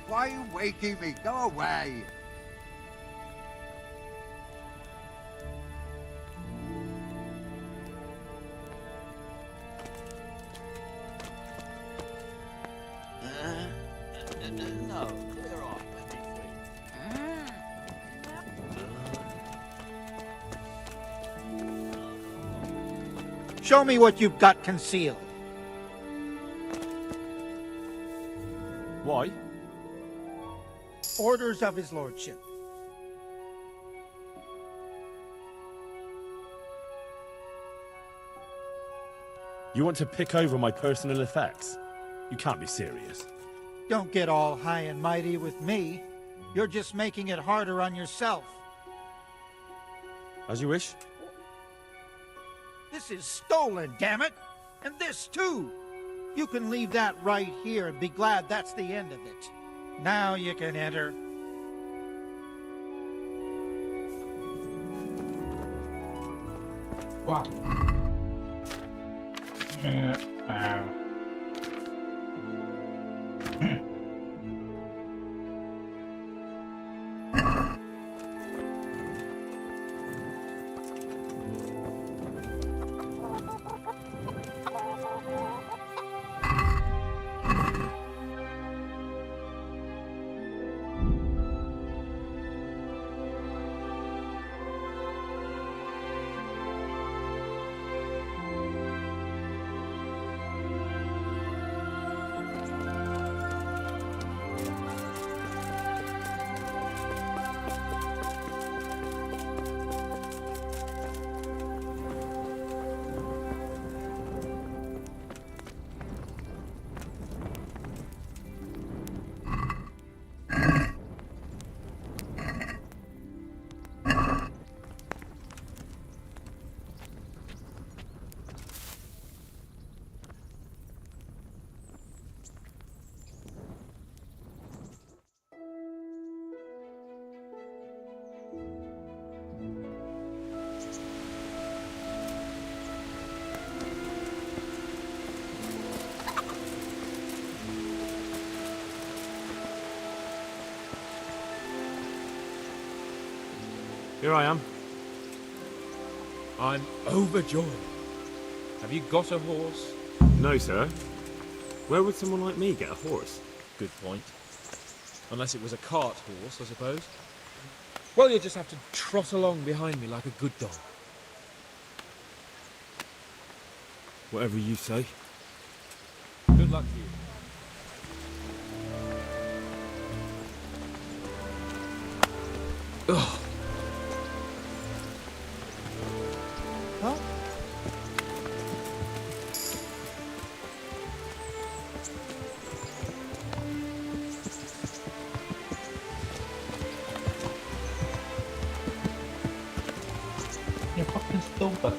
Why are you waking me? Go away. No, clear off. Let me free. Show me what you've got concealed. Why? Orders of his lordship. You want to pick over my personal effects? You can't be serious. Don't get all high and mighty with me. You're just making it harder on yourself. As you wish. This is stolen, damn it! And this too! You can leave that right here and be glad that's the end of it. Now you can enter. Wow. Here I am. I'm overjoyed. Have you got a horse? No, sir. Where would someone like me get a horse? Good point. Unless it was a cart horse, I suppose. Well, you'll just have to trot along behind me like a good dog. Whatever you say. Good luck to you. Ugh. Huh? You're fucking stupid.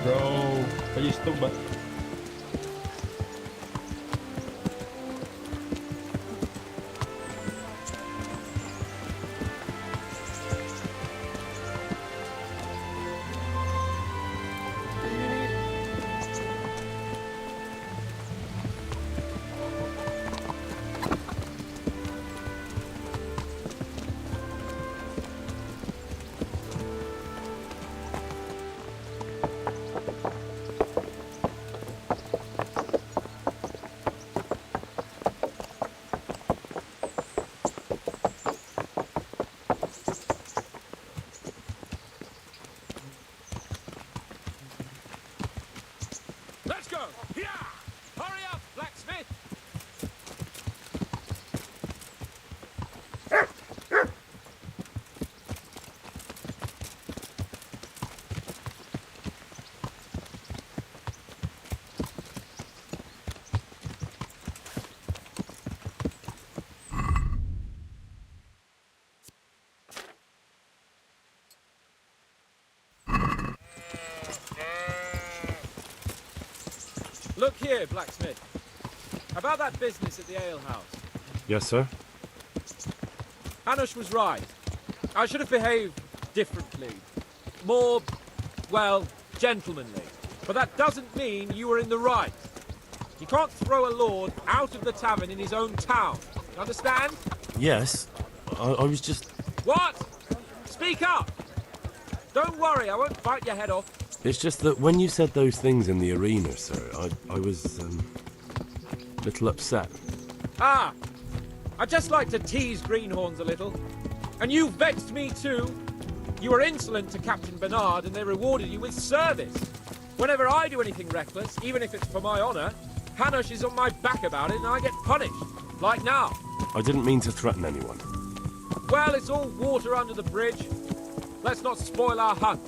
Bro, are you stupid? here, blacksmith. About that business at the alehouse. Yes, sir? Hanush was right. I should have behaved differently. More, well, gentlemanly. But that doesn't mean you were in the right. You can't throw a lord out of the tavern in his own town. You understand? Yes. I was just... What? Speak up! Don't worry, I won't bite your head off. It's just that when you said those things in the arena, sir, I was, a little upset. Ah! I just like to tease greenhorns a little. And you vexed me too. You were insolent to Captain Bernard and they rewarded you with service. Whenever I do anything reckless, even if it's for my honour, Hanush is on my back about it and I get punished. Like now. I didn't mean to threaten anyone. Well, it's all water under the bridge. Let's not spoil our hunt.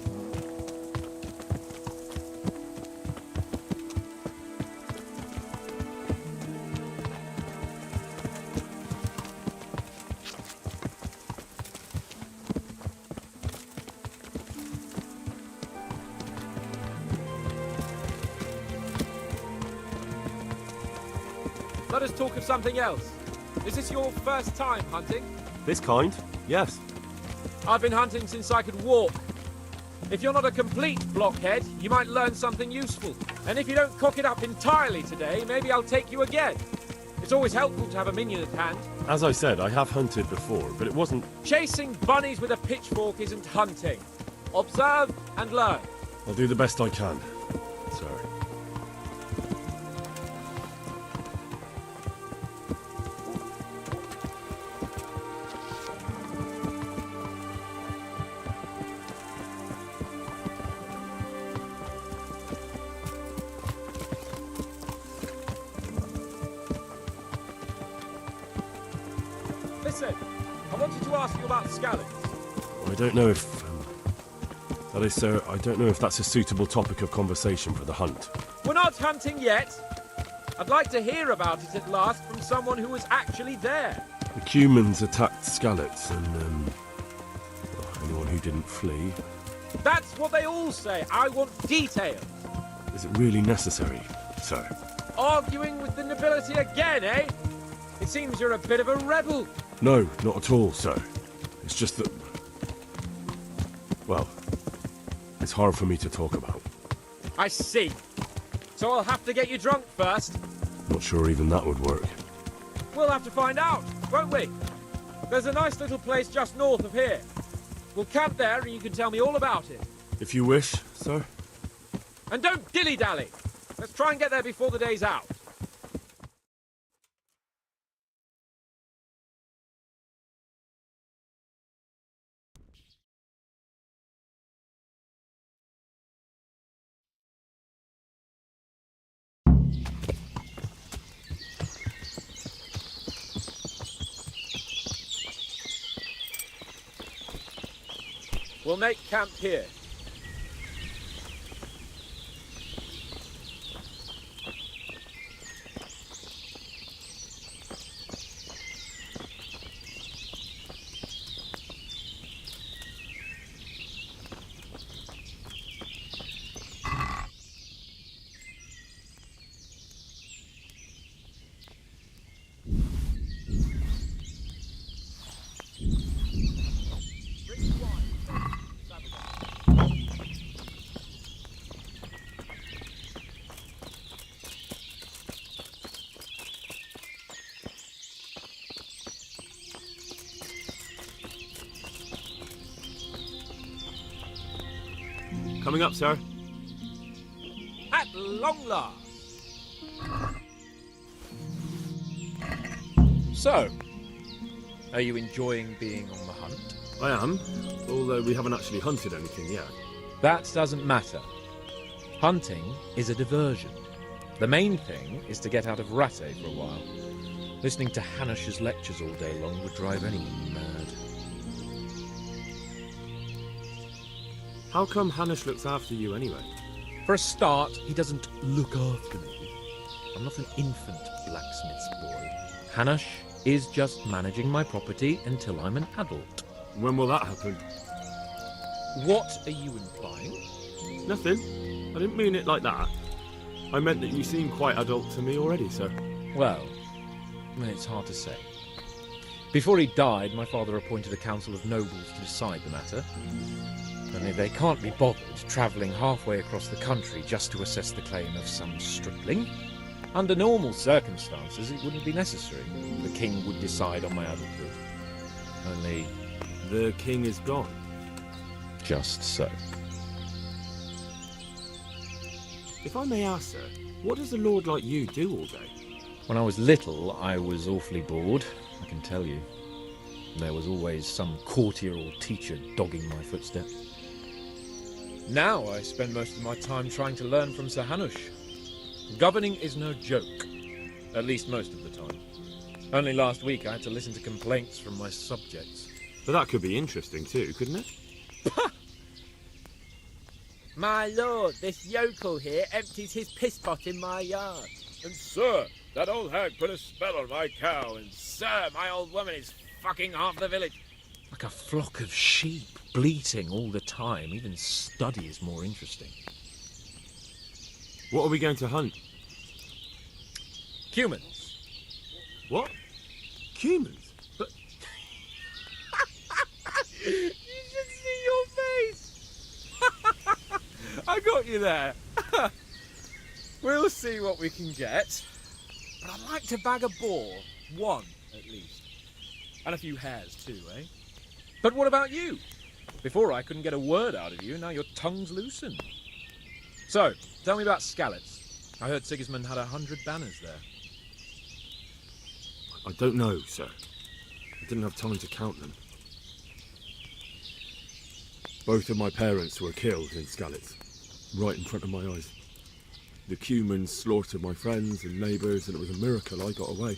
Let us talk of something else. Is this your first time hunting? This kind? Yes. I've been hunting since I could walk. If you're not a complete blockhead, you might learn something useful. And if you don't cock it up entirely today, maybe I'll take you again. It's always helpful to have a minion at hand. As I said, I have hunted before, but it wasn't... Chasing bunnies with a pitchfork isn't hunting. Observe and learn. I'll do the best I can, sir. Listen, I wanted to ask you about scallops. I don't know if... that is, sir, I don't know if that's a suitable topic of conversation for the hunt. We're not hunting yet. I'd like to hear about it at last from someone who was actually there. The Cumans attacked Skallets and, anyone who didn't flee. That's what they all say. I want details. Is it really necessary, sir? Arguing with the nobility again, eh? It seems you're a bit of a rebel. No, not at all, sir. It's just that... well, it's hard for me to talk about. I see. So I'll have to get you drunk first. Not sure even that would work. We'll have to find out, won't we? There's a nice little place just north of here. We'll camp there and you can tell me all about it. If you wish, sir. And don't dilly-dally. Let's try and get there before the day's out. We'll make camp here. Coming up, sir. At long last. So, are you enjoying being on the hunt? I am, although we haven't actually hunted anything yet. That doesn't matter. Hunting is a diversion. The main thing is to get out of Ratte for a while. Listening to Hanush's lectures all day long would drive anyone mad. How come Hanush looks after you anyway? For a start, he doesn't look after me. I'm not an infant blacksmith's boy. Hanush is just managing my property until I'm an adult. When will that happen? What are you implying? Nothing. I didn't mean it like that. I meant that you seem quite adult to me already, sir. Well, it's hard to say. Before he died, my father appointed a council of nobles to decide the matter. Only they can't be bothered travelling halfway across the country just to assess the claim of some stripling. Under normal circumstances, it wouldn't be necessary. The king would decide on my adulthood. Only... The king is gone. Just so. If I may ask, sir, what does a lord like you do all day? When I was little, I was awfully bored, I can tell you. There was always some courtier or teacher dogging my footsteps. Now I spend most of my time trying to learn from Sir Hanush. Governing is no joke, at least most of the time. Only last week I had to listen to complaints from my subjects. But that could be interesting too, couldn't it? My lord, this yokel here empties his piss pot in my yard. And sir, that old hag put a spell on my cow, and Sir, my old woman is fucking half the village. like a flock of sheep, bleating all the time. Even study is more interesting. What are we going to hunt? Humans. What? Humans? But You should see your face! I got you there. We'll see what we can get. But I'd like to bag a boar. One, at least. And a few hares too, eh? But what about you? Before I couldn't get a word out of you, now your tongue's loosened. So, tell me about Skalitz. I heard Sigismund had 100 banners there. I don't know, sir. I didn't have time to count them. Both of my parents were killed in Skalitz, right in front of my eyes. The Cumans slaughtered my friends and neighbours, and it was a miracle I got away.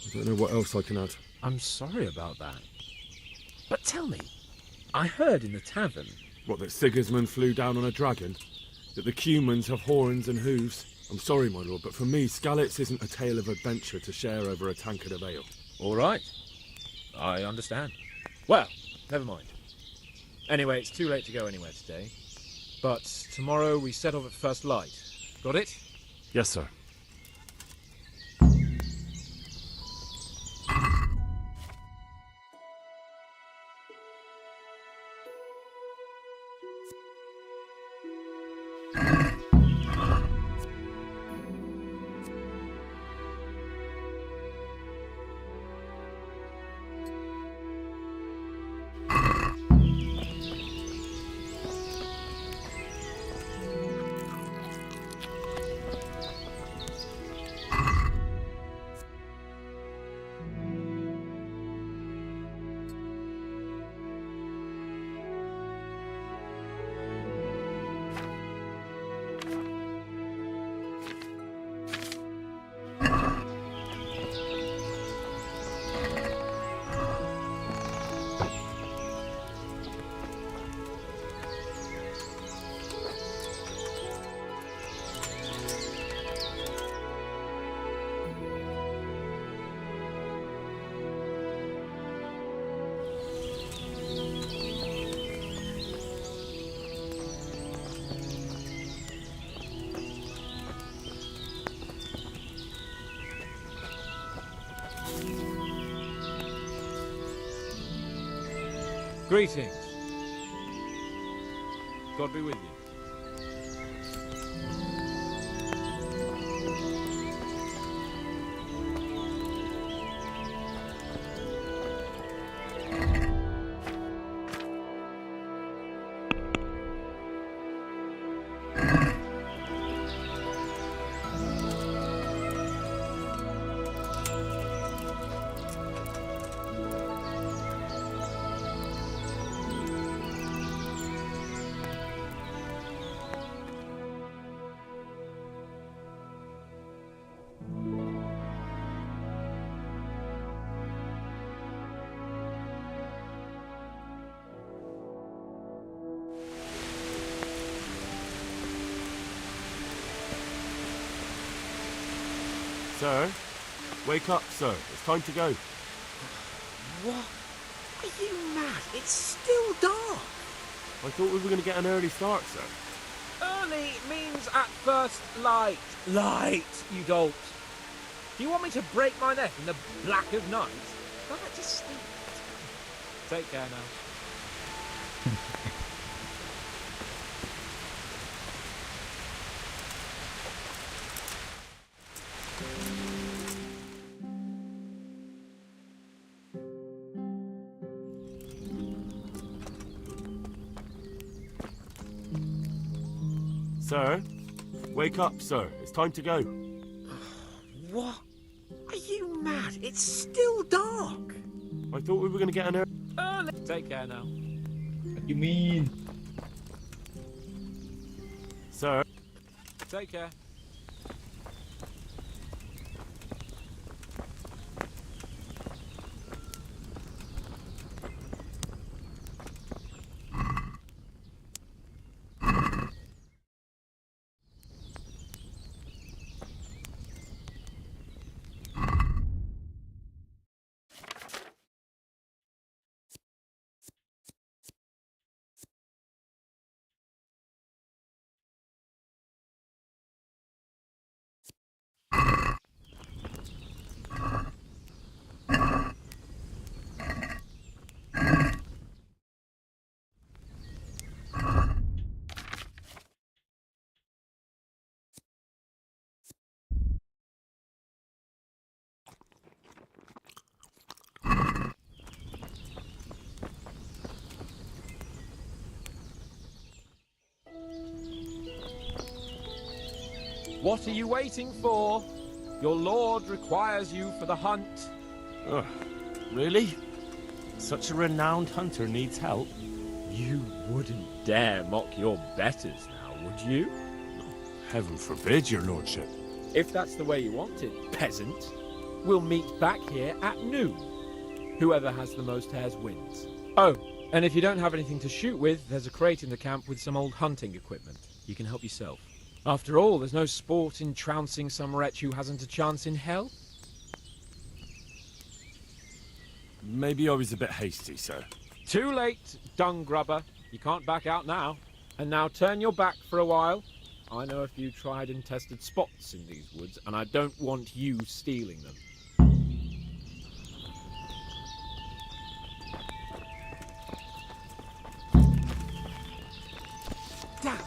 I don't know what else I can add. I'm sorry about that. But tell me, I heard in the tavern... What, that Sigismund flew down on a dragon? That the Cumans have horns and hooves? I'm sorry, my lord, but for me, Skalitz isn't a tale of adventure to share over a tankard of ale. All right. I understand. Well, never mind. Anyway, it's too late to go anywhere today. But tomorrow we set off at first light. Got it? Yes, sir. Greetings. God be with you. Sir? Wake up, sir. It's time to go. What? Are you mad? It's still dark. I thought we were going to get an early start, sir. Early means at first light. Light, you dolt. Do you want me to break my neck in the black of night? Go back to sleep. Take care now. Sir? Wake up, sir. It's time to go. What? Are you mad? It's still dark. I thought we were going to get an air... Early. Take care now. What do you mean? Sir? Take care. What are you waiting for? Your lord requires you for the hunt. Ugh, really? Such a renowned hunter needs help? You wouldn't dare mock your betters now, would you? Heaven forbid, your lordship. If that's the way you want it, peasant, we'll meet back here at noon. Whoever has the most hares wins. Oh, and if you don't have anything to shoot with, there's a crate in the camp with some old hunting equipment. You can help yourself. After all, there's no sport in trouncing some wretch who hasn't a chance in hell. Maybe I was a bit hasty, sir. Too late, dung grubber. You can't back out now. And now turn your back for a while. I know a few tried and tested spots in these woods, and I don't want you stealing them. Down!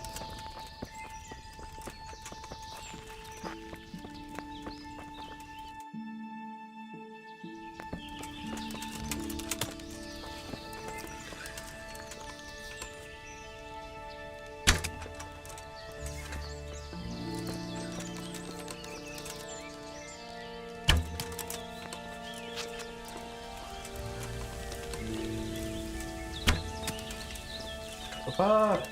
Fuck!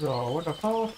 Bro, what the fuck?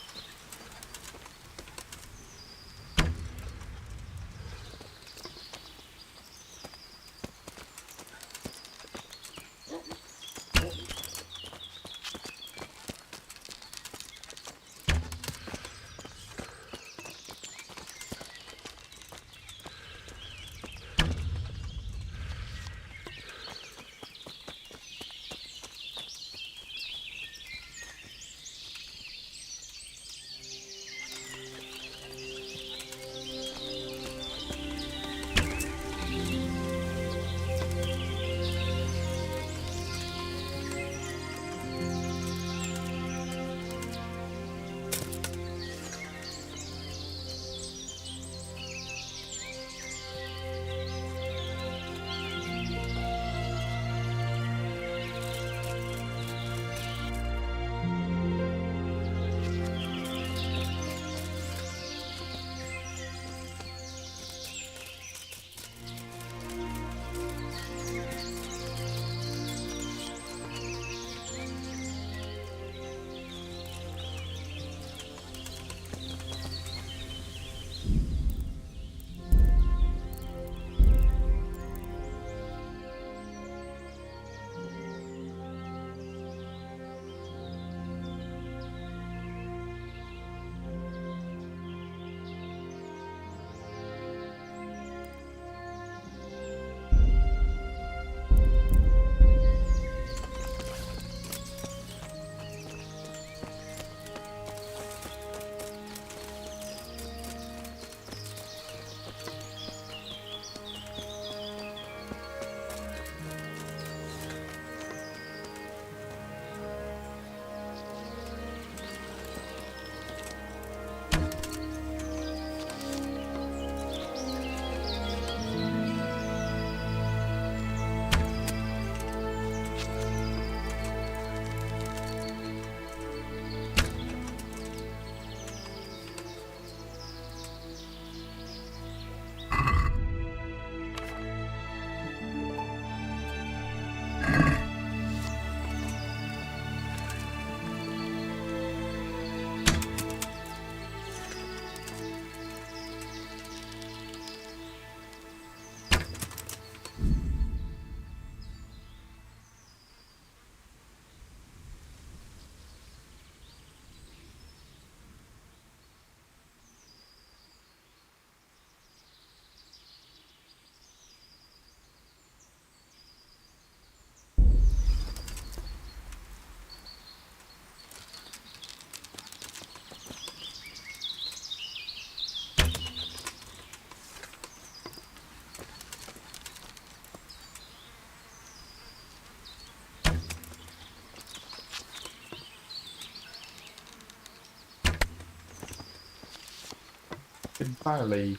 Entirely.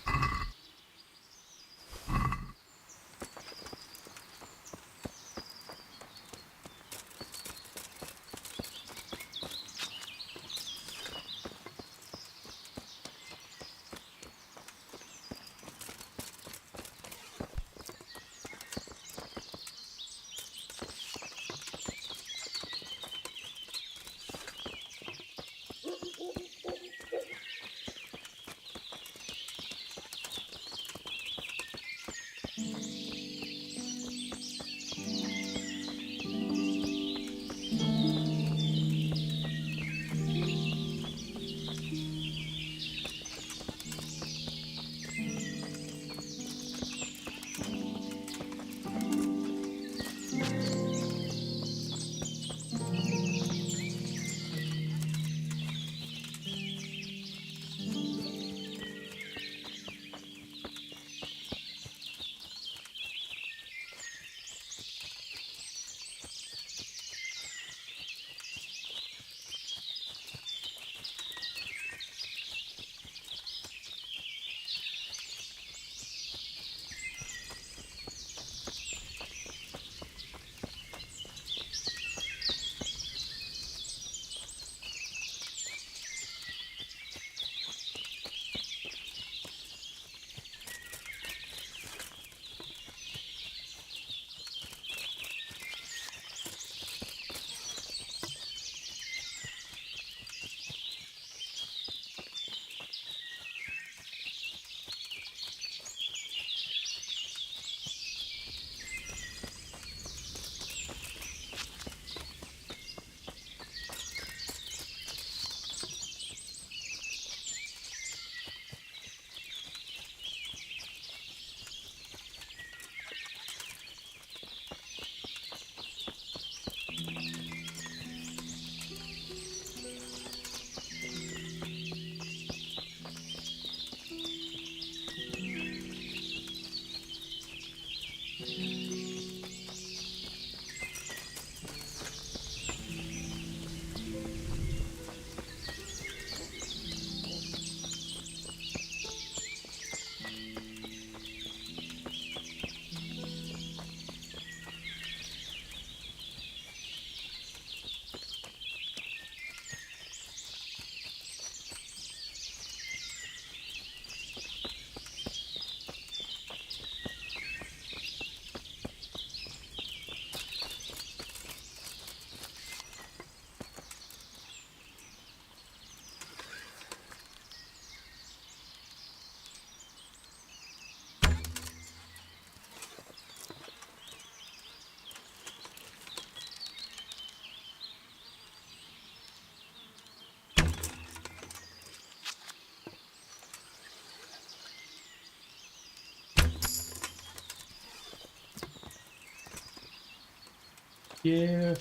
Yeah.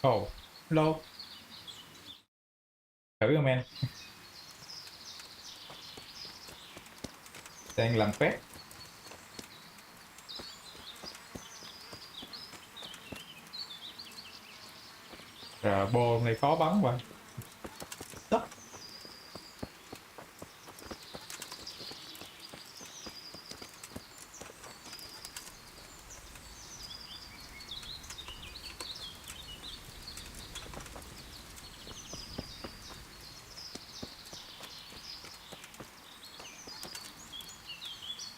Ồ, hello. Thử không em? Đang làm phép. Rồi bô này khó bắn quá. Đất.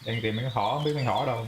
Đang tìm mấy cái thỏ, không biết mấy thỏ đâu.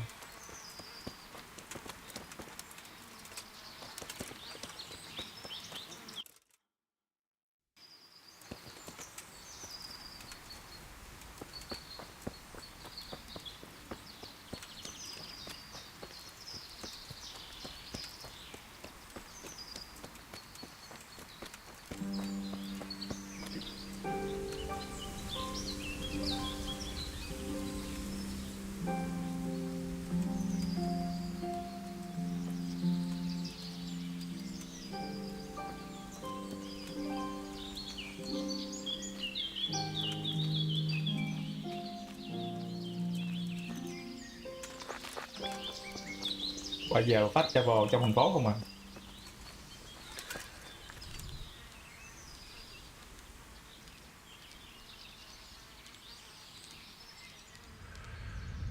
Bây giờ phát cho vào trong thành phố không à?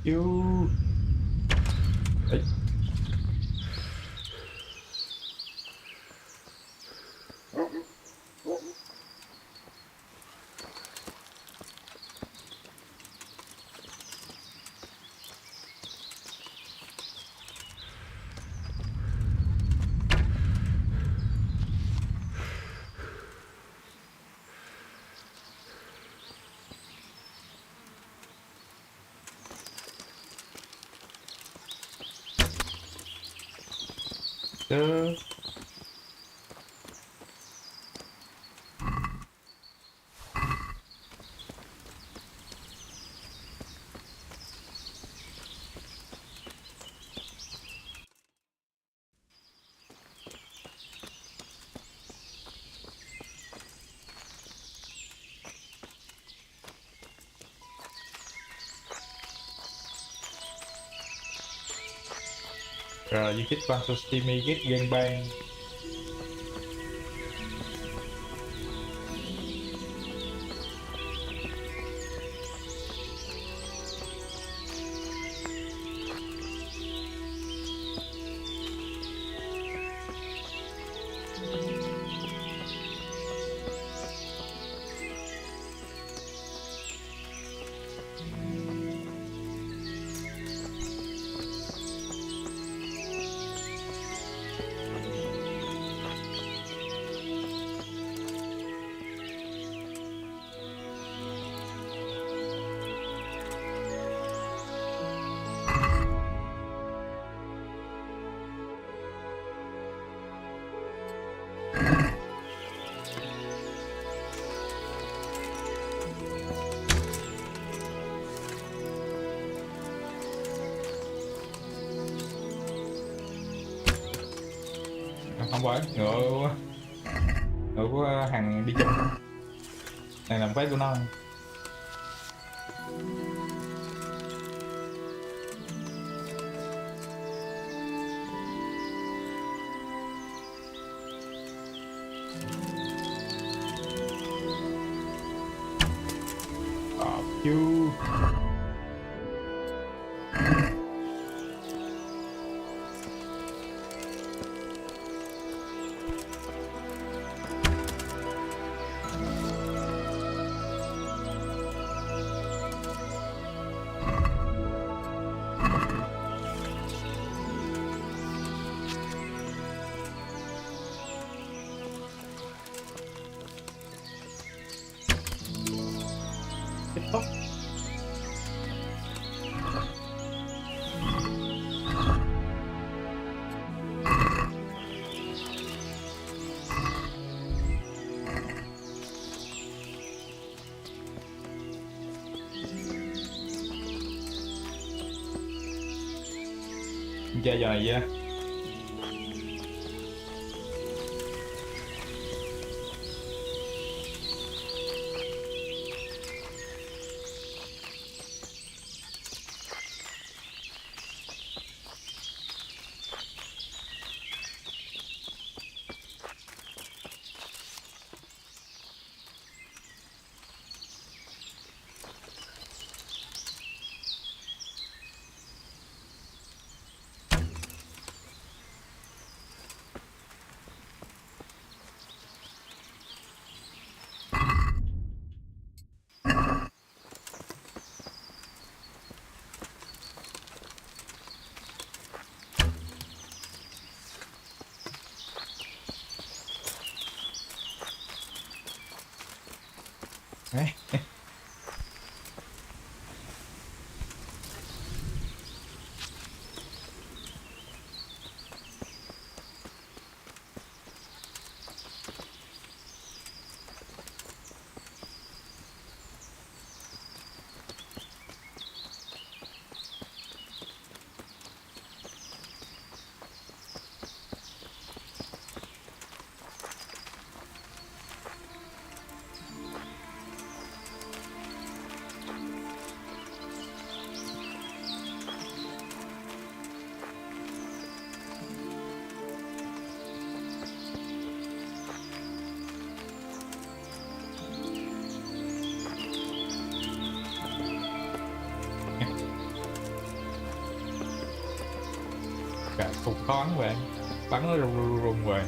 Yêu. Ê. Được. Rồi, you hit one to steamy get gangbang. Không phải ngựa của hàng đi chung này làm phép của nó. Chú TikTok. Chơi giờ này vậy? Cả cục khói về, bắn nó rùng rùng về.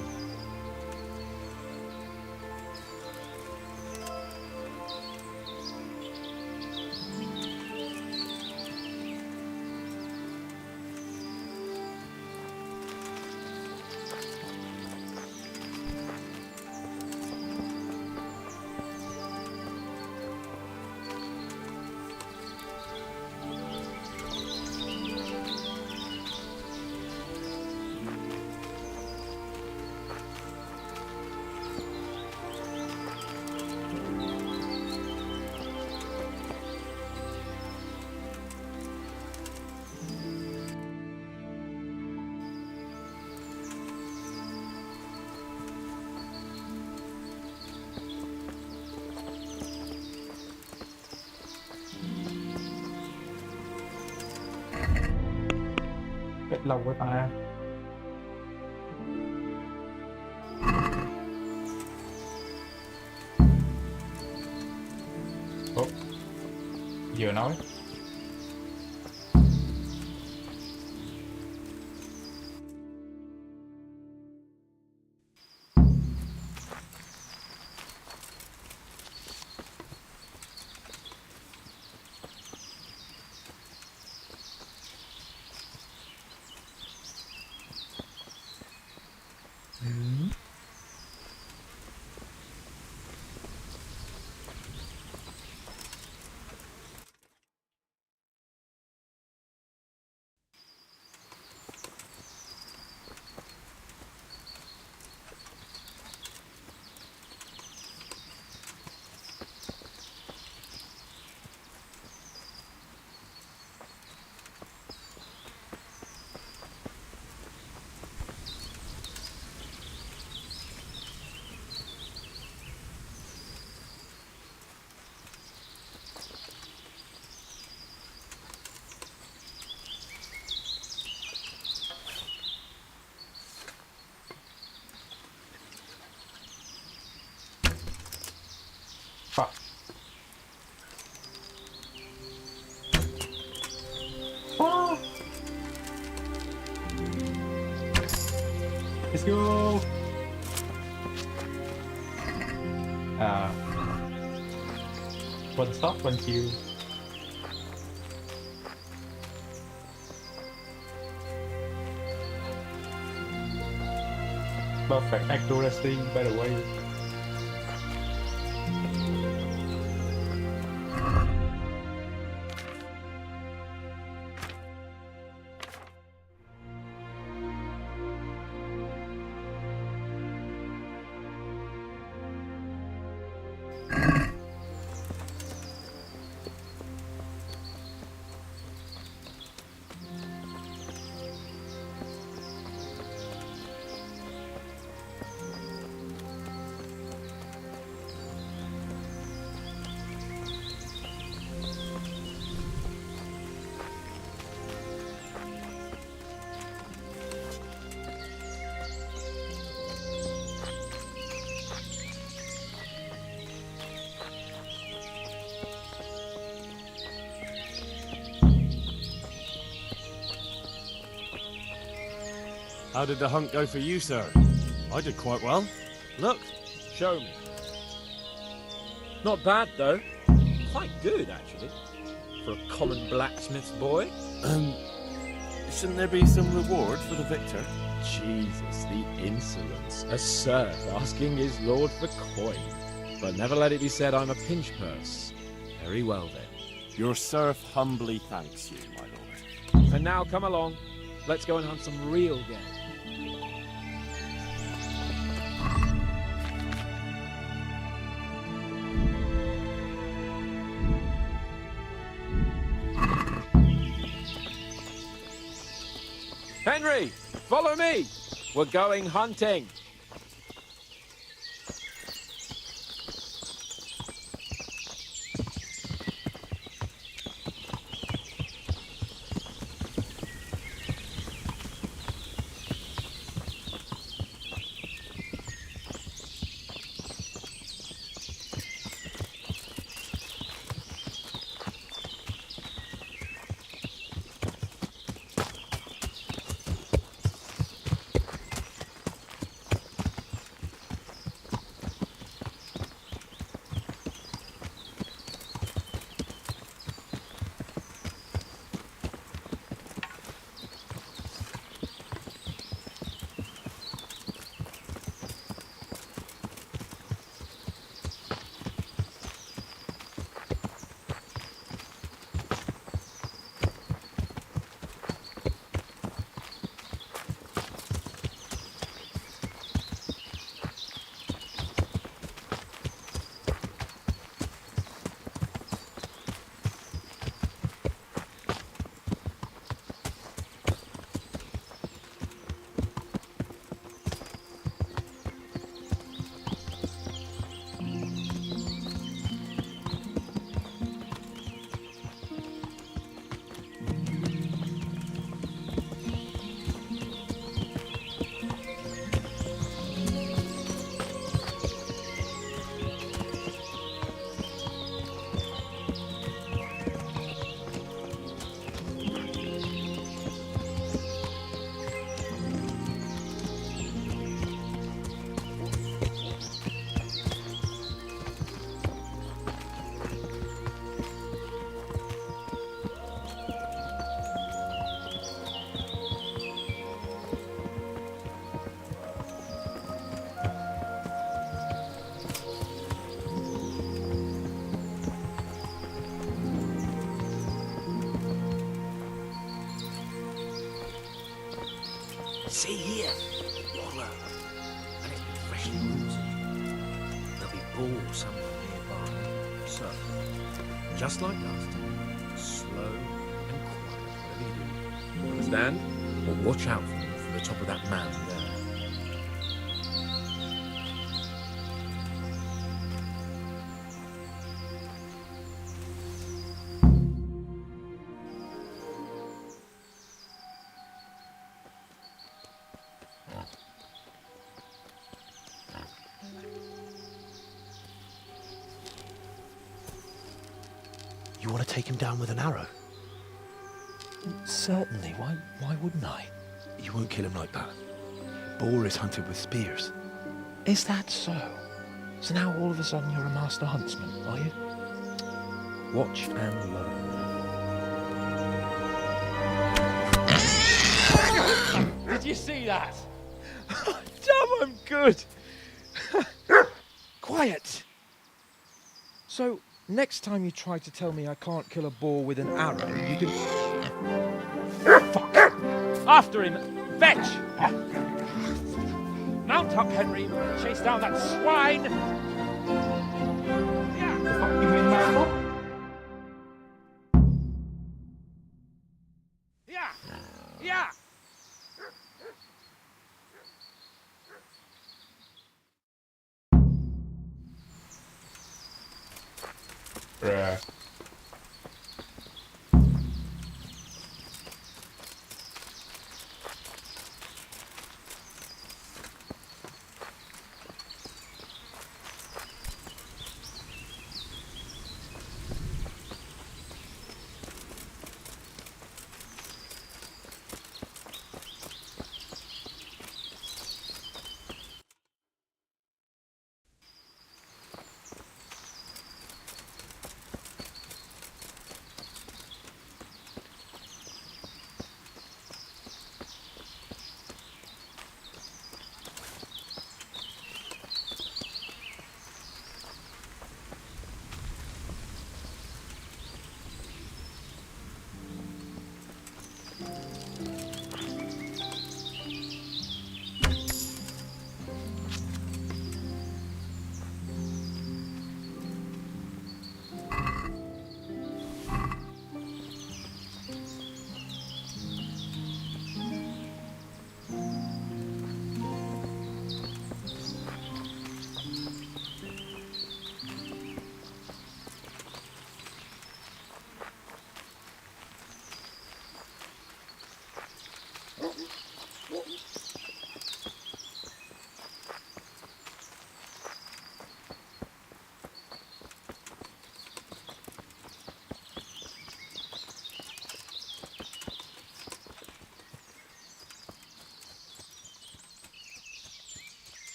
Cách lâu quá ta. Ủa, vừa nói fuck. Oh. Let's go. One stop, one kill. Perfect accuracy, by the way. How did the hunt go for you, sir? I did quite well. Look. Show me. Not bad, though. Quite good, actually. For a common blacksmith's boy. Shouldn't there be some reward for the victor? Jesus, the insolence. A serf asking his lord for coin. But never let it be said I'm a pinch purse. Very well then. Your serf humbly thanks you, my lord. And now come along. Let's go and hunt some real game. Henry, follow me. We're going hunting. See here, water, and it's been freshly rooted. There'll be balls somewhere nearby. So, just like last time, slow and quiet, whatever you do. Understand? Or watch out for them from the top of that mound there. You want to take him down with an arrow? Certainly, why wouldn't I? You won't kill him like that. Boar is hunted with spears. Is that so? So now all of a sudden you're a master huntsman, are you? Watch and learn. Did you see that? Damn, I'm good. Quiet! So, next time you try to tell me I can't kill a boar with an arrow, you can... Fuck! After him! Fetch! Mount up, Henry. We're gonna chase down that swine! Yeah! Yeah! Bruh.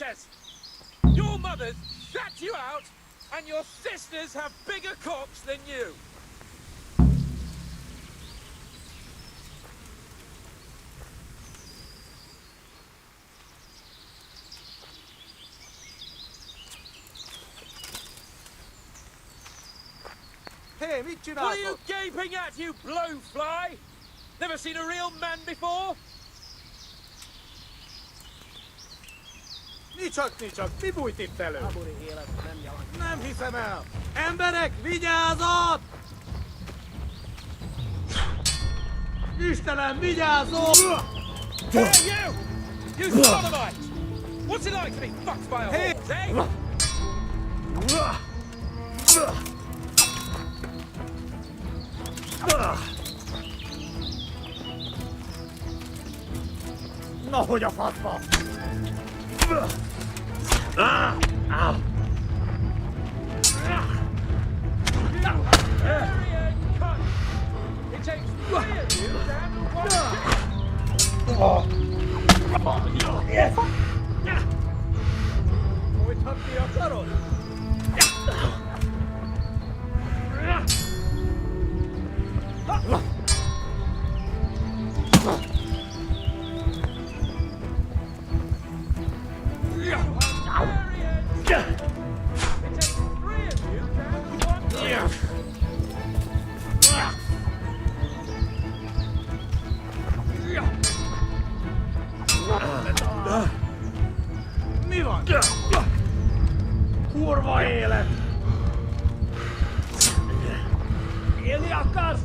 Wretches! Your mothers shut you out, and your sisters have bigger cocks than you! Hey, meet you now. What are you gaping at, you blowfly? Never seen a real man before? Nicsok, mi bújt itt elő? Nem hiszem el! Emberek, vigyázat! Istenem, vigyázol! Hey, you! You sodomite! What's it like to be fucked by a horse, eh? Na, hogy a faszba! It takes 3 of you to handle one Hogy hakni akarod? Mi van? Kurva élet! Élni akarsz?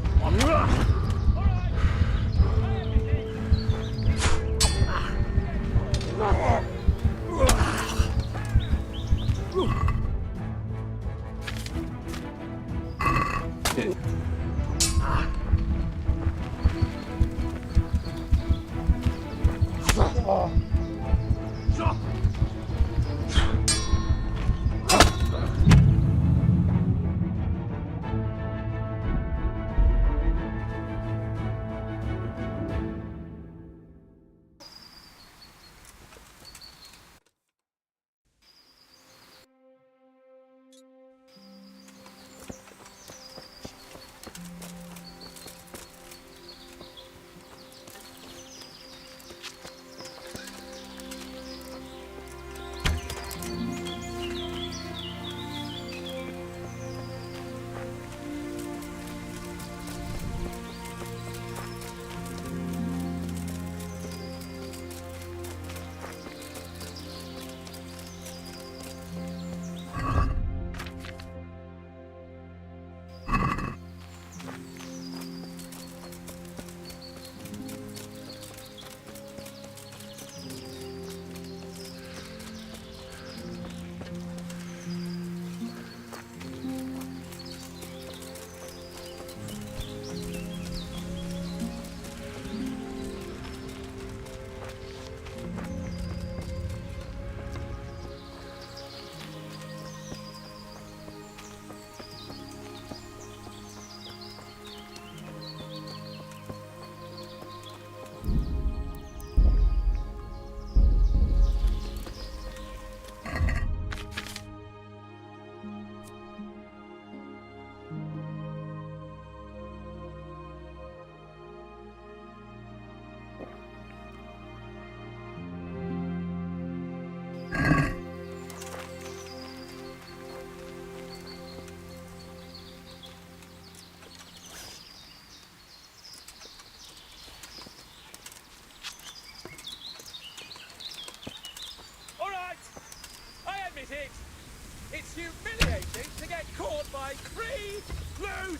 It's humiliating to get caught by 3 loose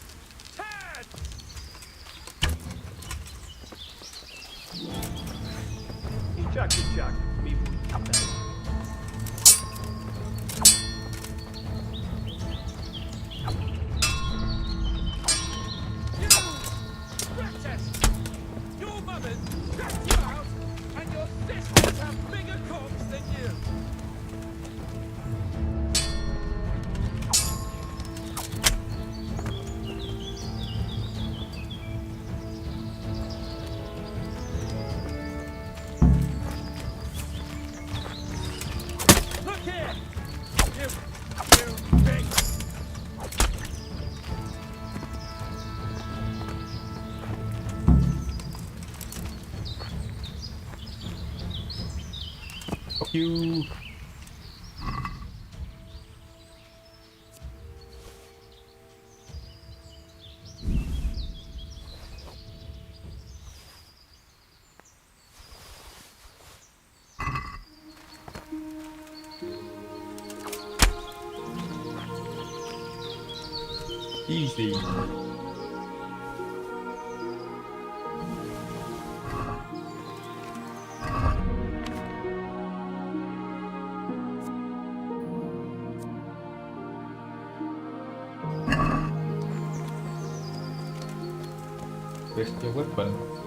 tads! Csak, mi bújt elő? Wretches! Your mothers shut you out, and your sisters have bigger cocks than you! Fuck you. Easy. Where's the weapon?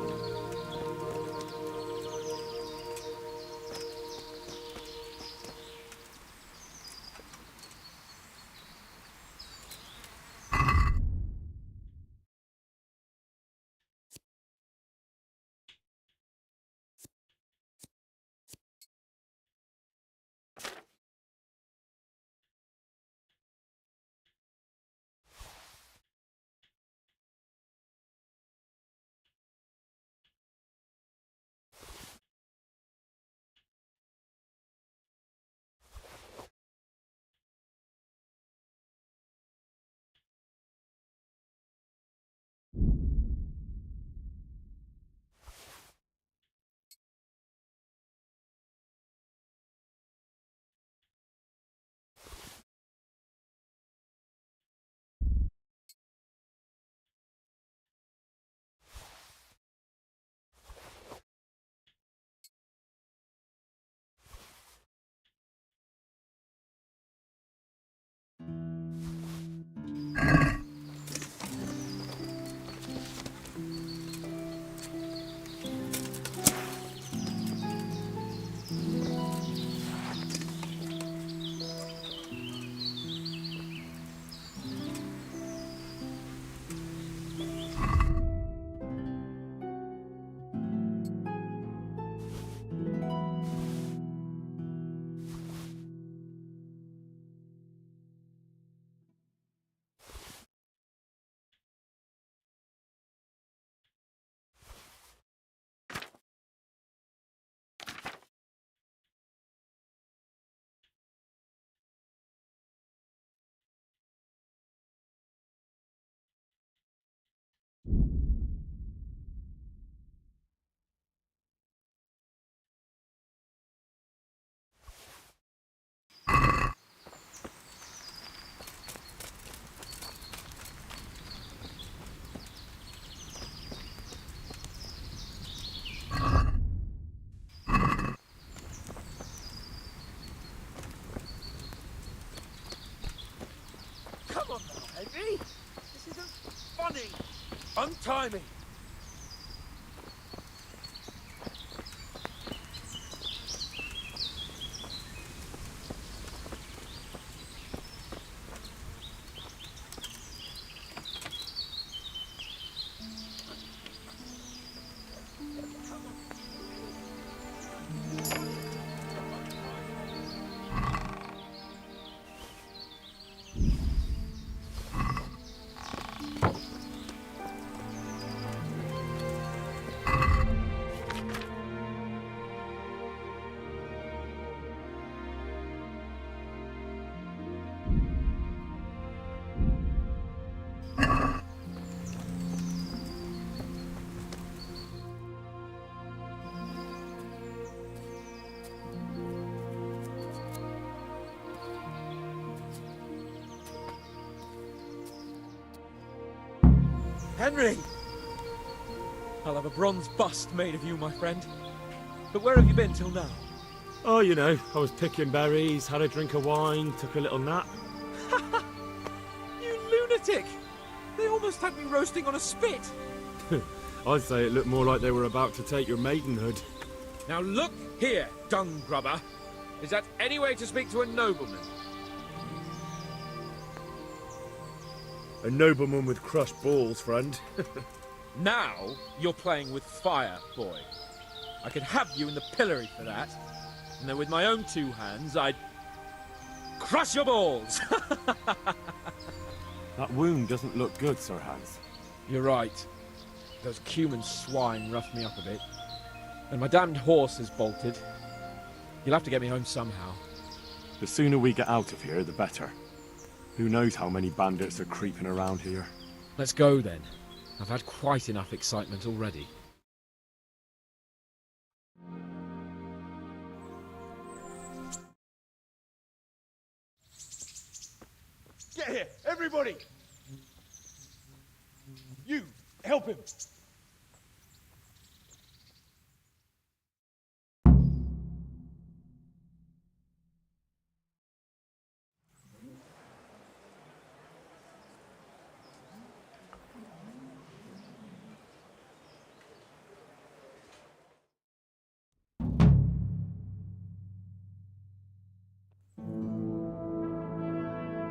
Come on now, Henry. This isn't funny. Untie me. Henry! I'll have a bronze bust made of you, my friend. But where have you been till now? Oh, you know, I was picking berries, had a drink of wine, took a little nap. You lunatic! They almost had me roasting on a spit! I'd say it looked more like they were about to take your maidenhood. Now look here, dung grubber. Is that any way to speak to a nobleman? A nobleman with crushed balls, friend. Now you're playing with fire, boy. I could have you in the pillory for that. And then with my own two hands, I'd crush your balls! That wound doesn't look good, Sir Hans. You're right. Those cumin swine roughed me up a bit. And my damned horse has bolted. You'll have to get me home somehow. The sooner we get out of here, the better. Who knows how many bandits are creeping around here. Let's go then. I've had quite enough excitement already. Get here, everybody! You, help him!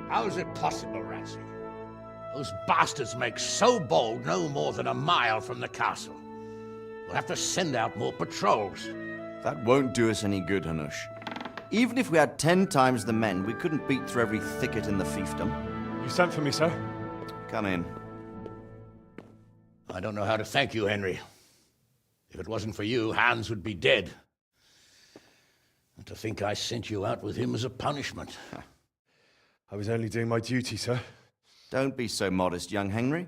How is it possible, Ratsy? Those bastards make so bold no more than a mile from the castle. We'll have to send out more patrols. That won't do us any good, Hanush. Even if we had 10 times the men, we couldn't beat through every thicket in the fiefdom. You sent for me, sir? Come in. I don't know how to thank you, Henry. If it wasn't for you, Hans would be dead. And to think I sent you out with him as a punishment. I was only doing my duty, sir. Don't be so modest, young Henry.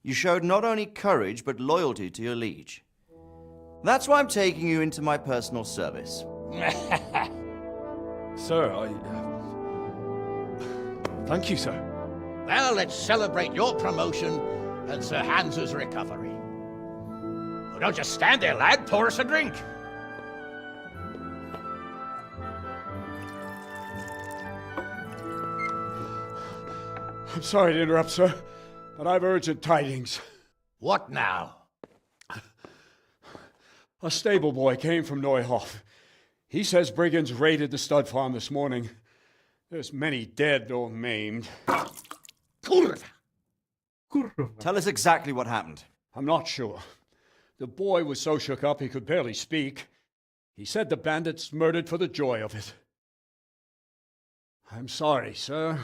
You showed not only courage, but loyalty to your liege. That's why I'm taking you into my personal service. Sir, thank you, sir. Well, let's celebrate your promotion and Sir Hans's recovery. Well, don't just stand there, lad. Pour us a drink. I'm sorry to interrupt, sir, but I've urgent tidings. What now? A stable boy came from Neuhof. He says brigands raided the stud farm this morning. There's many dead or maimed. Tell us exactly what happened. I'm not sure. The boy was so shook up he could barely speak. He said the bandits murdered for the joy of it. I'm sorry, sir.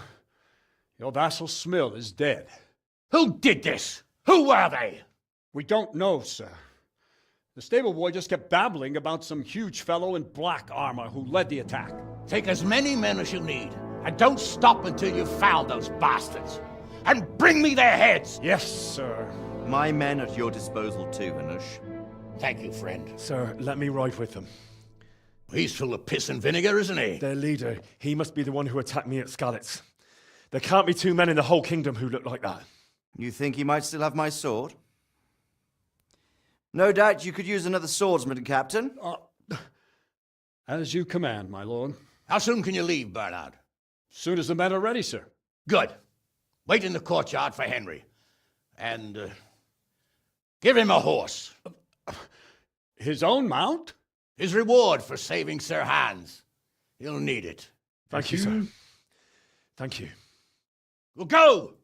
Your vassal Smill is dead. Who did this? Who were they? We don't know, sir. The stable boy just kept babbling about some huge fellow in black armor who led the attack. Take as many men as you need, and don't stop until you've found those bastards. And bring me their heads! Yes, sir. My men at your disposal too, Hanush. Thank you, friend. Sir, let me ride with them. He's full of piss and vinegar, isn't he? Their leader, he must be the one who attacked me at Skalitz. There can't be 2 men in the whole kingdom who look like that. You think he might still have my sword? No doubt you could use another swordsman, Captain. As you command, my lord. How soon can you leave, Bernard? Soon as the men are ready, sir. Good. Wait in the courtyard for Henry. And give him a horse. His own mount? His reward for saving Sir Hans. He'll need it. Thank you, sir. Thank you. Well, go!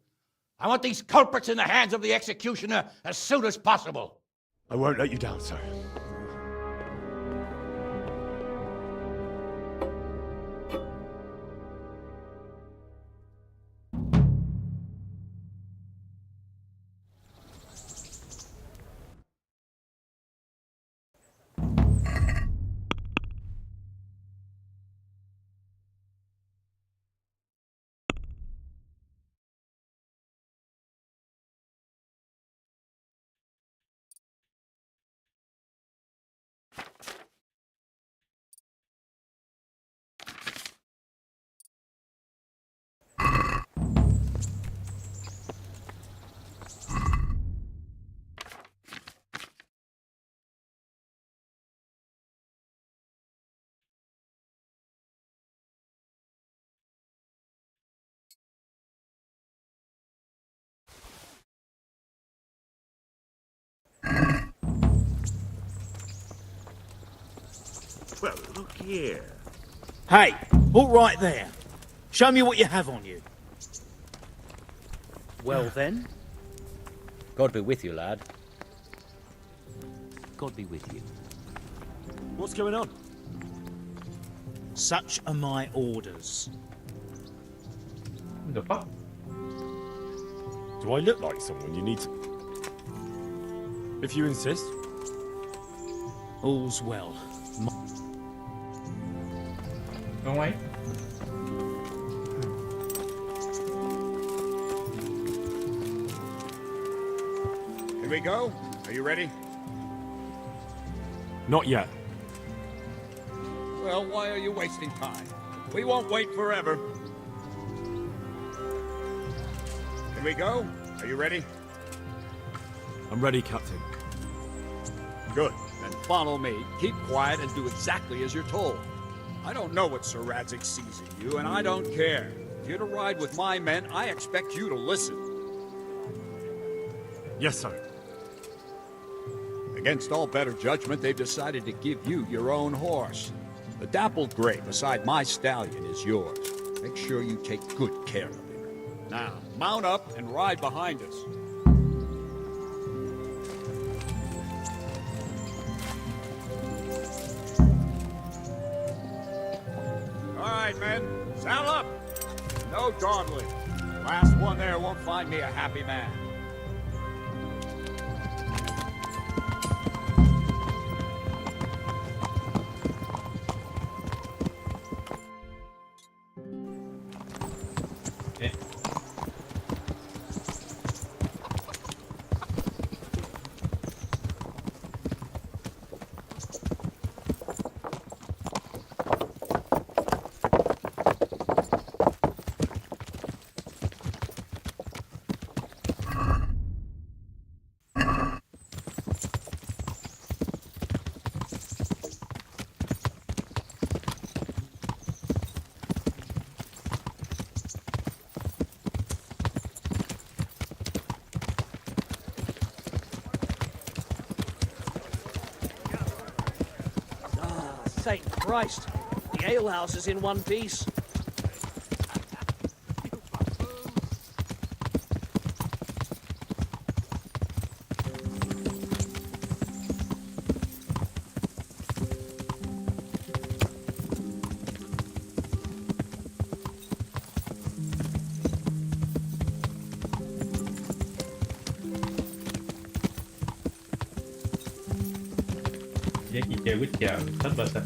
I want these culprits in the hands of the executioner as soon as possible. I won't let you down, sir. Well, look here. Hey, all right there. Show me what you have on you. Well then, God be with you, lad. God be with you. What's going on? Such are my orders. The fuck? Do I look like someone you need to... If you insist. All's well. Không ấy. Here we go. Are you ready? Not yet. Well, why are you wasting time? We won't wait forever. Here we go. Are you ready? I'm ready, Captain. Good. Then follow me. Keep quiet and do exactly as you're told. I don't know what Sir Radzig sees in you, and I don't care. If you're to ride with my men, I expect you to listen. Yes, sir. Against all better judgment, they've decided to give you your own horse. The dappled gray beside my stallion is yours. Make sure you take good care of him. Now, mount up and ride behind us. All right, men, saddle up. No dawdling. Last one there won't find me a happy man. Saint Christ! The alehouse is in one piece. Giá trị chơi Witcher thích và thích.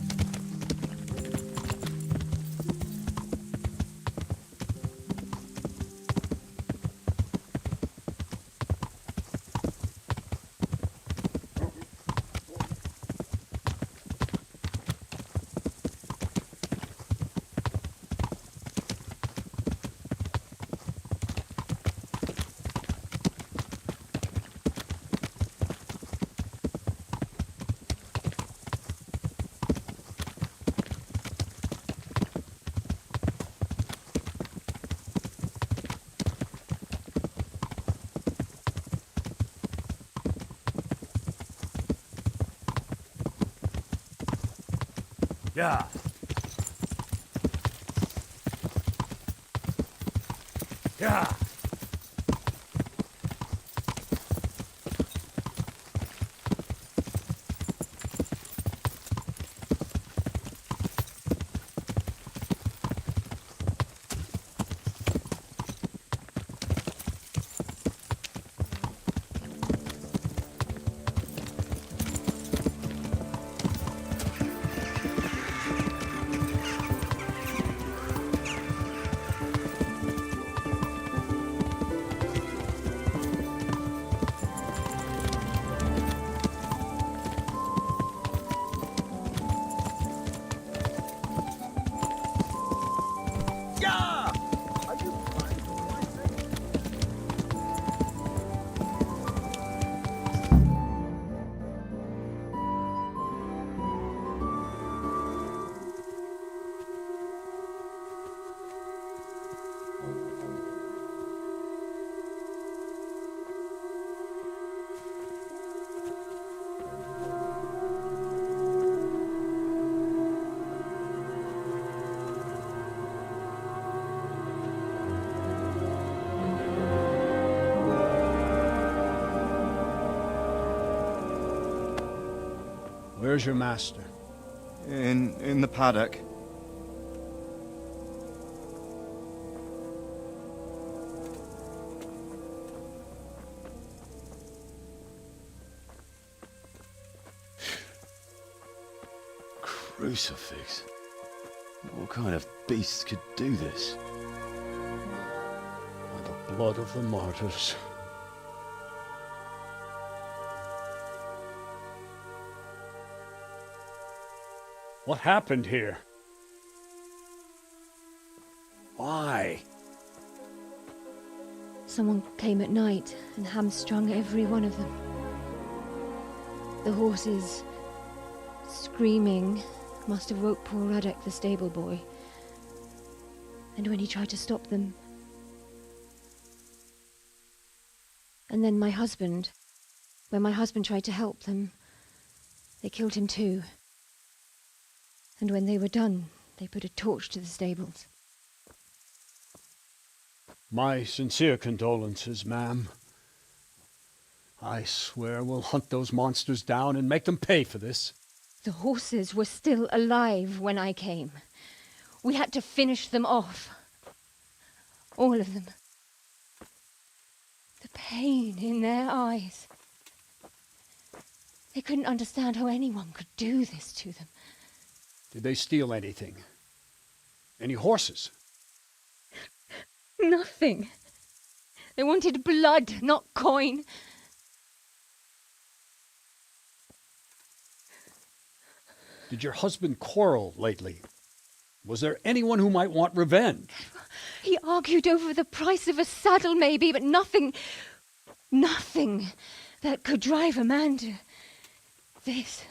Yeah. Yeah. Where's your master? In the paddock. Crucifix. What kind of beast could do this? By the blood of the martyrs. What happened here? Why? Someone came at night and hamstrung every one of them. The horses, screaming, must have woke poor Radek, the stable boy. And when he tried to stop them... And then my husband, when my husband tried to help them, they killed him too. And when they were done, they put a torch to the stables. My sincere condolences, ma'am. I swear we'll hunt those monsters down and make them pay for this. The horses were still alive when I came. We had to finish them off. All of them. The pain in their eyes. They couldn't understand how anyone could do this to them. Did they steal anything? Any horses? Nothing. They wanted blood, not coin. Did your husband quarrel lately? Was there anyone who might want revenge? He argued over the price of a saddle, maybe, but nothing that could drive a man to this.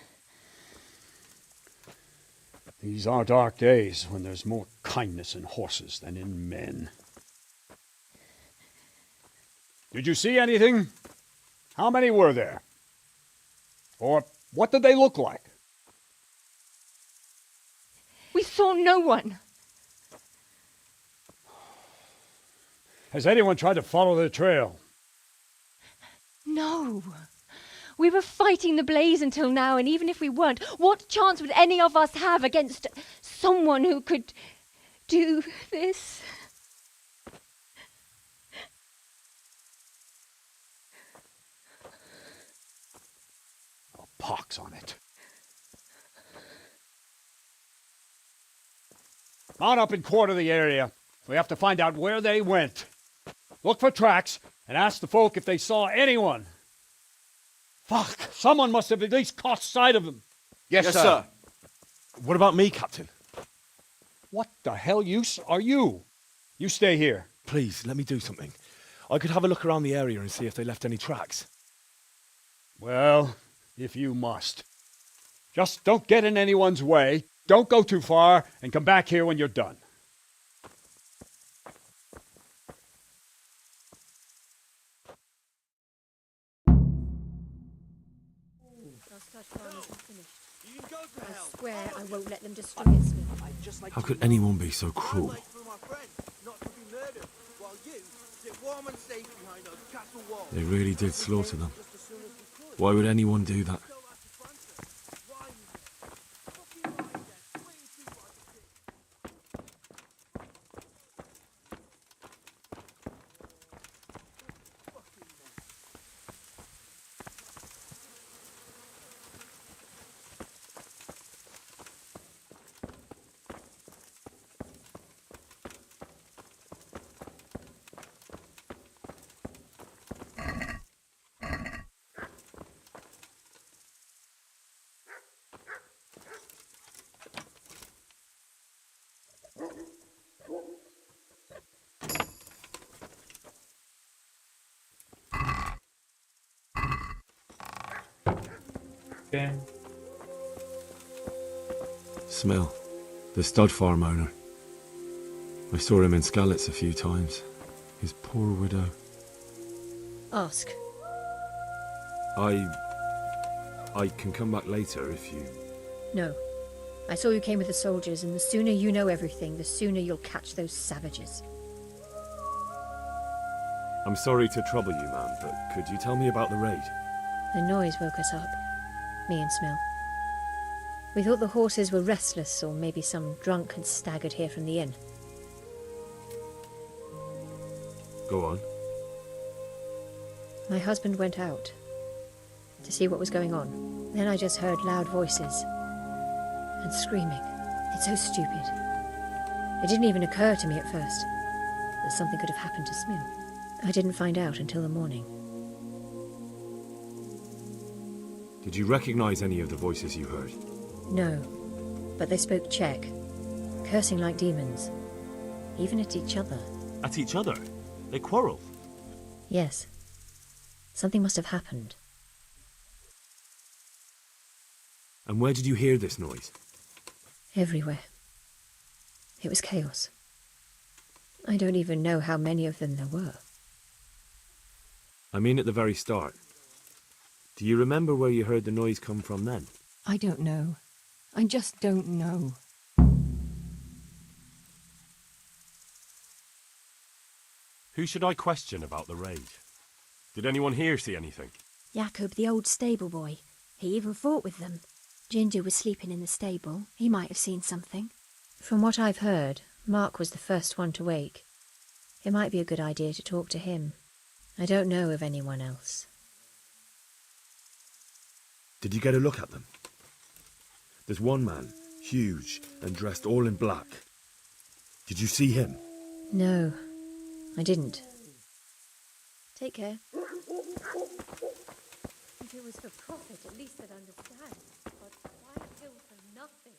These are dark days when there's more kindness in horses than in men. Did you see anything? How many were there? Or what did they look like? We saw no one. Has anyone tried to follow the trail? No. We were fighting the blaze until now, and even if we weren't, what chance would any of us have against someone who could do this? Oh, pox on it. Mount up and quarter the area. We have to find out where they went. Look for tracks and ask the folk if they saw anyone. Fuck! Someone must have at least caught sight of them. Yes, sir. What about me, Captain? What the hell use are you? You stay here. Please, let me do something. I could have a look around the area and see if they left any tracks. Well, if you must. Just don't get in anyone's way, don't go too far, and come back here when you're done. I swear I won't let them destroy it, Smith. How could anyone be so cruel? They really did slaughter them. Why would anyone do that? Okay. Smell. The stud farm owner. I saw him in Skalitz a few times. His poor widow. Ask. I can come back later if you... No. I saw you came with the soldiers, and the sooner you know everything, the sooner you'll catch those savages. I'm sorry to trouble you, ma'am, but could you tell me about the raid? The noise woke us up. Me and Smil. We thought the horses were restless, or maybe some drunk had staggered here from the inn. Go on. My husband went out to see what was going on. Then I just heard loud voices and screaming. It's so stupid. It didn't even occur to me at first that something could have happened to Smil. I didn't find out until the morning. Did you recognize any of the voices you heard? No, but they spoke Czech, cursing like demons, even at each other. At each other? They quarrelled? Yes. Something must have happened. And where did you hear this noise? Everywhere. It was chaos. I don't even know how many of them there were. I mean at the very start. Do you remember where you heard the noise come from then? I don't know. I just don't know. Who should I question about the raid? Did anyone here see anything? Jacob, the old stable boy. He even fought with them. Ginger was sleeping in the stable. He might have seen something. From what I've heard, Mark was the first one to wake. It might be a good idea to talk to him. I don't know of anyone else. Did you get a look at them? There's one man, huge and dressed all in black. Did you see him? No, I didn't. Take care. If it was for profit, at least I'd understand. But why kill for nothing?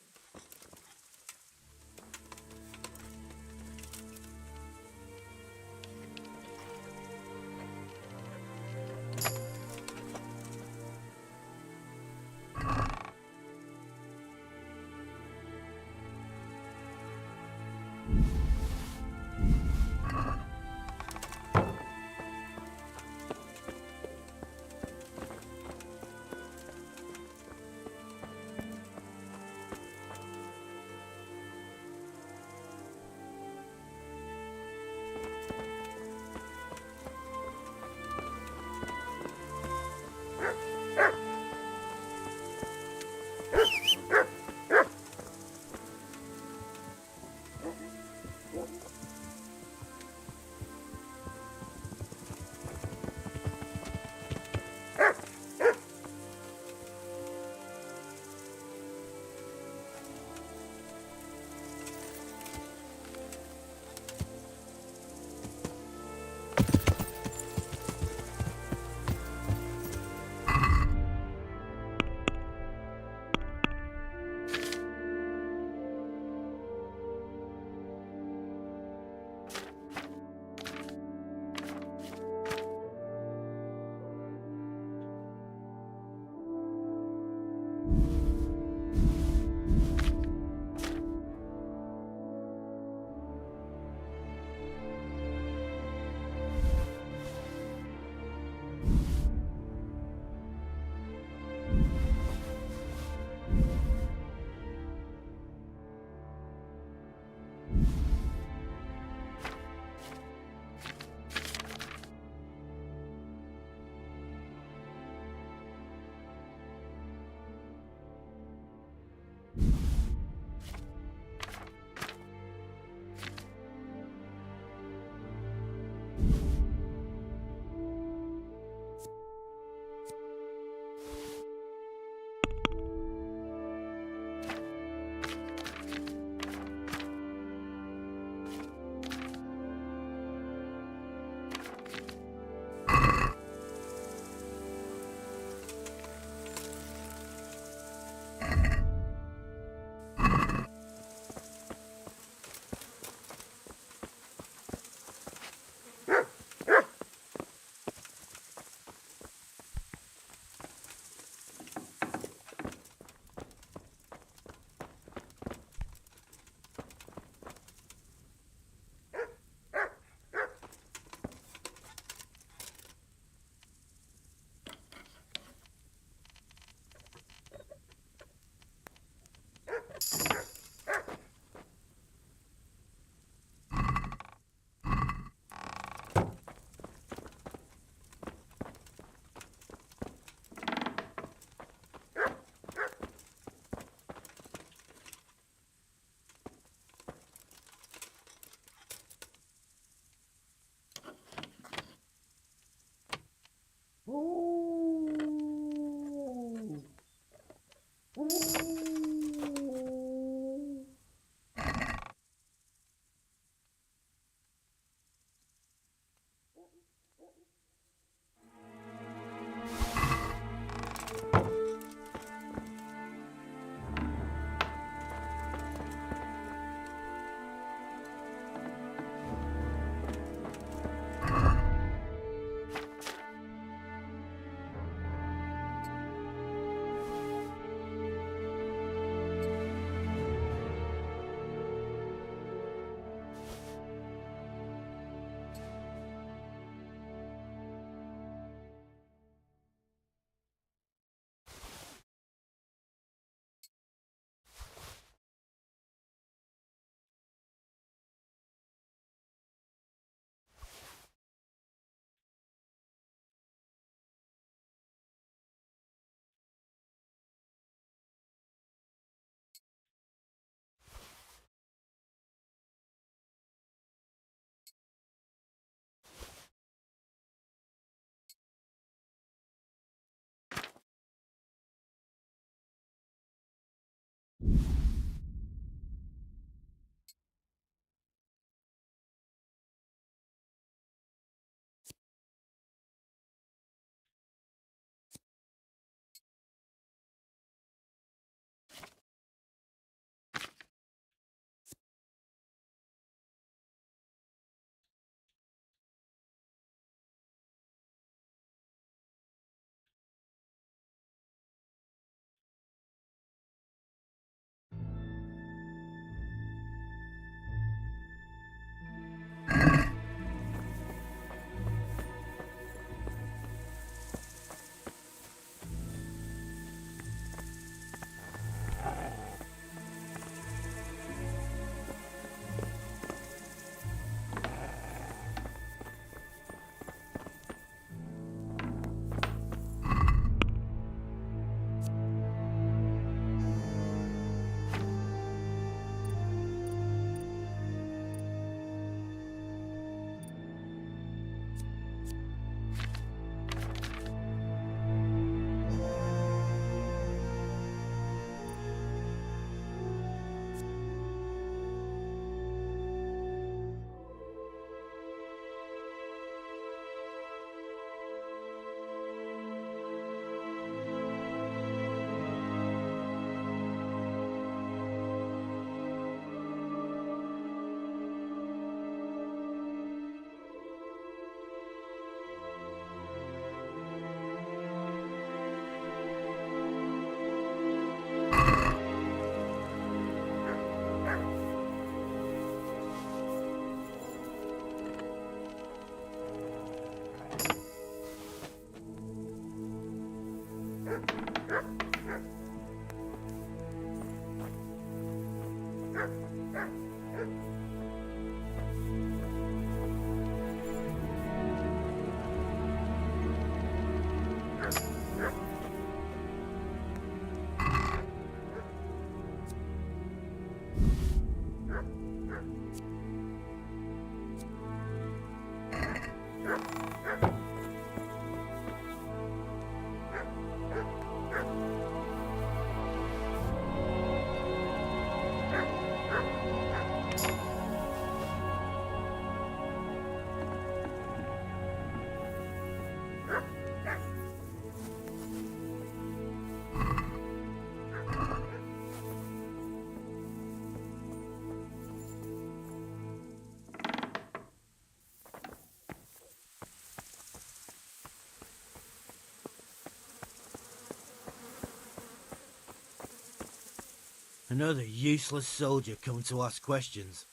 Another useless soldier coming to ask questions.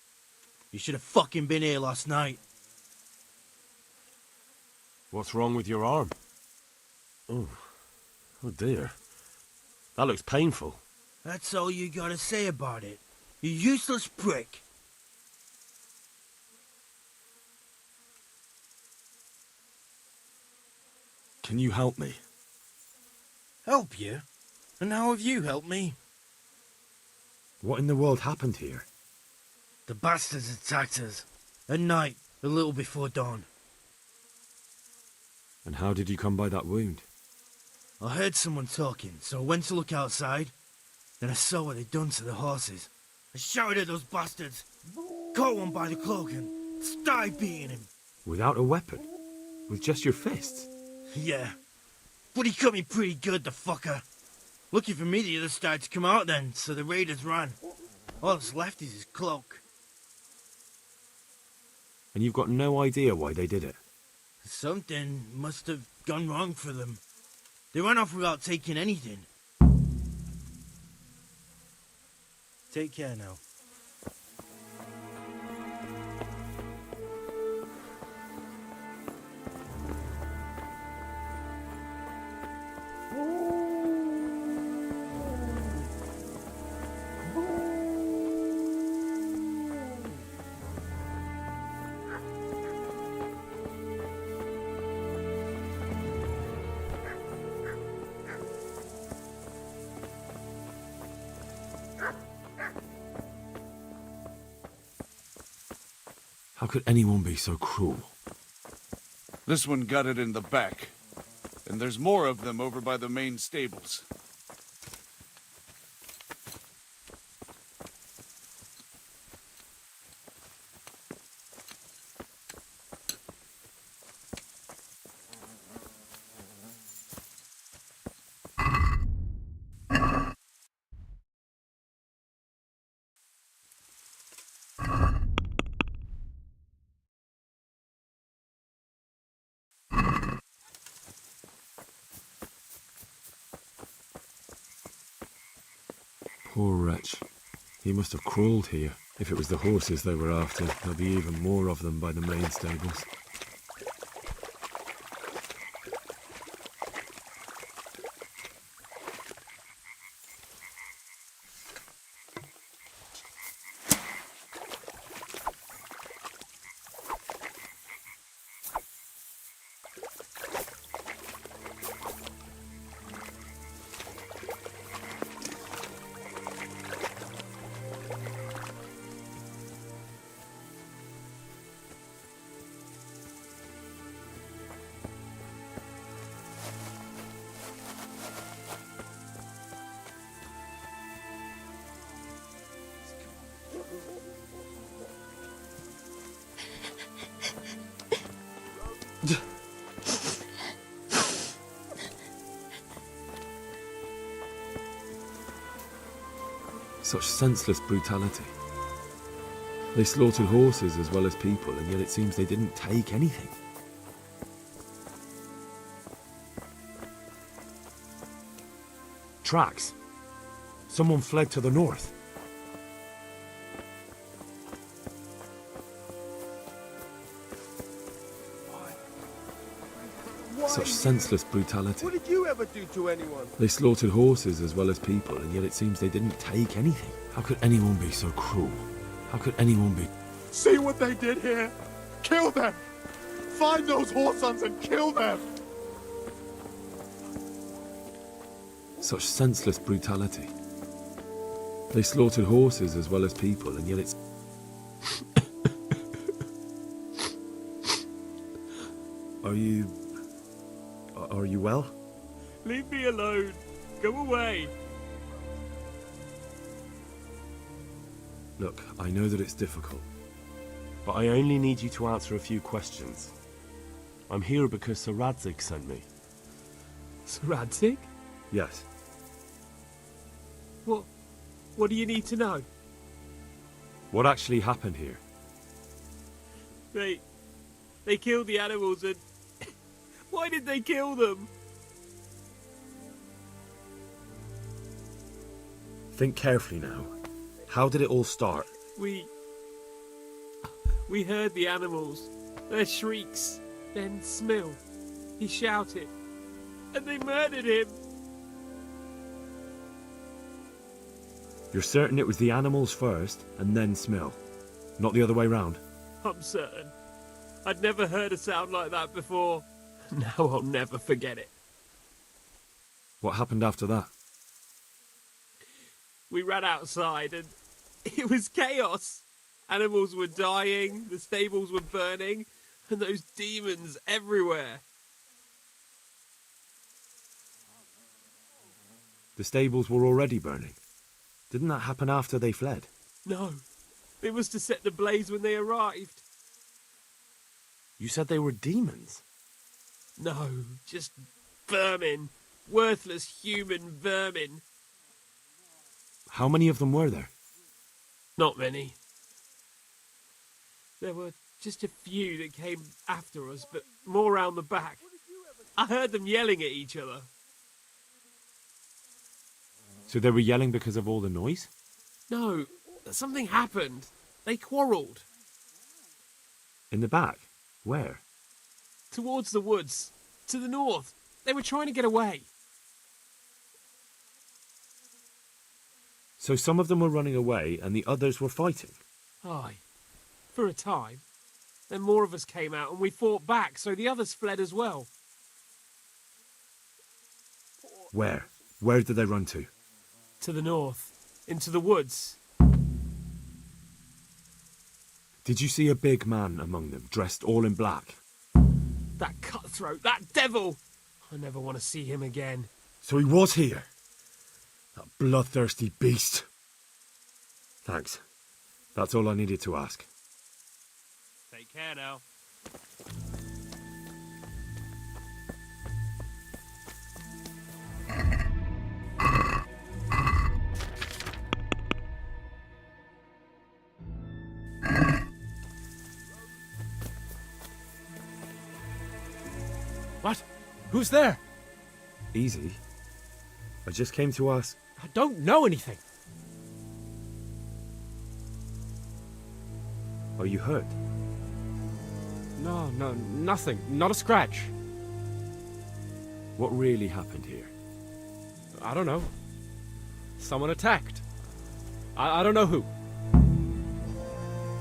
You should have fucking been here last night. What's wrong with your arm? Oh dear. That looks painful. That's all you gotta say about it. You useless prick. Can you help me? Help you? And how have you helped me? What in the world happened here? The bastards attacked us. At night, a little before dawn. And how did you come by that wound? I heard someone talking, so I went to look outside. Then I saw what they'd done to the horses. I shouted at those bastards, caught one by the cloak and started beating him. Without a weapon? With just your fists? Yeah. But he cut me pretty good, the fucker. Lucky for me the others started to come out then, so the raiders ran. All that's left is his cloak. And you've got no idea why they did it? Something must have gone wrong for them. They ran off without taking anything. Take care now. How could anyone be so cruel? This one got it in the back. And there's more of them over by the main stables. Poor wretch. He must have crawled here. If it was the horses they were after, there'll be even more of them by the main stables. Such senseless brutality. They slaughtered horses as well as people, and yet it seems they didn't take anything. Tracks. Someone fled to the north. Such senseless brutality. What did you ever do to anyone? They slaughtered horses as well as people, and yet it seems they didn't take anything. How could anyone be so cruel? How could anyone be... See what they did here? Kill them! Find those whoresons and kill them! Such senseless brutality. They slaughtered horses as well as people, and yet it's... Are you well? Leave me alone. Go away. Look, I know that it's difficult. But I only need you to answer a few questions. I'm here because Sir Radzig sent me. Sir Radzig? Yes. What do you need to know? What actually happened here? They killed the animals and... Why did they kill them? Think carefully now. How did it all start? We heard the animals, their shrieks, then Smill. He shouted, and they murdered him. You're certain it was the animals first, and then Smill? Not the other way round? I'm certain. I'd never heard a sound like that before. Now I'll never forget it. What happened after that? We ran outside and it was chaos. Animals were dying, the stables were burning, and those demons everywhere. The stables were already burning. Didn't that happen after they fled? No, it was to set the blaze when they arrived. You said they were demons? No, just vermin. Worthless human vermin. How many of them were there? Not many. There were just a few that came after us, but more round the back. I heard them yelling at each other. So they were yelling because of all the noise? No, something happened. They quarrelled. In the back? Where? Towards the woods. To the north. They were trying to get away. So some of them were running away and the others were fighting? Aye. For a time. Then more of us came out and we fought back, so the others fled as well. Where? Where did they run to? To the north. Into the woods. Did you see a big man among them, dressed all in black? That cutthroat, that devil! I never want to see him again. So he was here? That bloodthirsty beast. Thanks. That's all I needed to ask. Take care now. What? Who's there? Easy. I just came to ask... I don't know anything. Are you hurt? No, nothing. Not a scratch. What really happened here? I don't know. Someone attacked. I don't know who.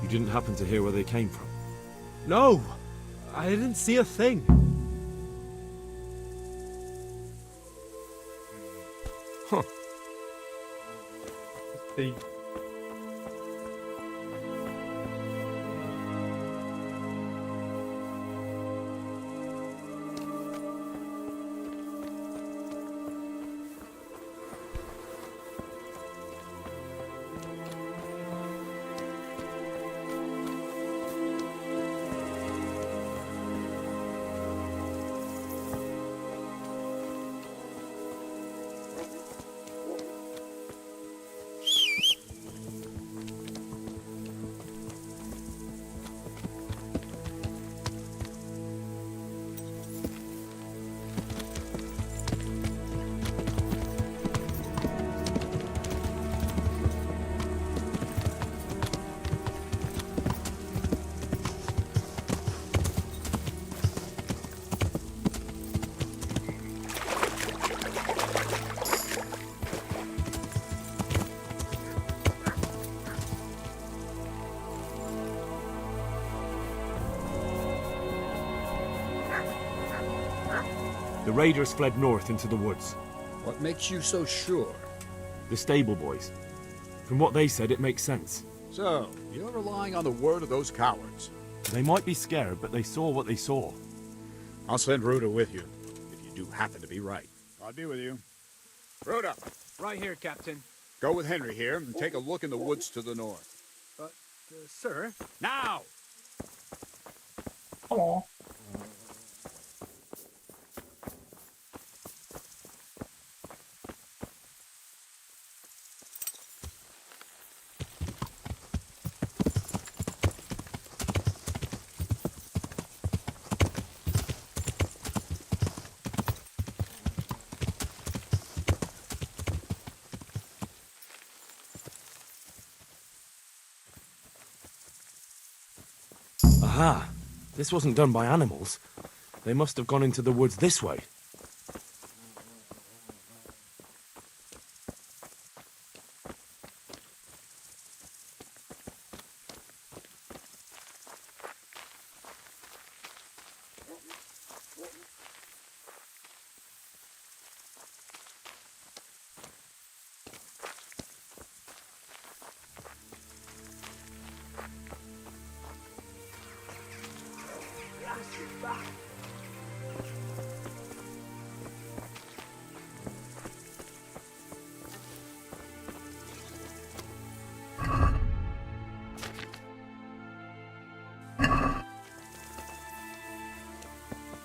You didn't happen to hear where they came from? No! I didn't see a thing. Huh. See. The raiders fled north into the woods. What makes you so sure? The stable boys. From what they said, it makes sense. So, you're relying on the word of those cowards. They might be scared, but they saw what they saw. I'll send Rhoda with you, if you do happen to be right. I'll be with you. Rhoda! Right here, Captain. Go with Henry here and take a look in the woods to the north. Sir? Now! Hello. Aha! This wasn't done by animals. They must have gone into the woods this way.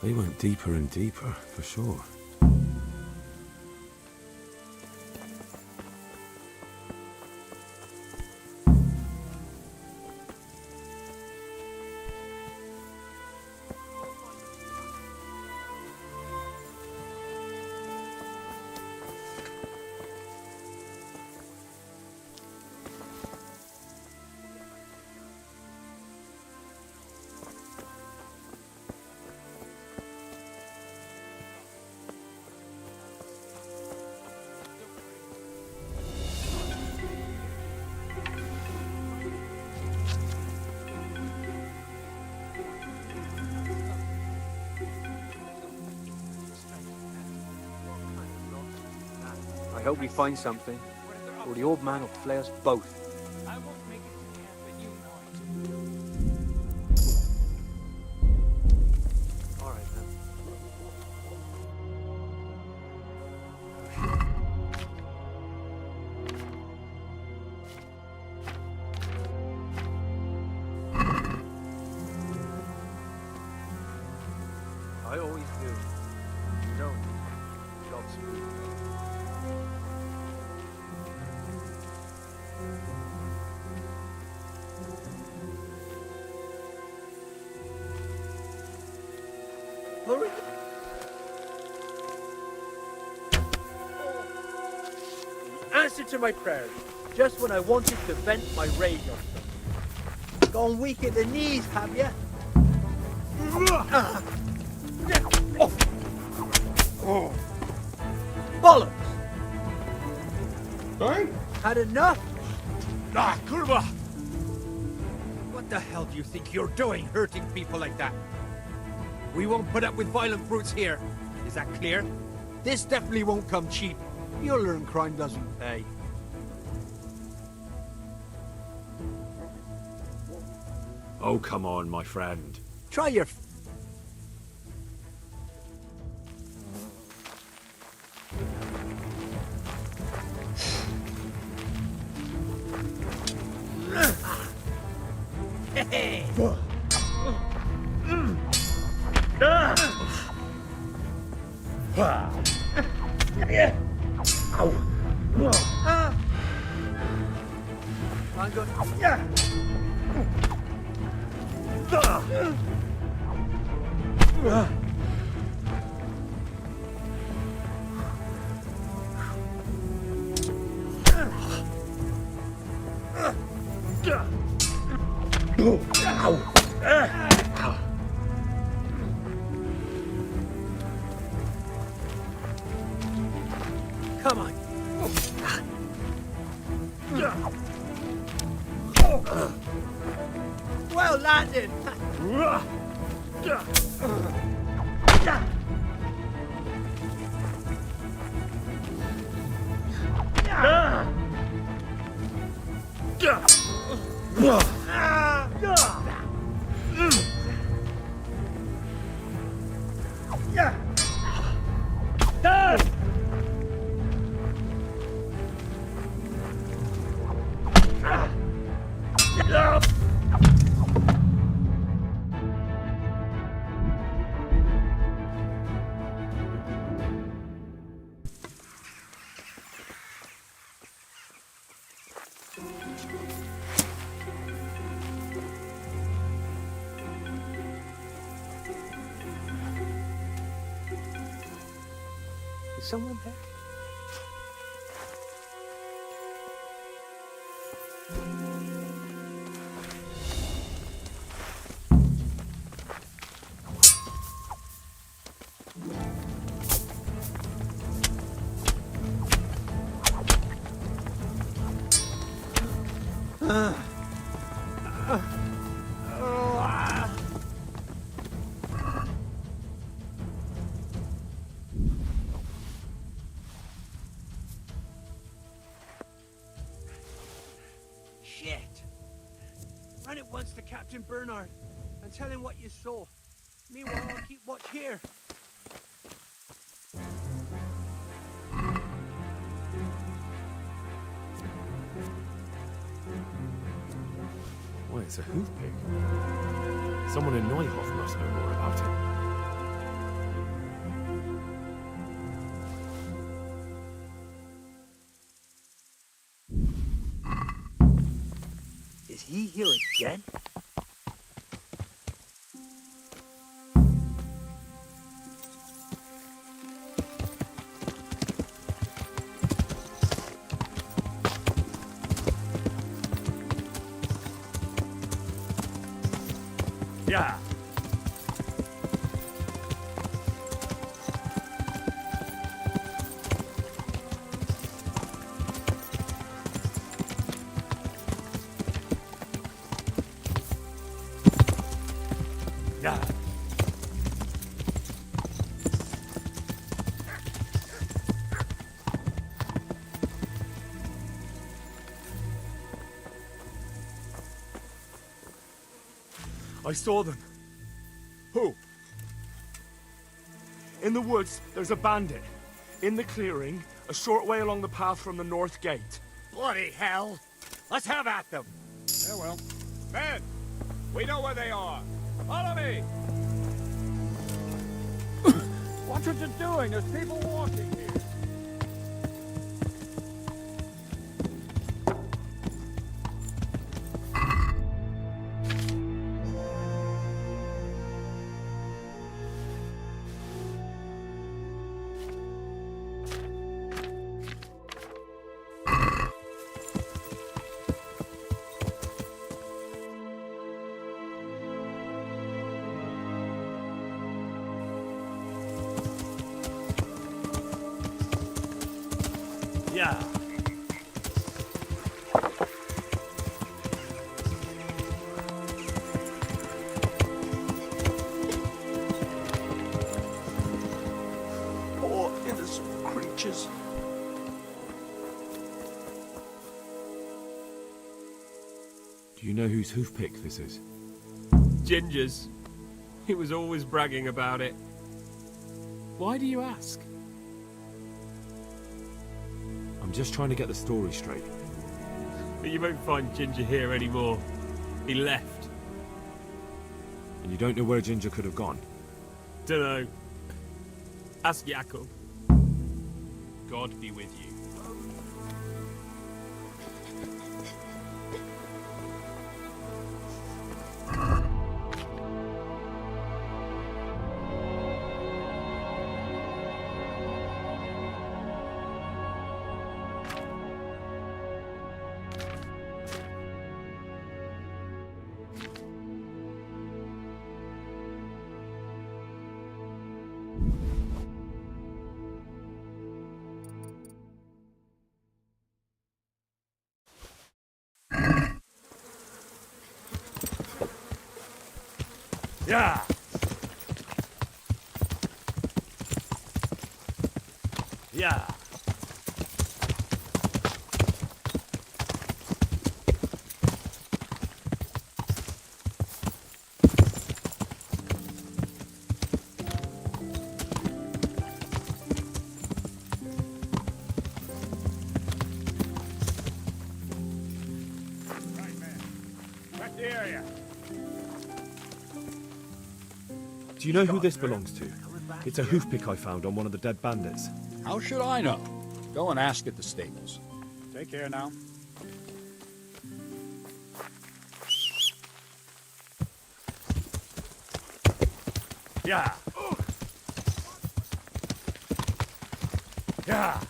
They went deeper and deeper, for sure. I hope we find something, or the old man will flay us both. All right, then. I always do. You know, Godspeed. Hurry. Answer to my prayers, just when I wanted to vent my rage on them. Gone weak at the knees, have you? Oh. Bollocks! Sorry? Had enough? Ah, Kurva! What the hell do you think you're doing, hurting people like that? We won't put up with violent brutes here. Is that clear? This definitely won't come cheap. You'll learn crime doesn't pay. Oh, come on, my friend. Try your... Hey! I'm good. Come on. Well landed. Is someone there? Shit! Run at once to Captain Bernard and tell him what you saw. Meanwhile, I'll keep watch here. Wait, it's a hoothpick. Someone in Neuhof must know more about it. Is he here again? Yeah. Yeah. I saw them. Who? In the woods, there's a bandit. In the clearing, a short way along the path from the north gate. Bloody hell! Let's have at them! Yeah, well. Men! We know where they are! Follow me! Watch what you're doing! There's people walking here! Yeah. Poor innocent creatures. Do you know whose hoofpick this is? Ginger's. He was always bragging about it. Why do you ask? I'm just trying to get the story straight. But you won't find Ginger here anymore. He left. And you don't know where Ginger could have gone? Dunno. Ask Jakob. God be with you. Yeah. Yeah. Check the area. Do you know who this belongs to? It's a hoofpick I found on one of the dead bandits. How should I know? Go and ask at the stables. Take care now. Yeah. Yeah.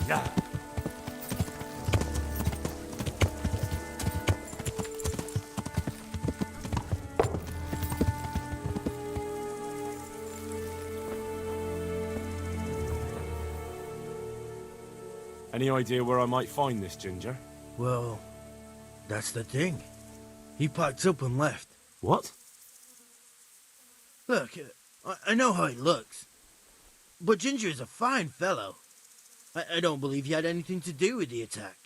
Yeah. Any idea where I might find this Ginger? Well, that's the thing. He packed up and left. What? Look, I know how he looks. But Ginger is a fine fellow. I don't believe he had anything to do with the attack.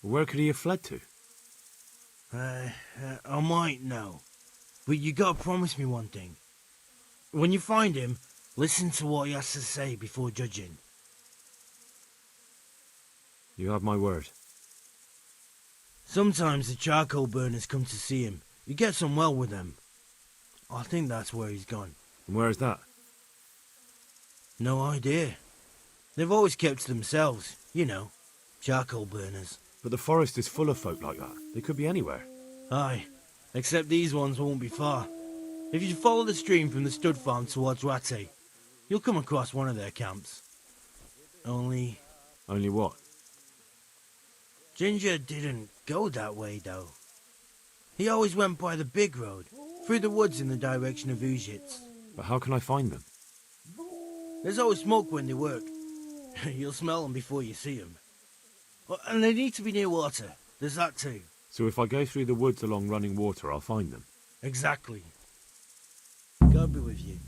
Where could he have fled to? I might know. But you gotta promise me one thing. When you find him, listen to what he has to say before judging. You have my word. Sometimes the charcoal burners come to see him. He gets on well with them. I think that's where he's gone. And where is that? No idea. They've always kept to themselves, you know, charcoal burners. But the forest is full of folk like that. They could be anywhere. Aye, except these ones won't be far. If you follow the stream from the stud farm towards Rattay, you'll come across one of their camps. Only what? Ginger didn't go that way, though. He always went by the big road, through the woods in the direction of Ujits. But how can I find them? There's always smoke when they work. You'll smell them before you see them. And they need to be near water. There's that too. So if I go through the woods along running water, I'll find them? Exactly. God be with you.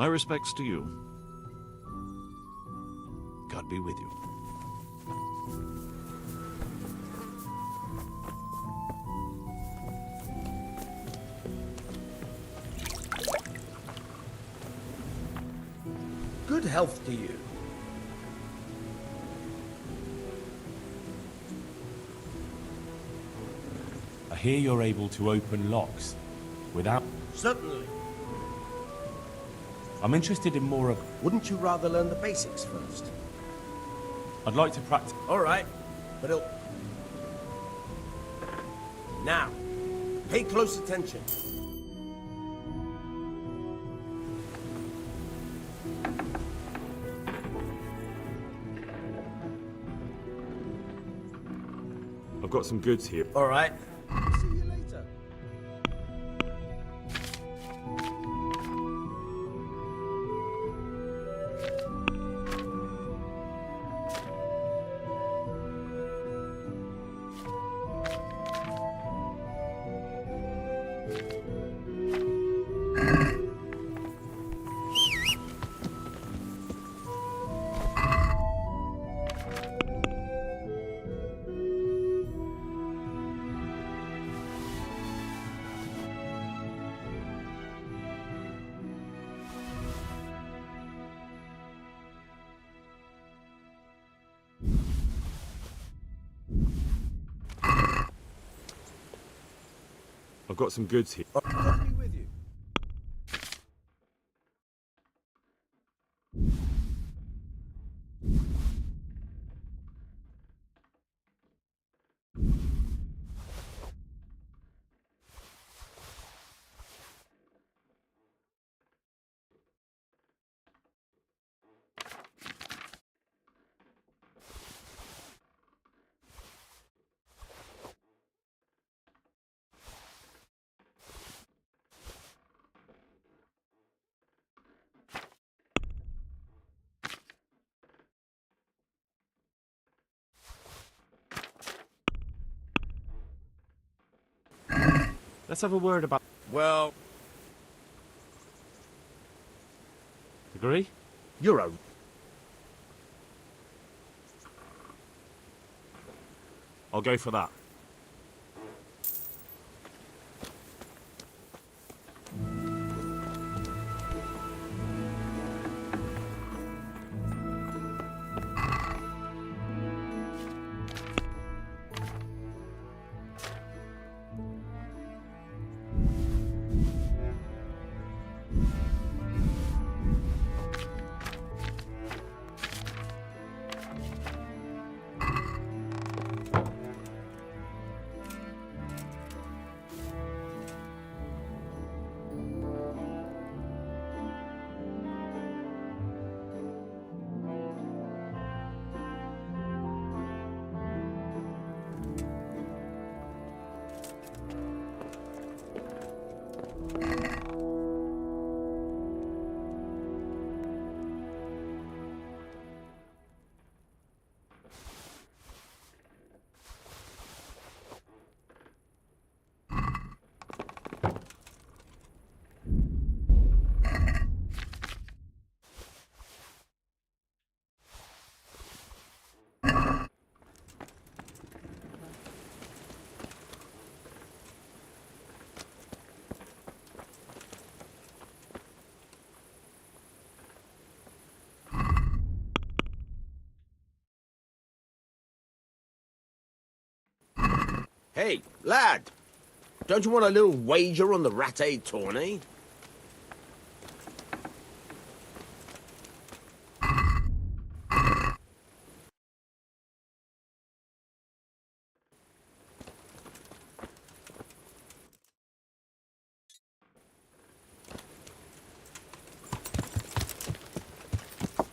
My respects to you. God be with you. Good health to you. I hear you're able to open locks without... Certainly. I'm interested in more of... Wouldn't you rather learn the basics first? I'd like to practice... All right, but it'll... Now, pay close attention. I've got some goods here. All right. See you later. I've got some goods here. God be with you. Let's have a word about... Well... Agree? You're a... I'll go for that. Hey, lad! Don't you want a little wager on the Rattay tourney?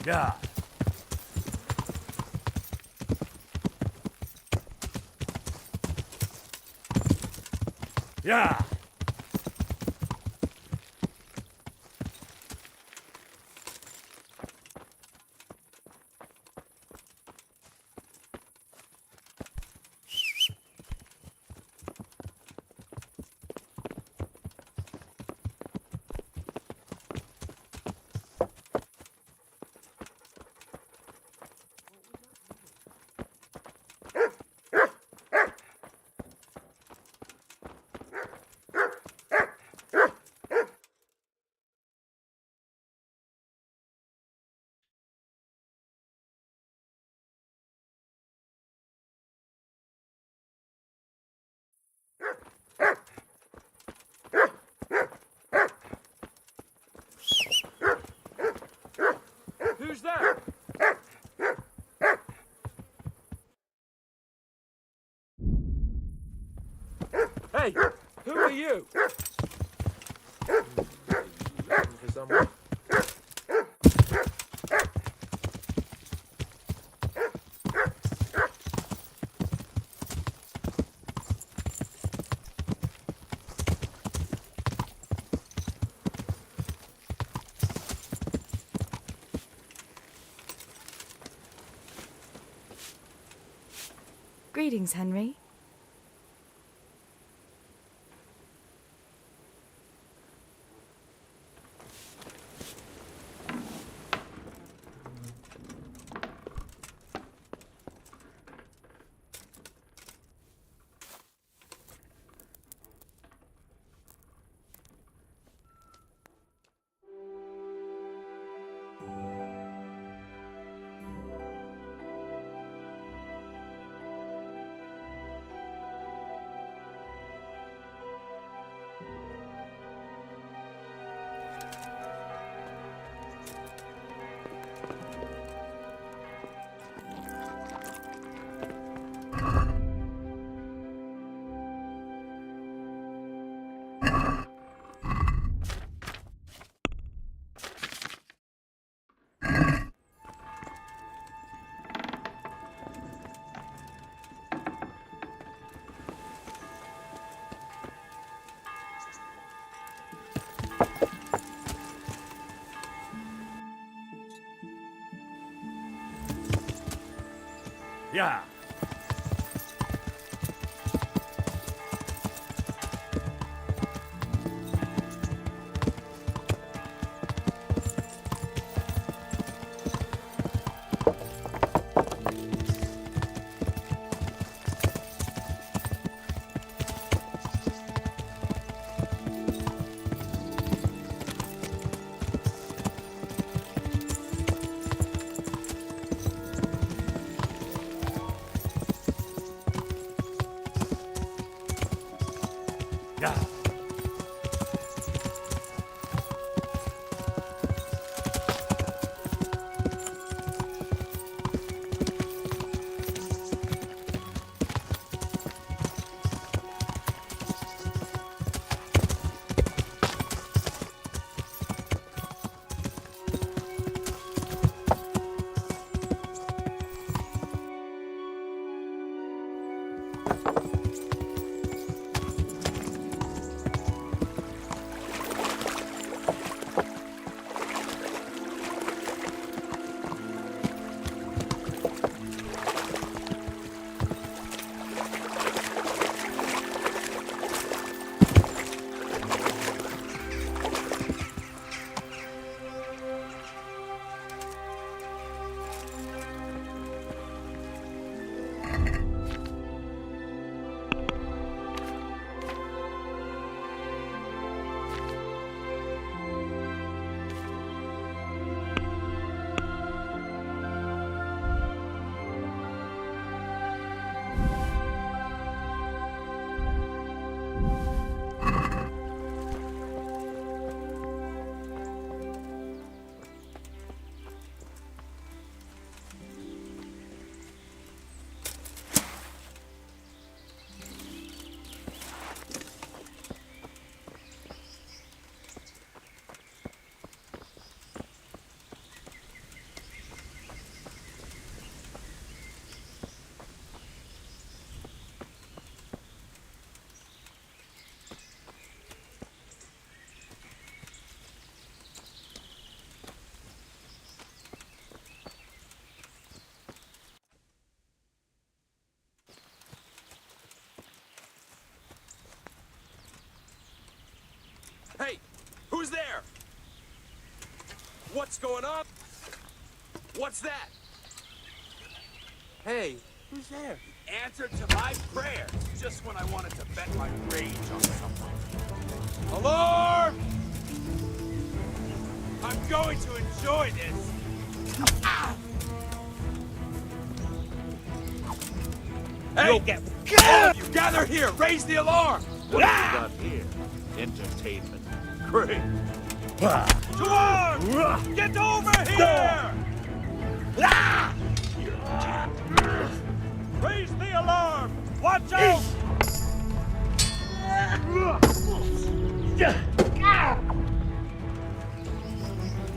Yeah. Yeah. Hey, who are you? Looking for someone? Greetings, Henry. Yeah. Yeah. Hey, who's there? What's going on? What's that? Hey, who's there? Answer to my prayers, just when I wanted to vent my rage on someone. Alarm! I'm going to enjoy this. Hey, You'll get all of you gather here. Raise the alarm. What have we got here? Entertainment. Great. To arms! Get over here! Raise the alarm! Watch out!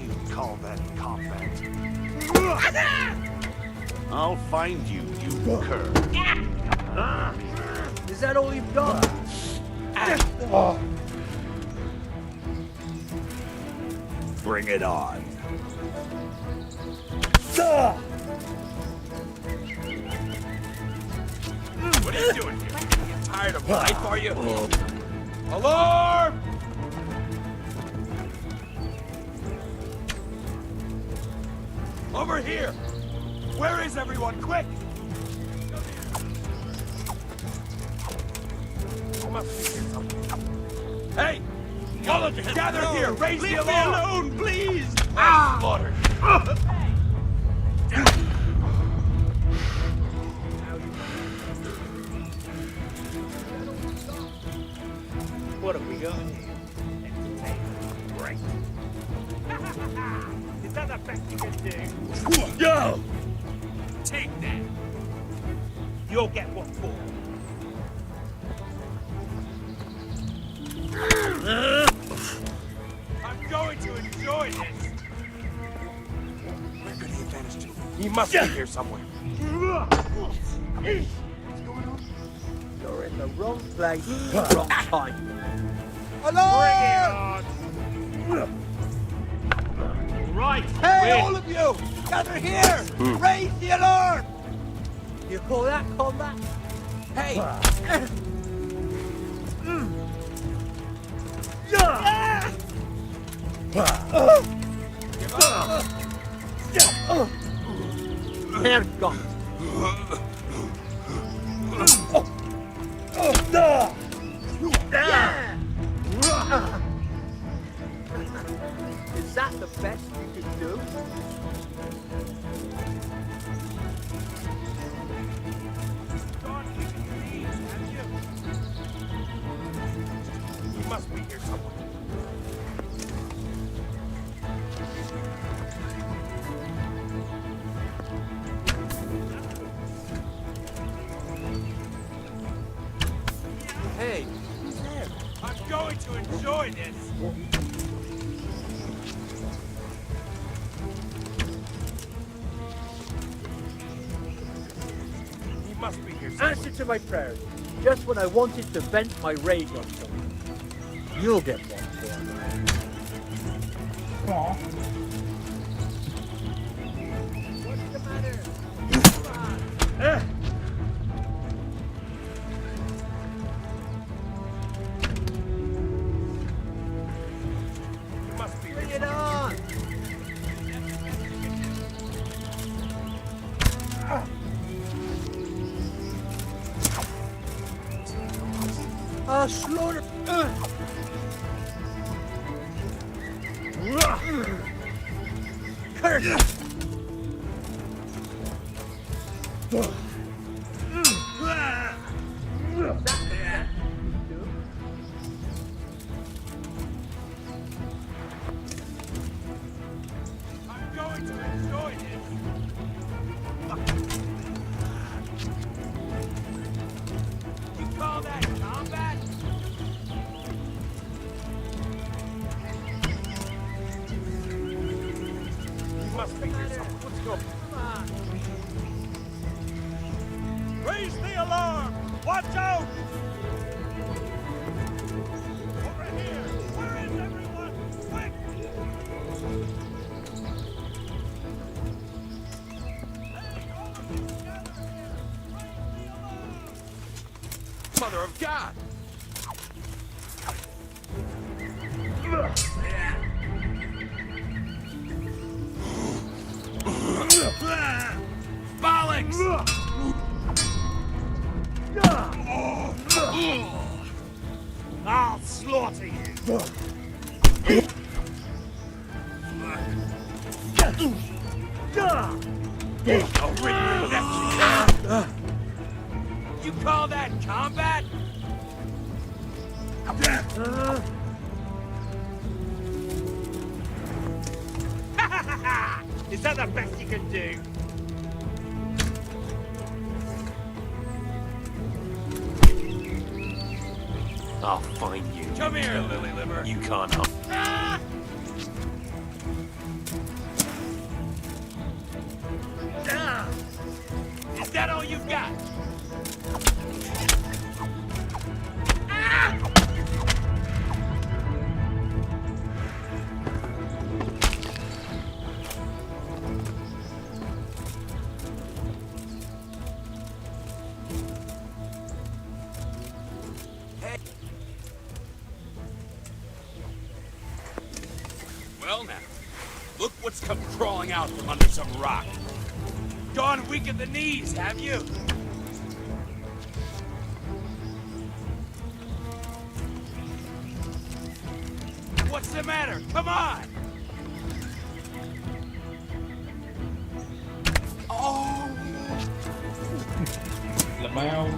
You call that combat? I'll find you, you cur. Is that all you've got? Bring it on. What are you doing here? You tired of life, are you? Alarm! Over here! Where is everyone? Quick! You must be here somewhere. Hey! All of you, gather here! Raise the alarm! Leave me alone, please! Slaughter! What have we got here? Entertainment. Great. Is that the best you can do? Go! Take that. You'll get what for. I'm going to enjoy this! Where could he have vanished to? He must be here somewhere. You're in the wrong place, wrong time. Alarm! Right. Hey, all of you! Gather here! Raise the alarm! You call that combat? Hey! They're gone. Is that the best you can do? He must be here somewhere. Hey, who's there? I'm going to enjoy this! He must be here somewhere. Answer to my prayers. Just when I wanted to vent my rage on someone. You'll get one for it. What's the matter? Come on. He must be Bring here it on! Slaughter! Curse! I'm going to enjoy this! You call that combat? You must be here somewhere. Let's go. Raise the alarm! Watch out! Over here! Where is everyone? Quick! Mother of God! Bollocks! I'll slaughter you! You call that combat? Is that the best you can do? I'll find you. Come here, lily liver. You can't help. Ah! Ah! Is that all you've got? Ah! Well now, look what's come crawling out from under some rock. Gone weak at the knees, have you? What's the matter? Come on! Oh! Là bao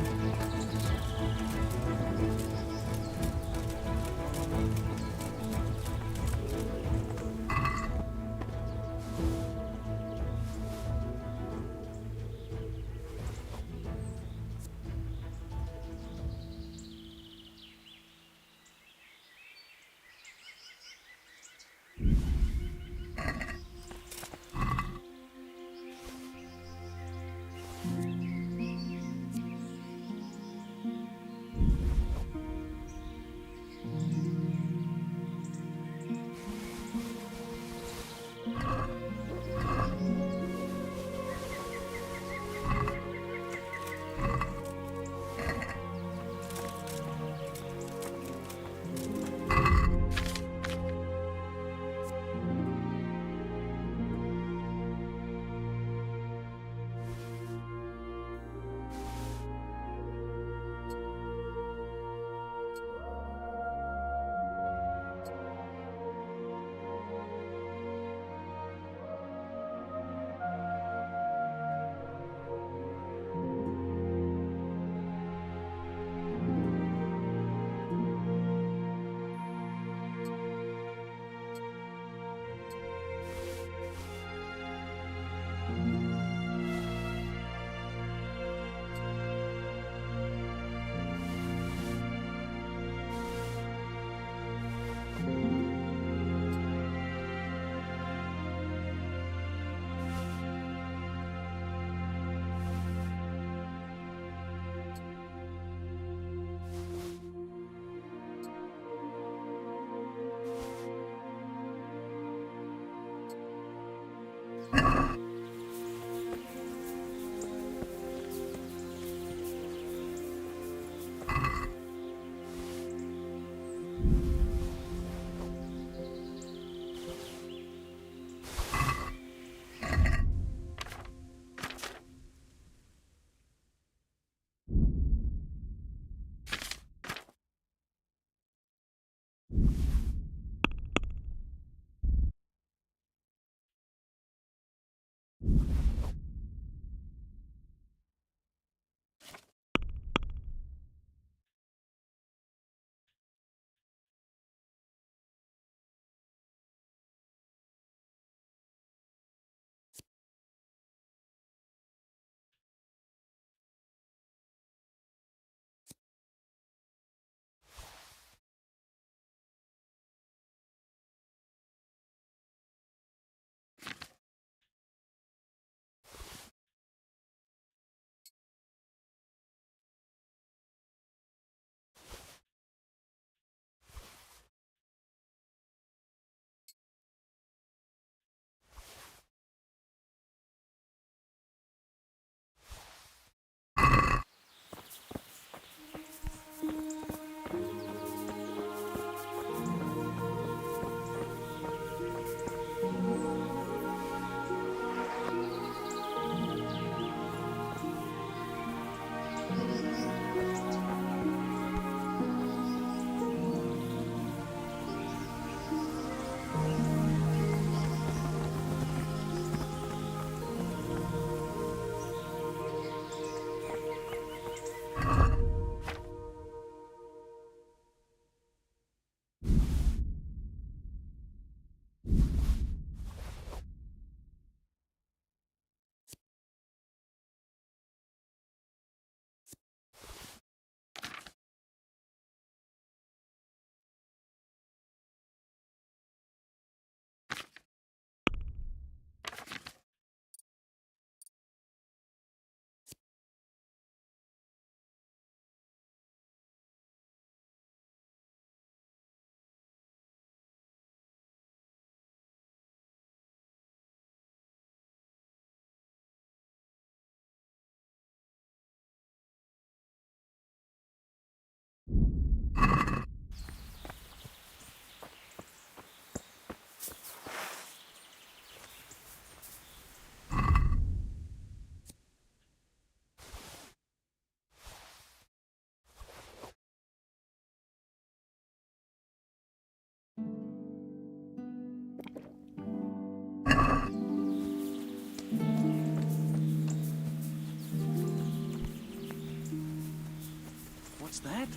What's that?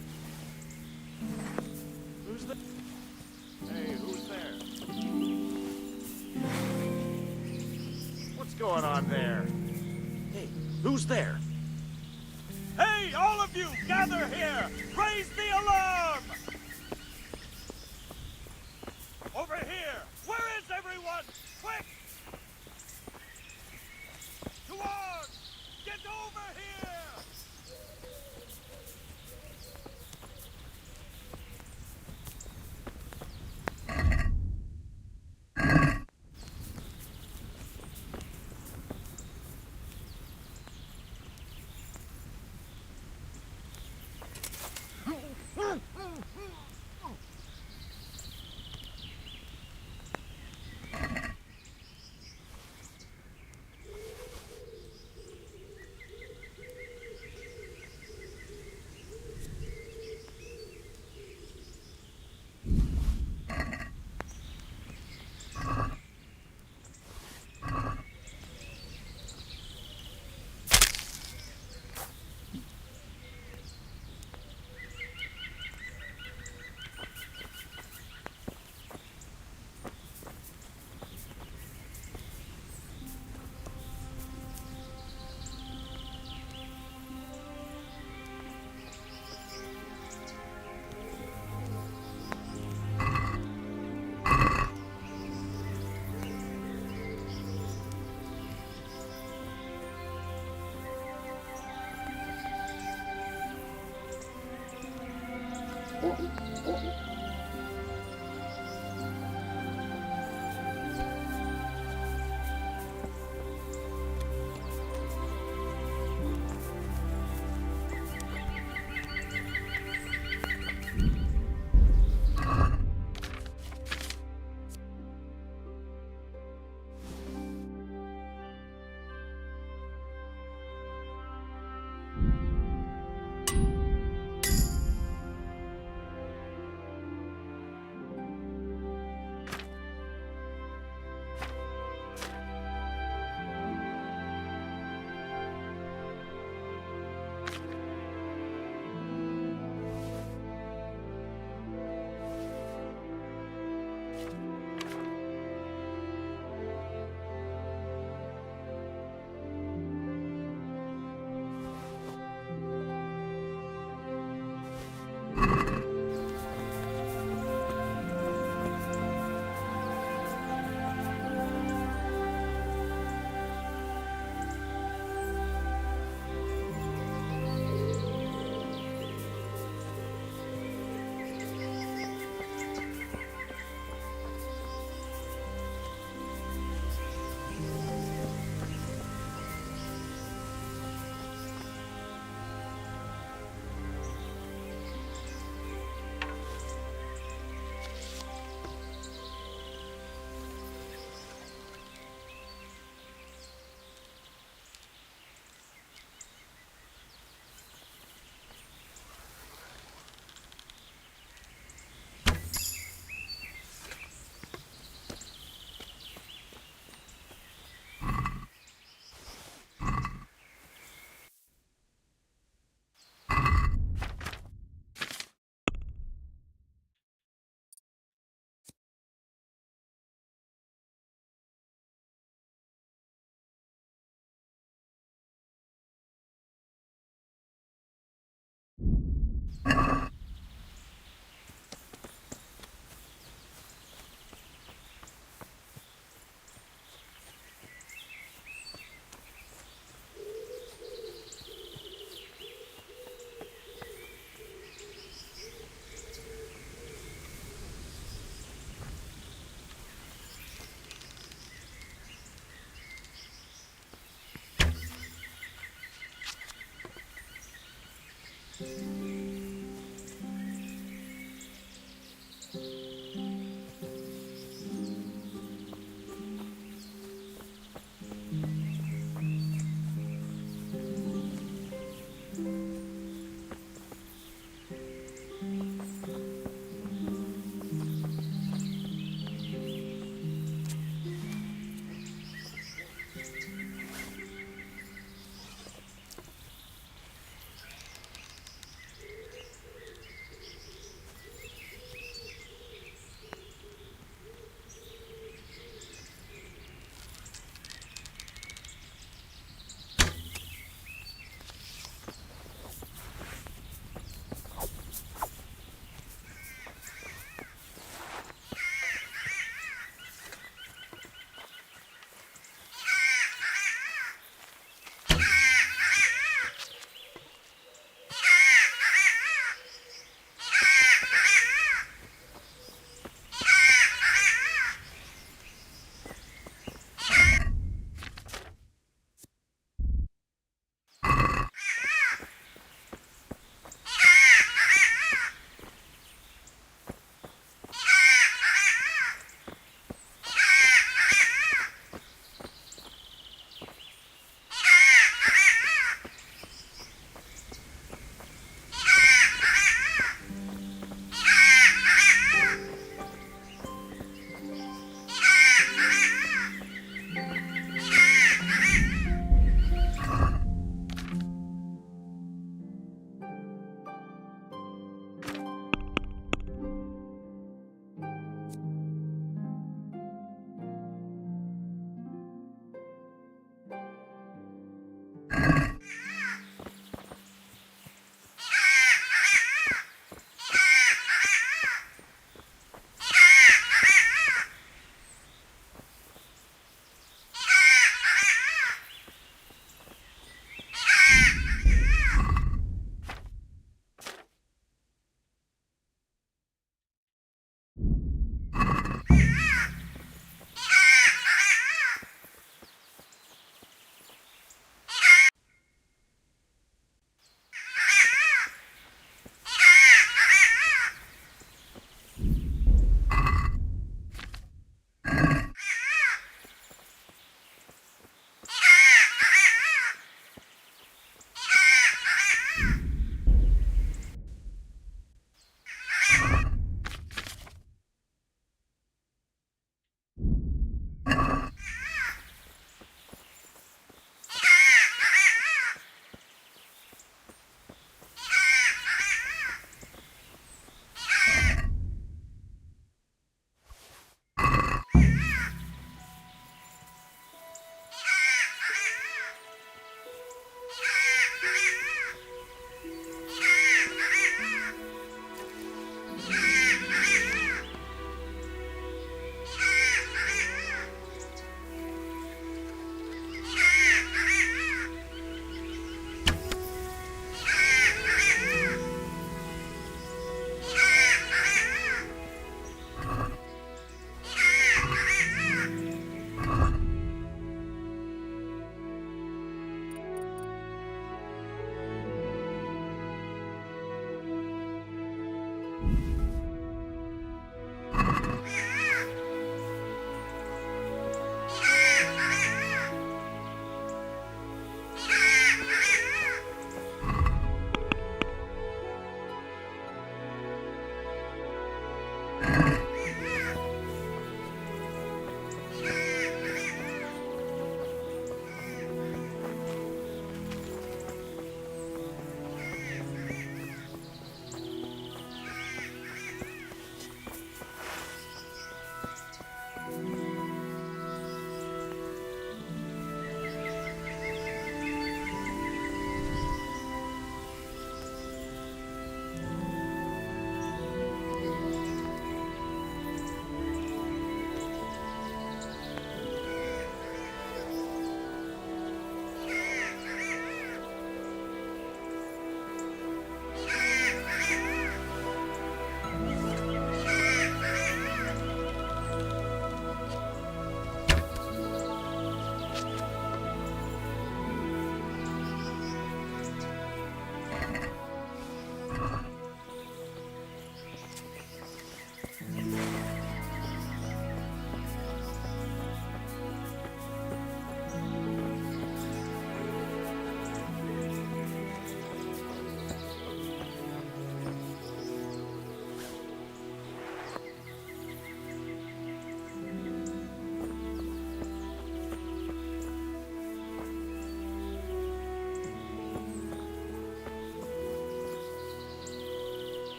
Who's there? Hey, who's there? What's going on there? Hey, who's there? Hey, all of you, gather here! Raise the alarm! Over here! Where is everyone? Quick! To arms! Get over here!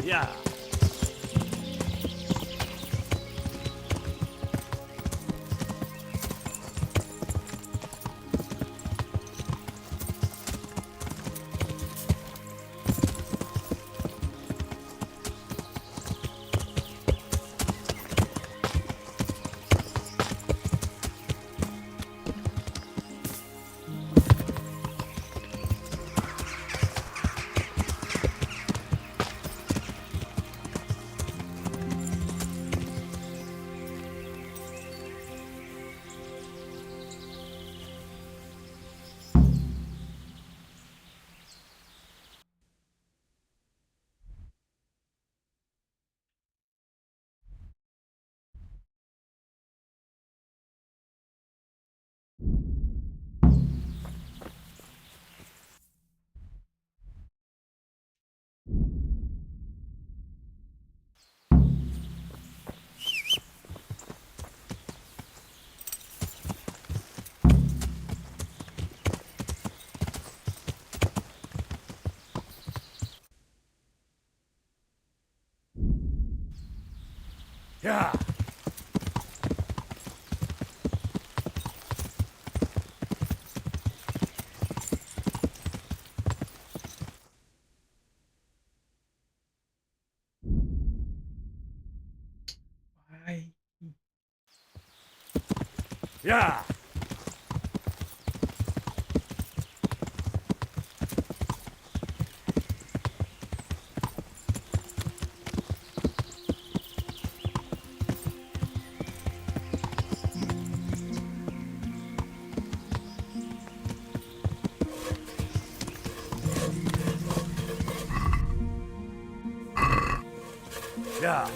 Yeah. Yeah. Why? Yeah. Yeah.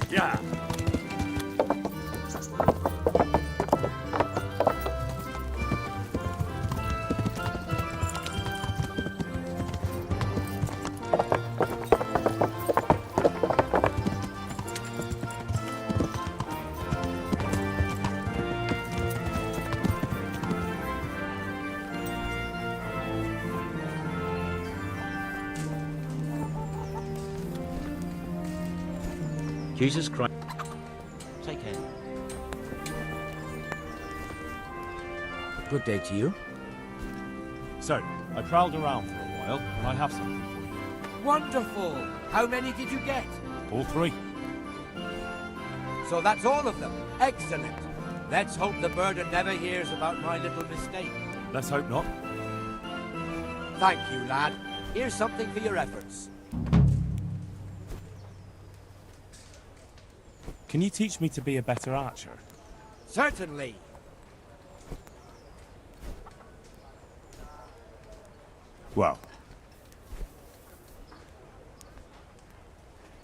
Yeah. Jesus Christ. Take care. Good day to you. So, I prowled around for a while, and I have something for you. Wonderful! How many did you get? All 3. So that's all of them. Excellent. Let's hope the birder never hears about my little mistake. Let's hope not. Thank you, lad. Here's something for your efforts. Can you teach me to be a better archer? Certainly. Well,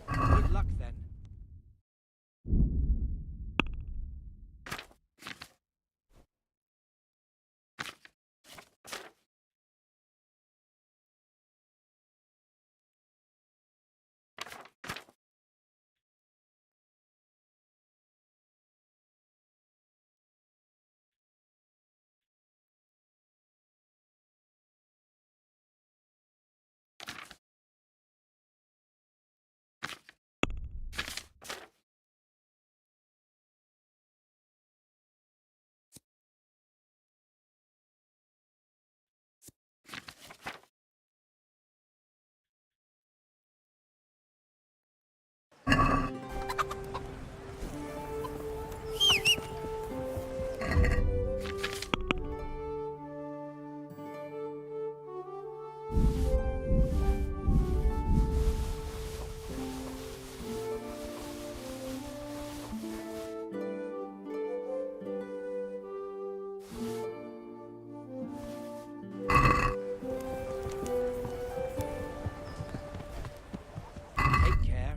good luck then. Take care.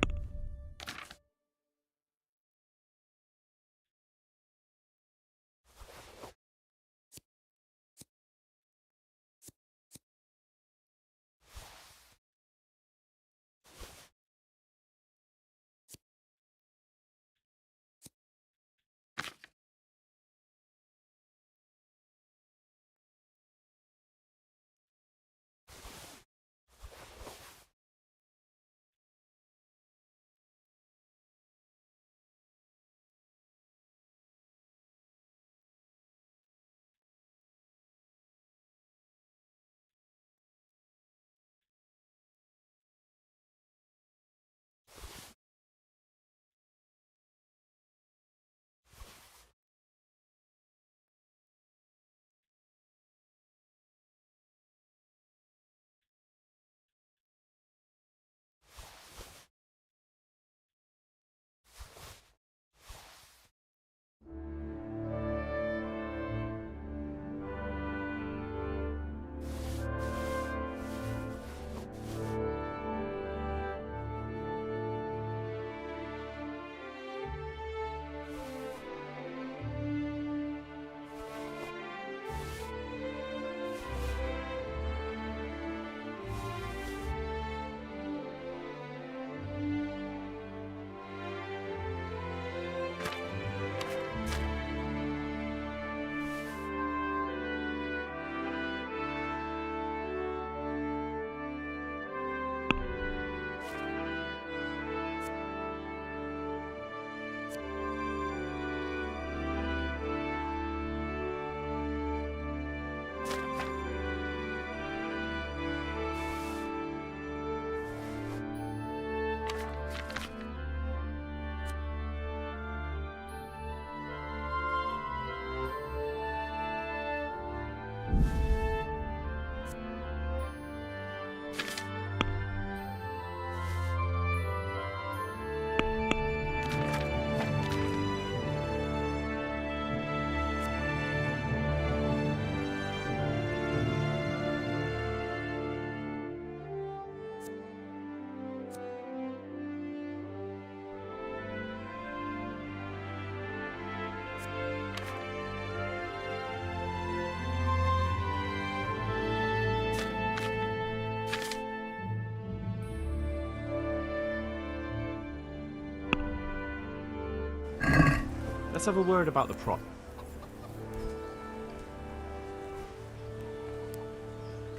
let's have a word about the prop.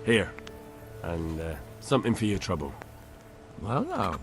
Here. And something for your trouble. Well, now.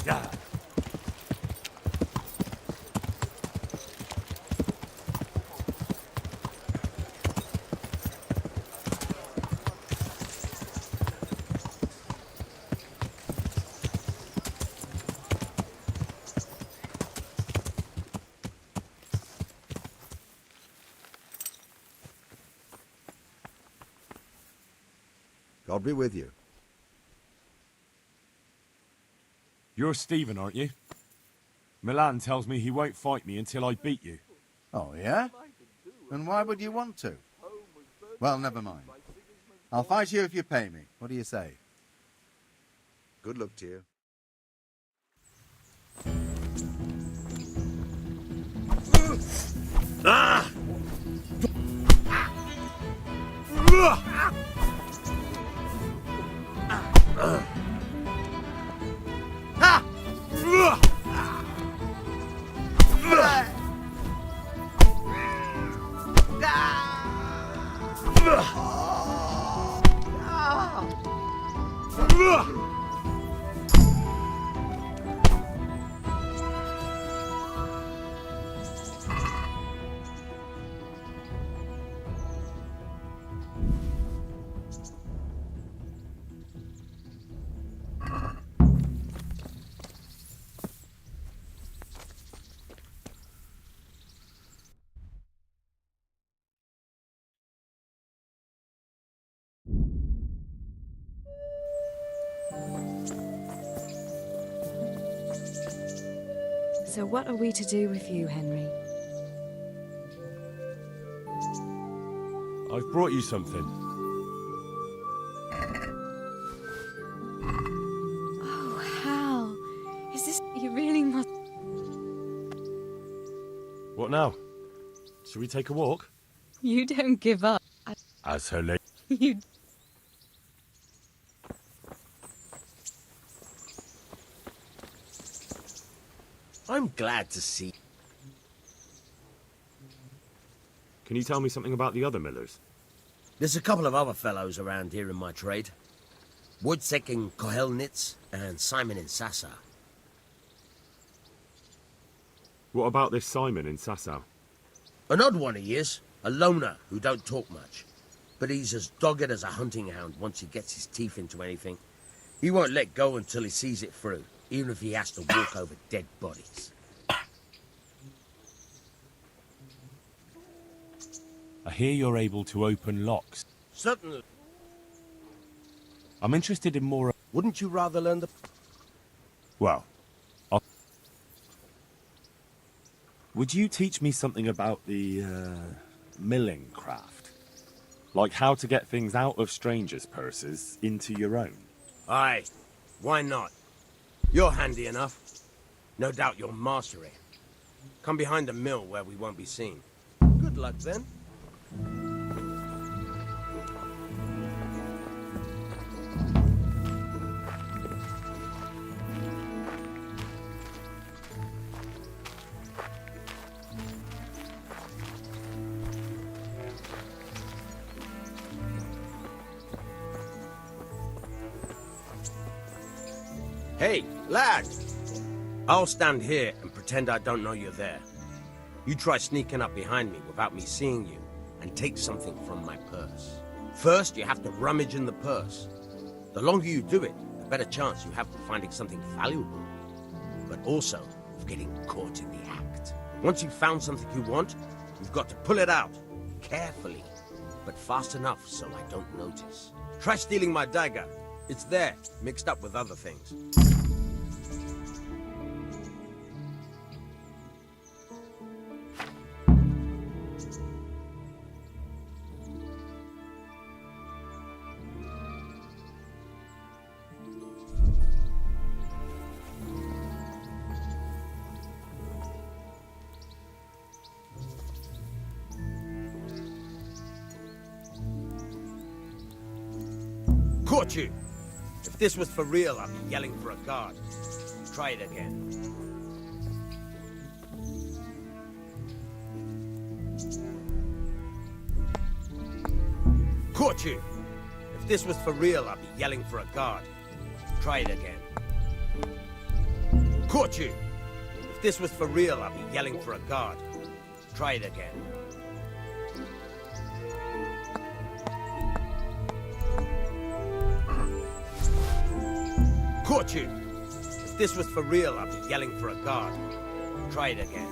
Yeah. God be with you. You're Stephen, aren't you? Milan tells me he won't fight me until I beat you. Oh, yeah? And why would you want to? Well, never mind. I'll fight you if you pay me. What do you say? Good luck to you. Ah! So what are we to do with you, Henry? I've brought you something. Oh, Hal. Is this... You really must... What now? Shall we take a walk? You don't give up. As her lady. You... I'm glad to see. Can you tell me something about the other Millers? There's a couple of other fellows around here in my trade. Wojciech in Kohelnitz and Simon in Sassa. What about this Simon in Sasau? An odd one he is. A loner who don't talk much. But he's as dogged as a hunting hound once he gets his teeth into anything. He won't let go until he sees it through, even if he has to walk over dead bodies. I hear you're able to open locks. Certainly. I'm interested in more... Wouldn't you rather learn the... Well, would you teach me something about the, milling craft? Like how to get things out of strangers' purses into your own? Aye, why not? You're handy enough. No doubt you'll master it. Come behind the mill where we won't be seen. Good luck then. Hey, lad! I'll stand here and pretend I don't know you're there. You try sneaking up behind me without me seeing you, and take something from my purse. First, you have to rummage in the purse. The longer you do it, the better chance you have of finding something valuable, but also of getting caught in the act. Once you've found something you want, you've got to pull it out, carefully, but fast enough so I don't notice. Try stealing my dagger. It's there, mixed up with other things. Caught you! If this was for real, I'd be yelling for a guard. Try it again. Caught you! If this was for real, I'd be yelling for a guard. Try it again. Caught you! If this was for real, I'd be yelling for a guard. Try it again. Caught you! If this was for real, I'd be yelling for a guard. Try it again.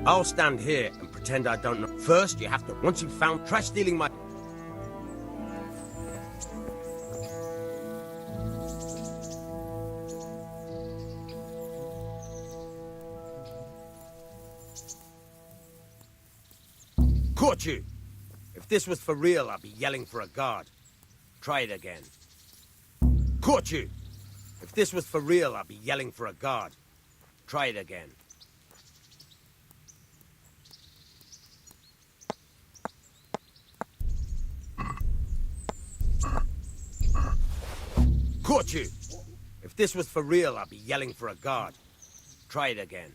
I'll stand here and pretend I don't know. First, you have to, once you've found, try stealing my... Caught you! If this was for real, I'd be yelling for a guard. Try it again. Caught you! If this was for real, I'd be yelling for a guard. Try it again. Caught you! If this was for real, I'd be yelling for a guard. Try it again.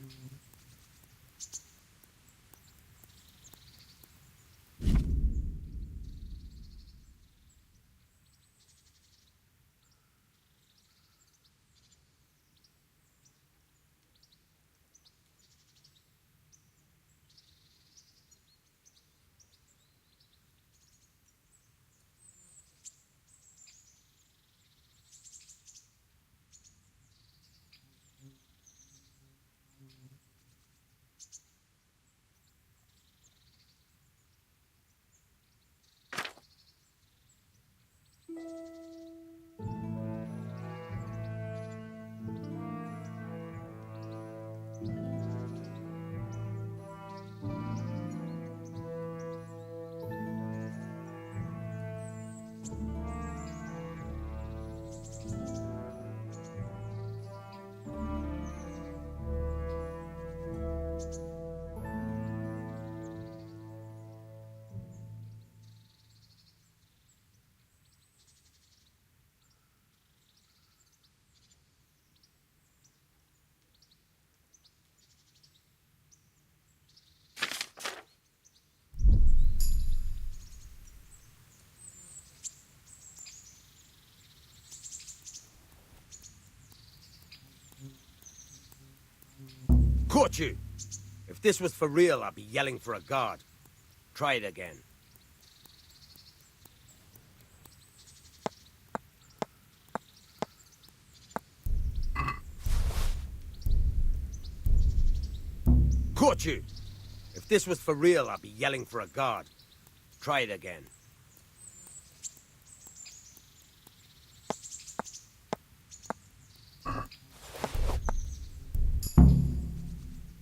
Caught you! If this was for real, I'd be yelling for a guard. Try it again. Caught you! If this was for real, I'd be yelling for a guard. Try it again.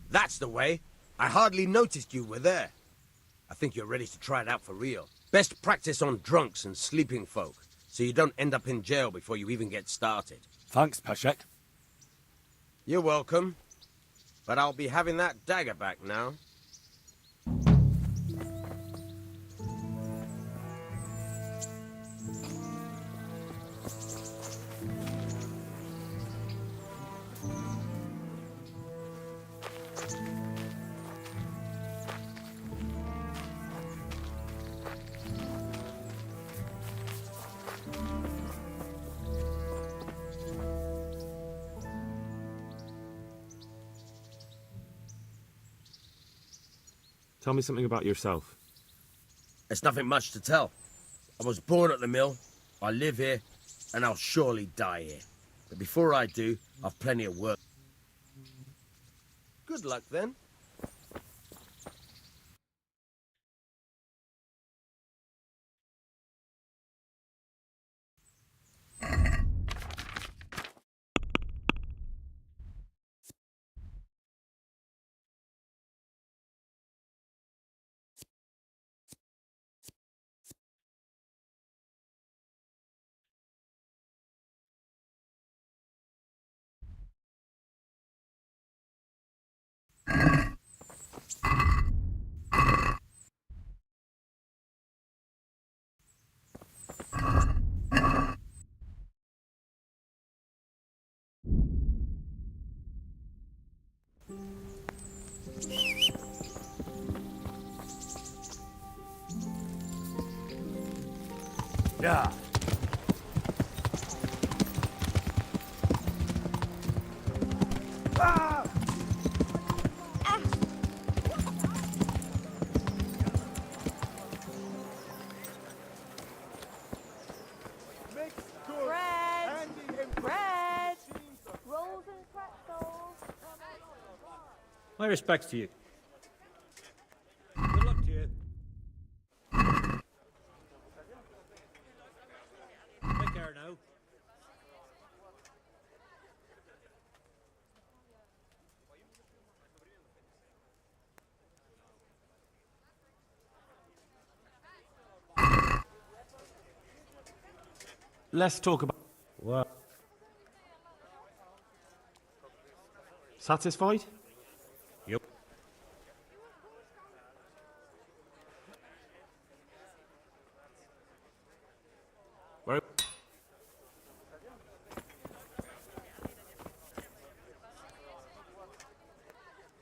That's the way. I hardly noticed you were there. I think you're ready to try it out for real. Best practice on drunks and sleeping folk, so you don't end up in jail before you even get started. Thanks, Peshek. You're welcome. But I'll be having that dagger back now. Tell me something about yourself. There's nothing much to tell. I was born at the mill, I live here, and I'll surely die here. But before I do, I've plenty of work. Good luck then. Yeah. Bread! Bread! Rolls and pretzels. My respects to you. Good luck to you. Take care now. Let's talk about... What? Satisfied? Yep. Very...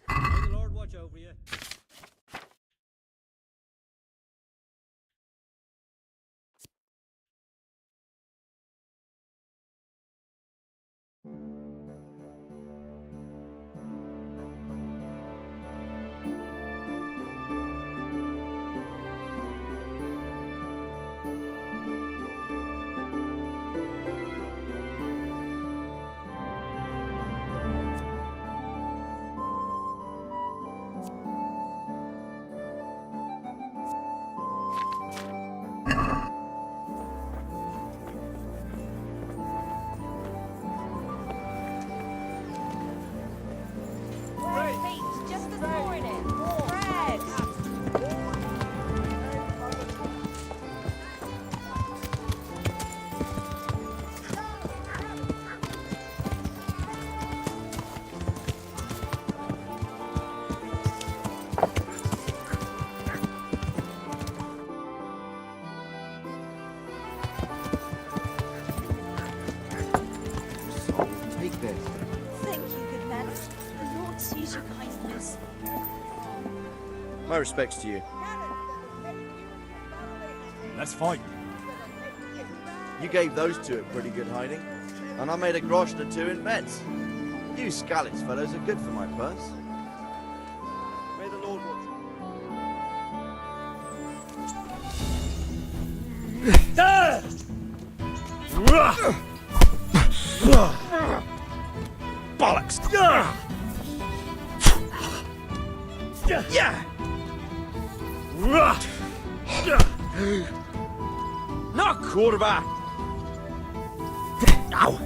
May the Lord watch over you. Meat, just as more in it. Bread! Take this. Thank you, good man. The Lord sees your kindness. My respects to you. Let's fight. You gave those two a pretty good hiding, and I made a grosh or two in bets. You Scalitz fellows are good for my purse. May the Lord watch Bollocks! Yeah! Knock, quarterback! Ow!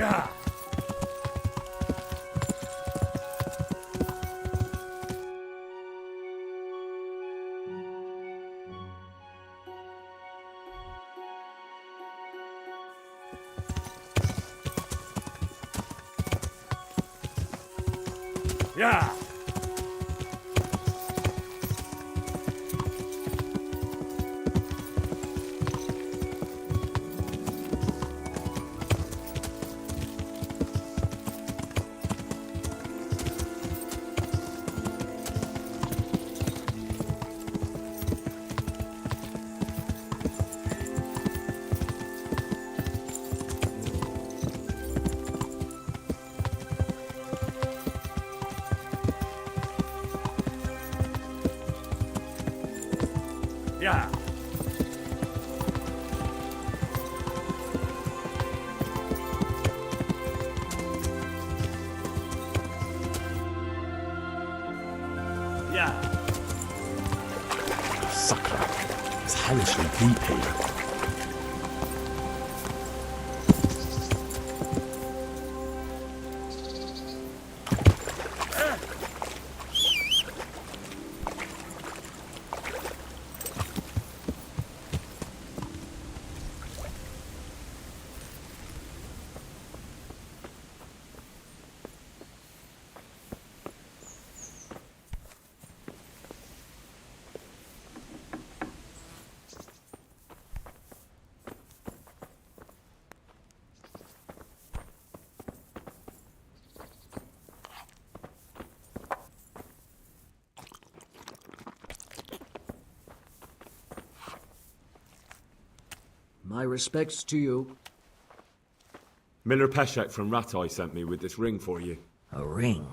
Yeah. Yeah. Yeah. Yeah. Sucker. It's hellishly deep here. My respects to you. Miller Peshek from Ratai sent me with this ring for you. A ring?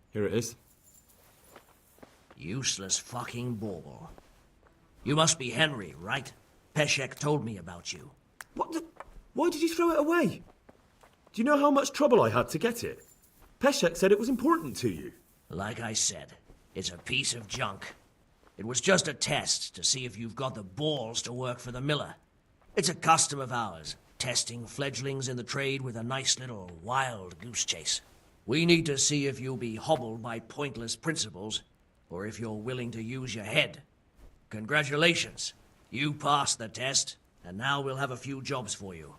Here it is. Useless fucking bauble. You must be Henry, right? Peshek told me about you. What the... Why did you throw it away? Do you know how much trouble I had to get it? Peshek said it was important to you. Like I said, it's a piece of junk. It was just a test to see if you've got the balls to work for the miller. It's a custom of ours, testing fledglings in the trade with a nice little wild goose chase. We need to see if you'll be hobbled by pointless principles, or if you're willing to use your head. Congratulations. You passed the test, and now we'll have a few jobs for you.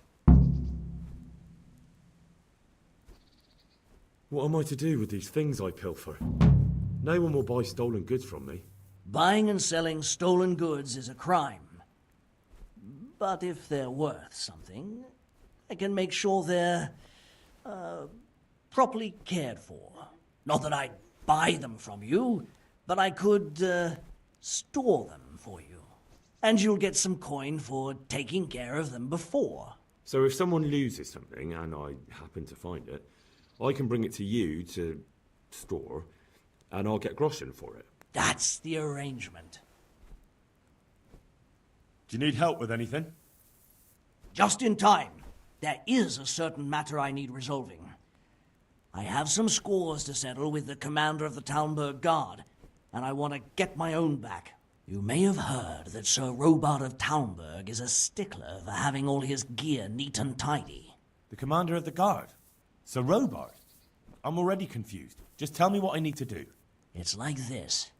What am I to do with these things I pilfer? No one will buy stolen goods from me. Buying and selling stolen goods is a crime. But if they're worth something, I can make sure they're, properly cared for. Not that I'd buy them from you, but I could, store them for you. And you'll get some coin for taking care of them before. So if someone loses something, and I happen to find it, I can bring it to you to store, and I'll get groschen for it. That's the arrangement. Do you need help with anything? Just in time. There is a certain matter I need resolving. I have some scores to settle with the commander of the Talmberg Guard, and I want to get my own back. You may have heard that Sir Robard of Talmberg is a stickler for having all his gear neat and tidy. The commander of the guard? Sir Robard? I'm already confused. Just tell me what I need to do. It's like this.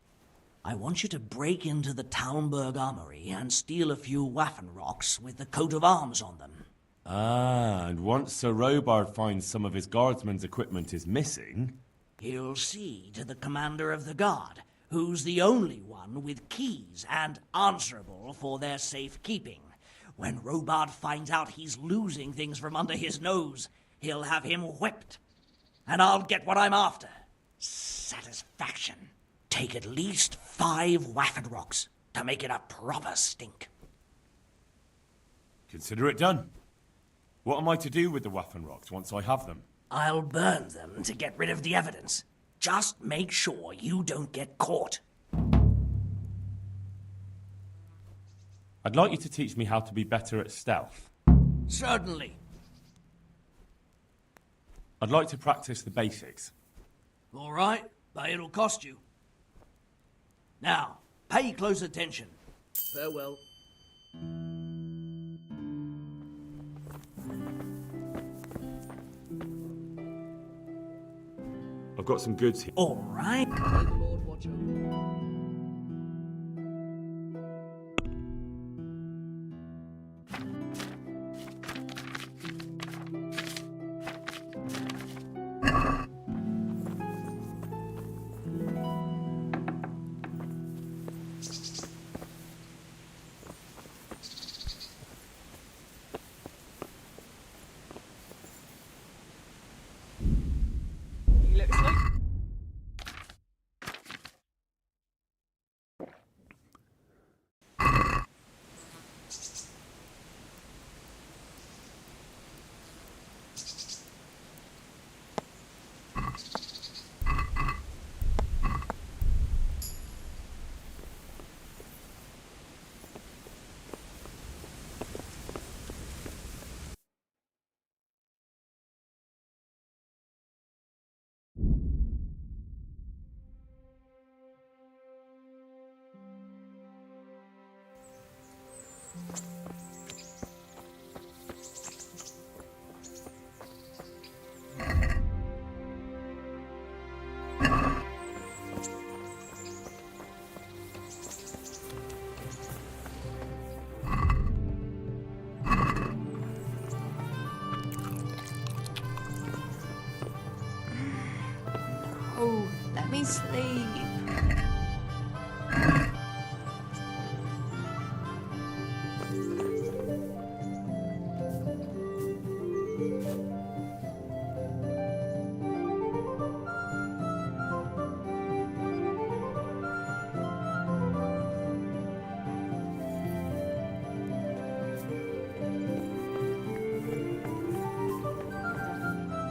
I want you to break into the Talmberg armory and steal a few Waffen rocks with the coat of arms on them. Ah, and once Sir Robard finds some of his guardsmen's equipment is missing... He'll see to the commander of the guard, who's the only one with keys and answerable for their safekeeping. When Robard finds out he's losing things from under his nose, he'll have him whipped. And I'll get what I'm after. Satisfaction. Take at least 5 Waffen rocks to make it a proper stink. Consider it done. What am I to do with the Waffen rocks once I have them? I'll burn them to get rid of the evidence. Just make sure you don't get caught. I'd like you to teach me how to be better at stealth. Certainly. I'd like to practice the basics. All right, but it'll cost you. Now, pay close attention. Farewell. I've got some goods here. All right. May the Lord watch over. Oh, let me sleep.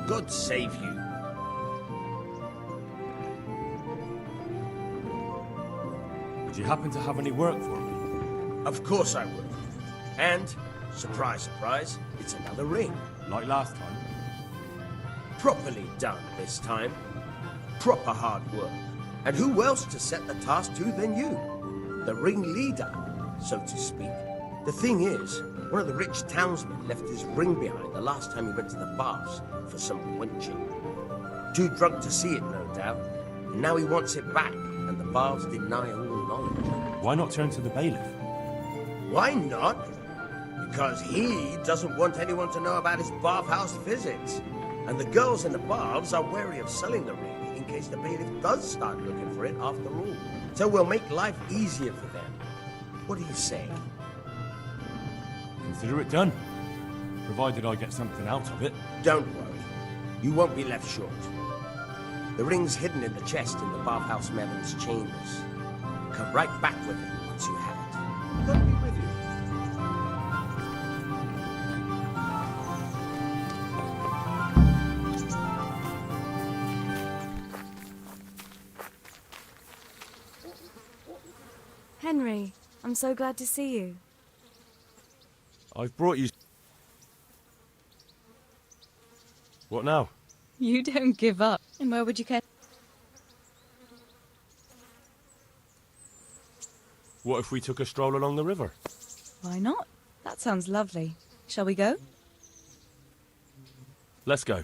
God save you. Would you happen to have any work for me? Of course I would. And, surprise, surprise, it's another ring. Like last time? Properly done this time. Proper hard work. And who else to set the task to than you? The ringleader, so to speak. The thing is, one of the rich townsmen left his ring behind the last time he went to the baths for some wenching. Too drunk to see it, no doubt. And now he wants it back, and the baths deny all knowledge. Why not turn to the bailiff? Why not? Because he doesn't want anyone to know about his bathhouse visits. And the girls in the baths are wary of selling the ring in case the bailiff does start looking for it after all. So we'll make life easier for them. What do you say? Consider it done. Provided I get something out of it. Don't worry. You won't be left short. The ring's hidden in the chest in the bathhouse Merrin's chambers. Come right back with it once you have it. Let me with you. Henry, I'm so glad to see you. I've brought you... What now? You don't give up. And where would you care? What if we took a stroll along the river? Why not? That sounds lovely. Shall we go? Let's go.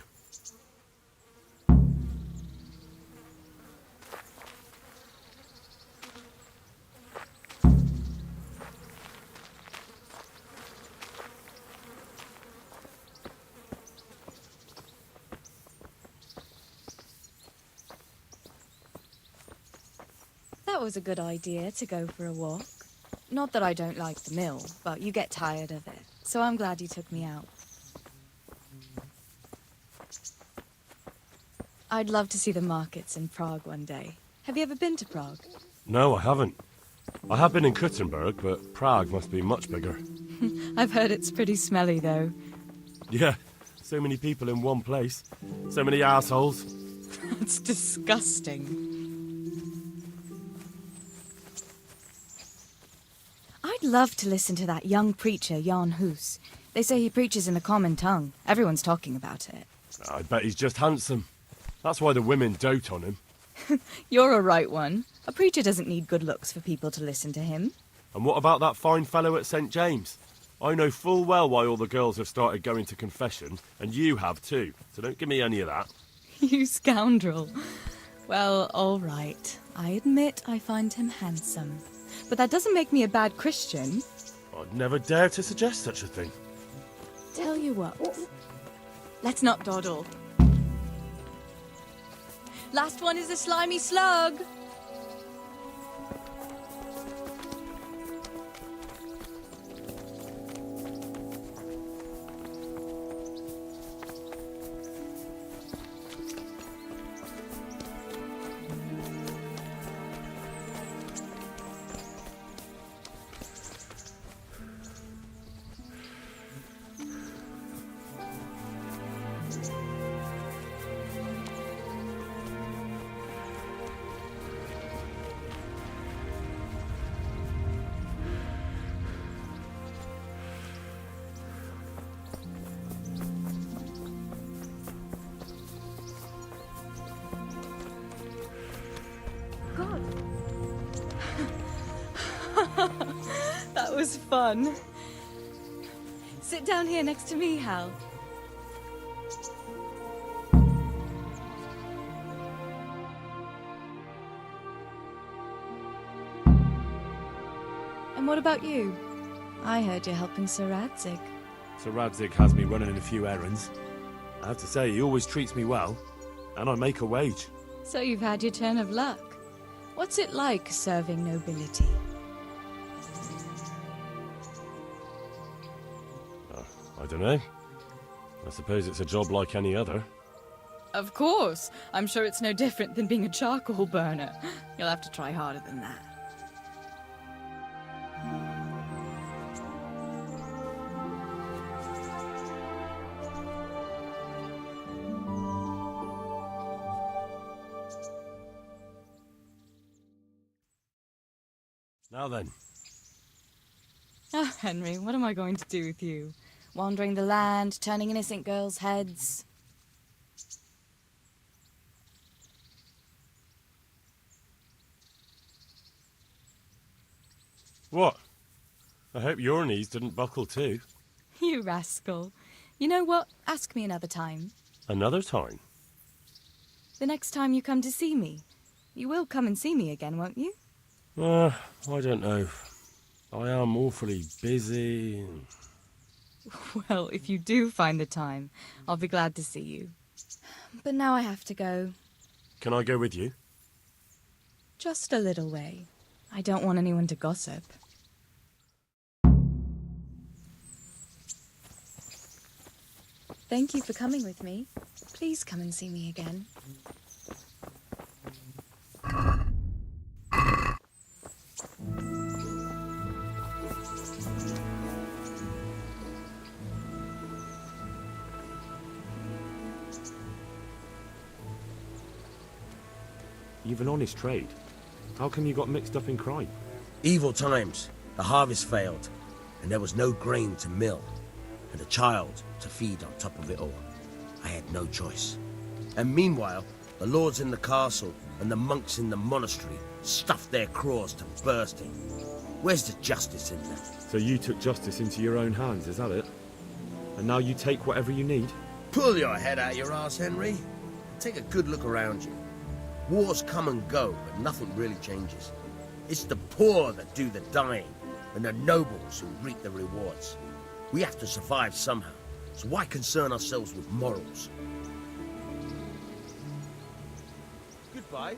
That was a good idea to go for a walk. Not that I don't like the mill, but you get tired of it. So I'm glad you took me out. I'd love to see the markets in Prague one day. Have you ever been to Prague? No, I haven't. I have been in Kuttenberg, but Prague must be much bigger. I've heard it's pretty smelly, though. Yeah, so many people in one place. So many assholes. It's disgusting. I'd love to listen to that young preacher, Jan Hus. They say he preaches in a common tongue. Everyone's talking about it. I bet he's just handsome. That's why the women dote on him. You're a right one. A preacher doesn't need good looks for people to listen to him. And what about that fine fellow at St. James? I know full well why all the girls have started going to confession, and you have too, so don't give me any of that. You scoundrel. Well, all right. I admit I find him handsome. But that doesn't make me a bad Christian. I'd never dare to suggest such a thing. Tell you what. Let's not dawdle. Last one is a slimy slug. That was fun. Sit down here next to me, Hal. And what about you? I heard you're helping Sir Radzig. Sir Radzig has me running a few errands. I have to say, he always treats me well, and I make a wage. So you've had your turn of luck. What's it like serving nobility? I don't know. I suppose it's a job like any other. Of course. I'm sure it's no different than being a charcoal burner. You'll have to try harder than that. Now then. Oh, Henry, what am I going to do with you? Wandering the land, turning innocent girls' heads. What? I hope your knees didn't buckle too. You rascal. You know what? Ask me another time. Another time? The next time you come to see me. You will come and see me again, won't you? I don't know. I am awfully busy. Well, if you do find the time, I'll be glad to see you. But now I have to go. Can I go with you? Just a little way. I don't want anyone to gossip. Thank you for coming with me. Please come and see me again. You've an honest trade. How come you got mixed up in crime? Evil times. The harvest failed, and there was no grain to mill, and a child to feed on top of it all. I had no choice. And meanwhile, the lords in the castle and the monks in the monastery stuffed their craws to bursting. Where's the justice in that? So you took justice into your own hands, is that it? And now you take whatever you need? Pull your head out your arse, Henry. Take a good look around you. Wars come and go, but nothing really changes. It's the poor that do the dying, and the nobles who reap the rewards. We have to survive somehow, so why concern ourselves with morals? Goodbye.